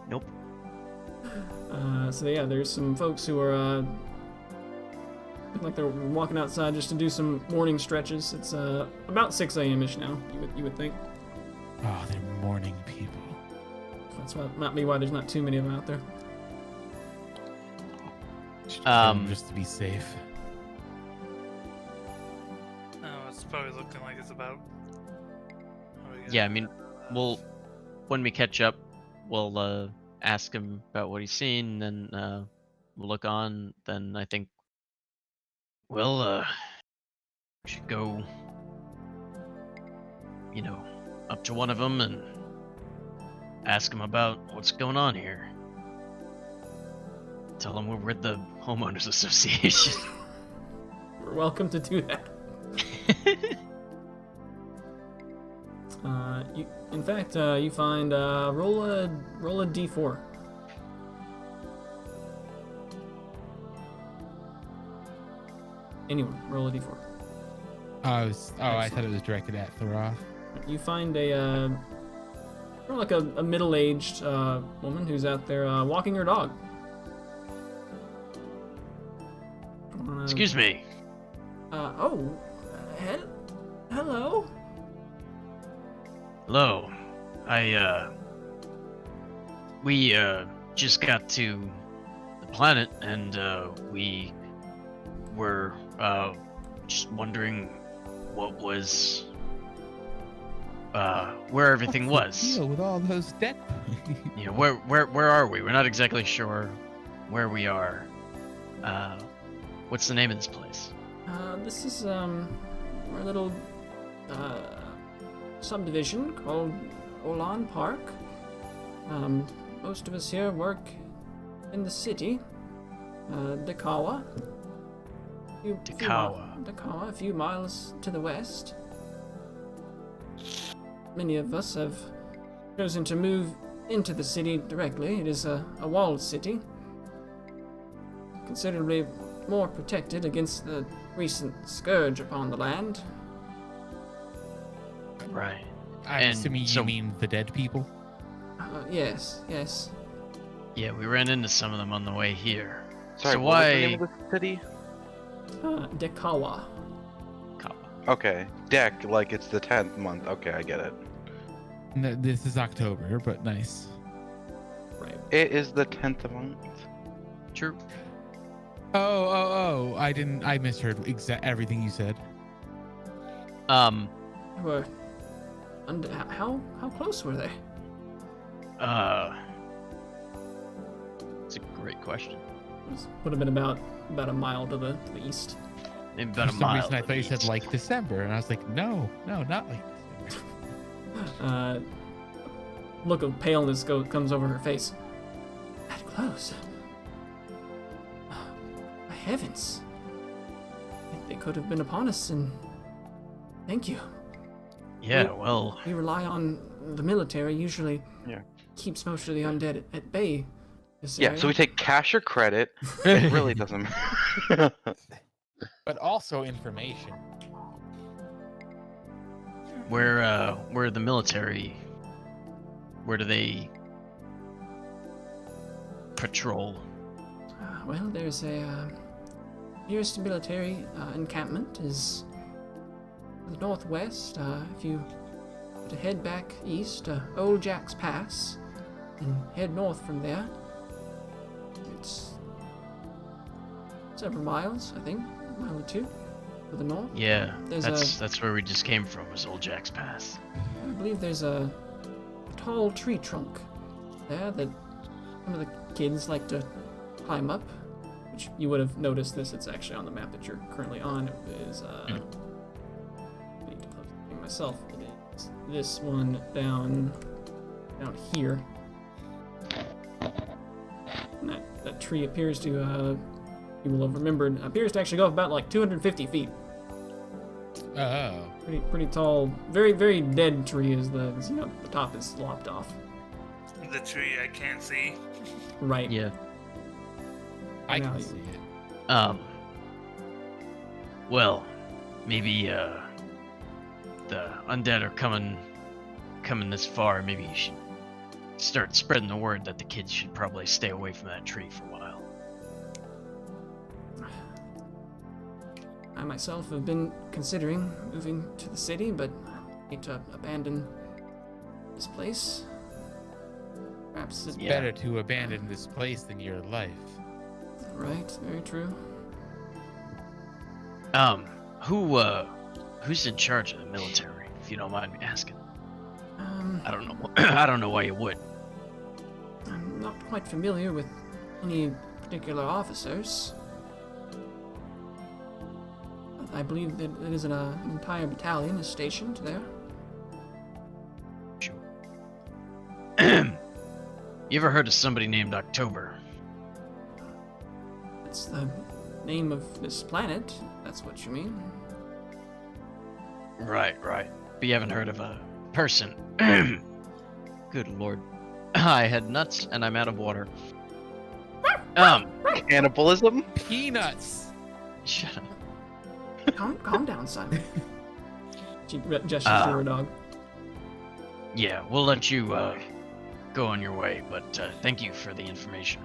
Nope. So yeah, there's some folks who are look like they're walking outside just to do some morning stretches. It's about 6 a.m.ish now. You would think. Oh, they're morning people. That's might be why there's not too many of them out there. Should kill 'em just to be safe. Oh, it's probably looking like it's about. Yeah, I mean, when we catch up, we'll ask him about what he's seen, and then we'll look on. Then I think we should go, up to one of them and ask him about what's going on here. Tell him we're with the homeowners association. We're welcome to do that. In fact, you find roll a d4. Anyone, roll a d4. I thought it was directed at Thoroth. You find a sort of like a middle-aged woman who's out there walking her dog. Excuse me. Hello. Hello. We just got to the planet and we were just wondering what was where everything was. Deal with all those dead. Where are we? We're not exactly sure where we are. What's the name of this place? This is our little subdivision called Olan Park. Most of us here work in the city. Dakawa. Dakawa, a few miles to the west. Many of us have chosen to move into the city directly. It is a walled city, considerably more protected against the recent scourge upon the land. Right. I'm And assuming so- you mean the dead people. Yes. Yeah, we ran into some of them on the way here. Sorry, So what was why? the name of the city? Dakawa. Okay, deck, like it's the 10th month. Okay, I get it. No, this is October, but nice. Right. It is the 10th month. True. Oh! I misheard everything you said. They were how close were they? It's a great question. Would have been about a mile to the east. Maybe about a For some mile. reason, I at thought you said least. like December, and I was like, no, not like December. Look of paleness comes over her face. That close. My heavens. They could have been upon us, and thank you. Yeah, well, We rely on the military. Usually, Yeah. keeps most of the undead at bay. This Yeah, area. so we take cash or credit. It really doesn't matter. But also information. where the military, where do they patrol? Well, there's a nearest military encampment is to the northwest. If you were to head back east, Old Jack's Pass, and head north from there, it's several miles, I think, a mile or two to the north. Yeah, There's that's where we just came from, was Old Jack's Pass. I believe there's a tall tree trunk there that some of the kids like to climb up, which you would have noticed this. It's actually on the map that you're currently on. It is, I need to close the thing myself. It is this one down here. And that tree appears to, you will have remembered, appears to actually go up about like 250 feet. Oh. Pretty tall, very, very dead tree as the top is lopped off. The tree I can't see. Right. Yeah. I Now can you- see it. Well, maybe the undead are coming this far. Maybe you should start spreading the word that the kids should probably stay away from that tree for a while. I myself have been considering moving to the city, but I need to abandon this place. Perhaps it's Yeah. Better to abandon this place than your life. right. Very true. Who's in charge of the military, if you don't mind me asking? Um, I don't know. I don't know why you would. I'm not quite familiar with any particular officers. I believe that it is an entire battalion is stationed there. Sure. You ever heard of somebody named October? It's the name of this planet. That's what you mean. Right. But you haven't heard of a person. Good lord. I had nuts and I'm out of water. Cannibalism? Peanuts! Shut up. Calm down, Simon. She gestures to her dog. Yeah, we'll let you go on your way, but thank you for the information.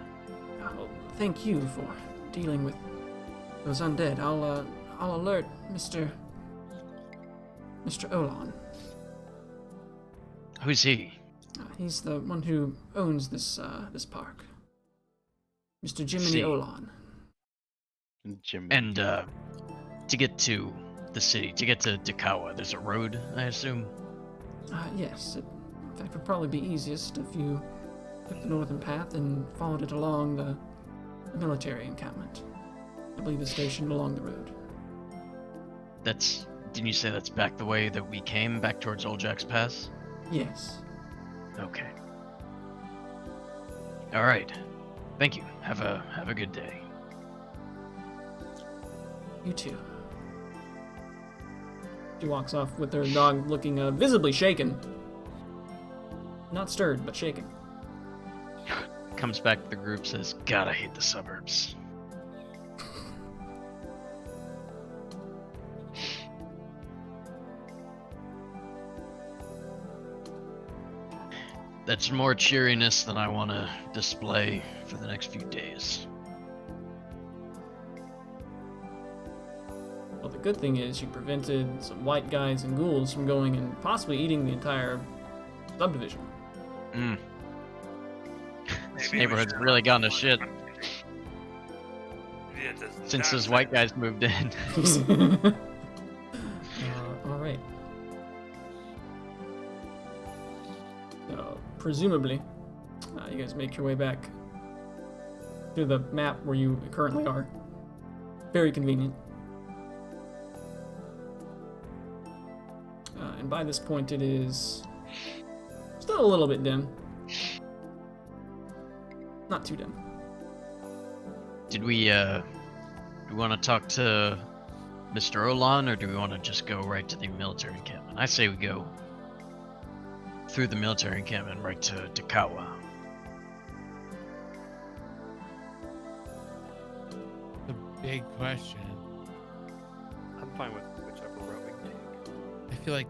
Well, thank you for dealing with those undead. I'll alert Mr. Olan. Who's he? He's the one who owns this park. Mr. Jiminy See. Olan. Jim. And to get to the city, to get to Dakawa, there's a road, I assume? Yes. In fact, would probably be easiest if you took the northern path and followed it along the military encampment. I believe it's stationed along the road. Didn't you say that's back the way that we came, back towards Old Jack's Pass? Yes. Okay. Alright. Thank you. Have a good day. You too. She walks off with her dog looking visibly shaken. Not stirred, but shaken. Comes back to the group, says, God, I hate the suburbs. That's more cheeriness than I want to display for the next few days. Well, the good thing is you prevented some white guys and ghouls from going and possibly eating the entire subdivision. This Maybe we neighborhood's should- really gone to shit. Yeah, That does Since not those white sound- guys moved in. All right. So, presumably, you guys make your way back to the map where you currently are. Very convenient. And by this point, it is still a little bit dim. Not too dim. Did we do we want to talk to Mr. Olan, or do we want to just go right to the military encampment? I say we go through the military encampment right to Dakawa. The big question. I'm fine with whichever route we take. I feel like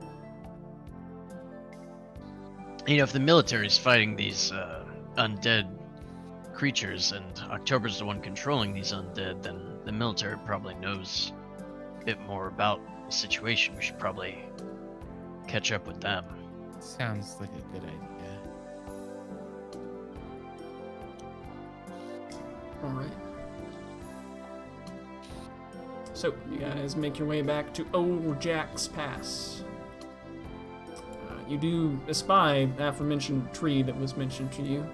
You know, if the military's fighting these undead creatures and October's the one controlling these undead, then the military probably knows a bit more about the situation. We should probably catch up with them. sounds like a good idea. All right. So, you guys make your way back to Old Jack's Pass. You do espy the aforementioned tree that was mentioned to you.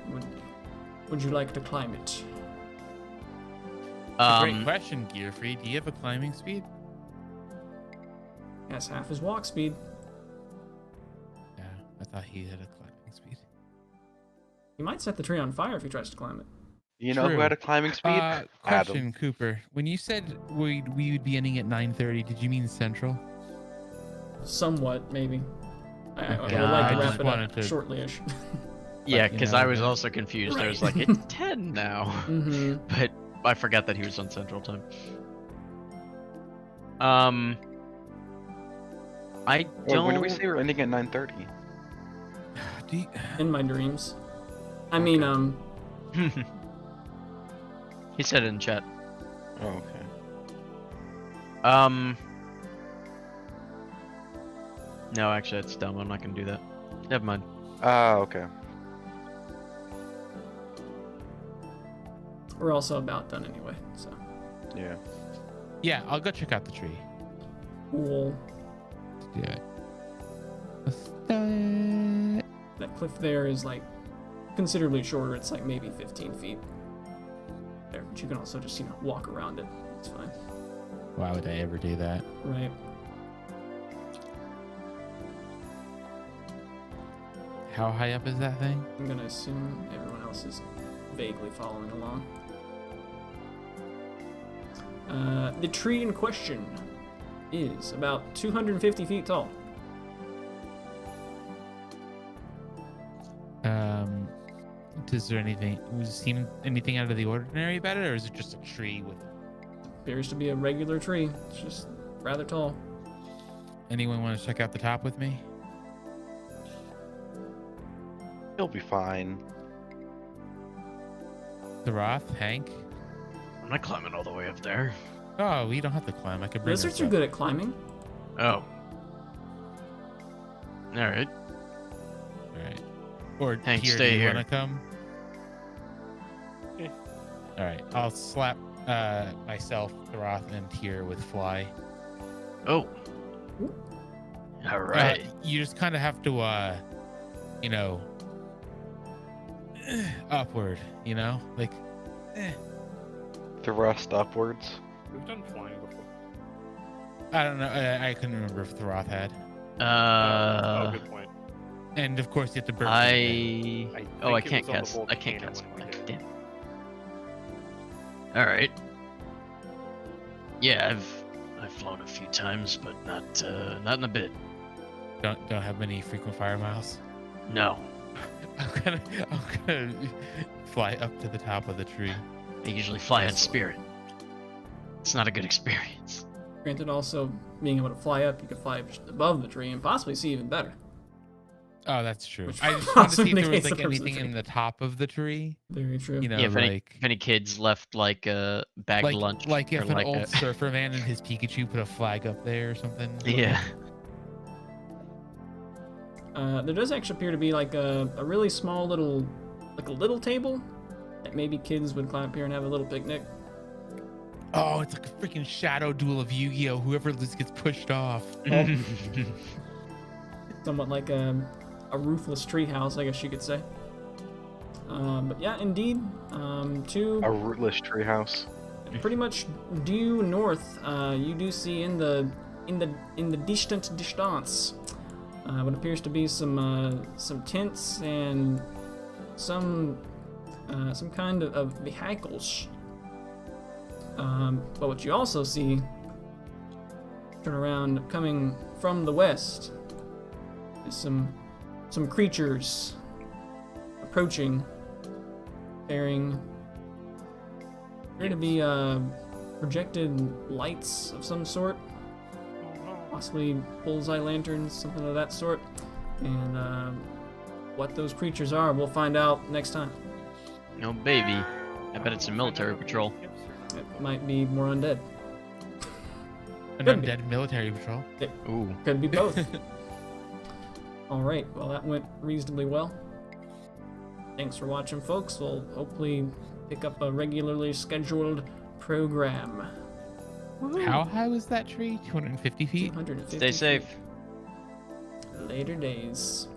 Would you like to climb it? Great question, Gearfree. Do you have a climbing speed? Has half his walk speed. Yeah, I thought he had a climbing speed. He might set the tree on fire if he tries to climb it. You know who True. had a climbing speed? Question, Adam. Cooper. When you said we would be ending at 9:30, did you mean Central? Somewhat, maybe. I would Okay. like to I wrap just it wanted up to- shortly-ish. Yeah, you because know, I was the- also confused. I was Right. like, it's 10 now. Mm-hmm. But I forgot that he was on Central Time. I Wait, don't. when did we say we're ending at 9:30? Do you... In my dreams. I mean, He said it in chat. Oh, okay. No, actually, it's dumb. I'm not gonna do that. Never mind. Ah, okay. we're also about done anyway, so. Yeah. Yeah, I'll go check out the tree. Cool. Do it. Let's do it. That cliff there is, like, considerably shorter. It's, like, maybe 15 feet. There, but you can also just, walk around it. It's fine. Why would I ever do that? Right. How high up is that thing? I'm gonna assume everyone else is vaguely following along. The tree in question is about 250 feet tall. Is there anything? Was it seem anything out of the ordinary about it, or is it just a tree with? Appears to be a regular tree. It's just rather tall. Anyone want to check out the top with me? He'll be fine. The Roth, Hank. I'm not climbing all the way up there. Oh, we don't have to climb. I could bring Lizards us are up. good at climbing. Oh. Alright. All right. Or Hank, Tyr, stay do you here. want to come? Yeah. All right. I'll slap myself, the Roth, and Tyr with fly. Oh. Alright. You just kind of have to, upward. Like. Thrust upwards. We've done flying before. I don't know. I couldn't remember if the Roth had. Oh, good point. And of course, you have to burn. I I can't think it was on the cast. I can't volcano cast. when we Fly. did it. Damn. All right. Yeah, I've flown a few times, but not in a bit. Don't have many frequent fire miles. No. I'm gonna fly up to the top of the tree. I usually fly on spirit. It's not a good experience. Granted, also being able to fly up, you could fly just above the tree and possibly see even better. Oh, that's true. Which I just wanted to also see if there was negates like the purpose of the anything in tree. the top of the tree. Very true. You know, Yeah, if like any kids left like a bag like lunch, like or if an like old a- surfer man and his Pikachu put a flag up there or something. yeah. There does actually appear to be like a really small little, like a little table that maybe kids would climb up here and have a little picnic. Oh, it's like a freaking shadow duel of Yu-Gi-Oh! Whoever just gets pushed off. Somewhat like a ruthless treehouse, I guess you could say. But yeah, indeed, to A rootless treehouse. pretty much due north, you do see in the distant distance, what appears to be some tents and some kind of vehicles. But what you also see, turn around, coming from the west, is some creatures approaching, bearing appear to be projected lights of some sort, possibly bullseye lanterns, something of that sort. And what those creatures are, we'll find out next time. Oh baby, I bet it's a military patrol. It might be more undead. An Could be. undead military patrol. Ooh. Could be both. Alright, well that went reasonably well. Thanks for watching, folks. We'll hopefully pick up a regularly scheduled program. How high was that tree? 250 feet? 250 Stay safe. Later days.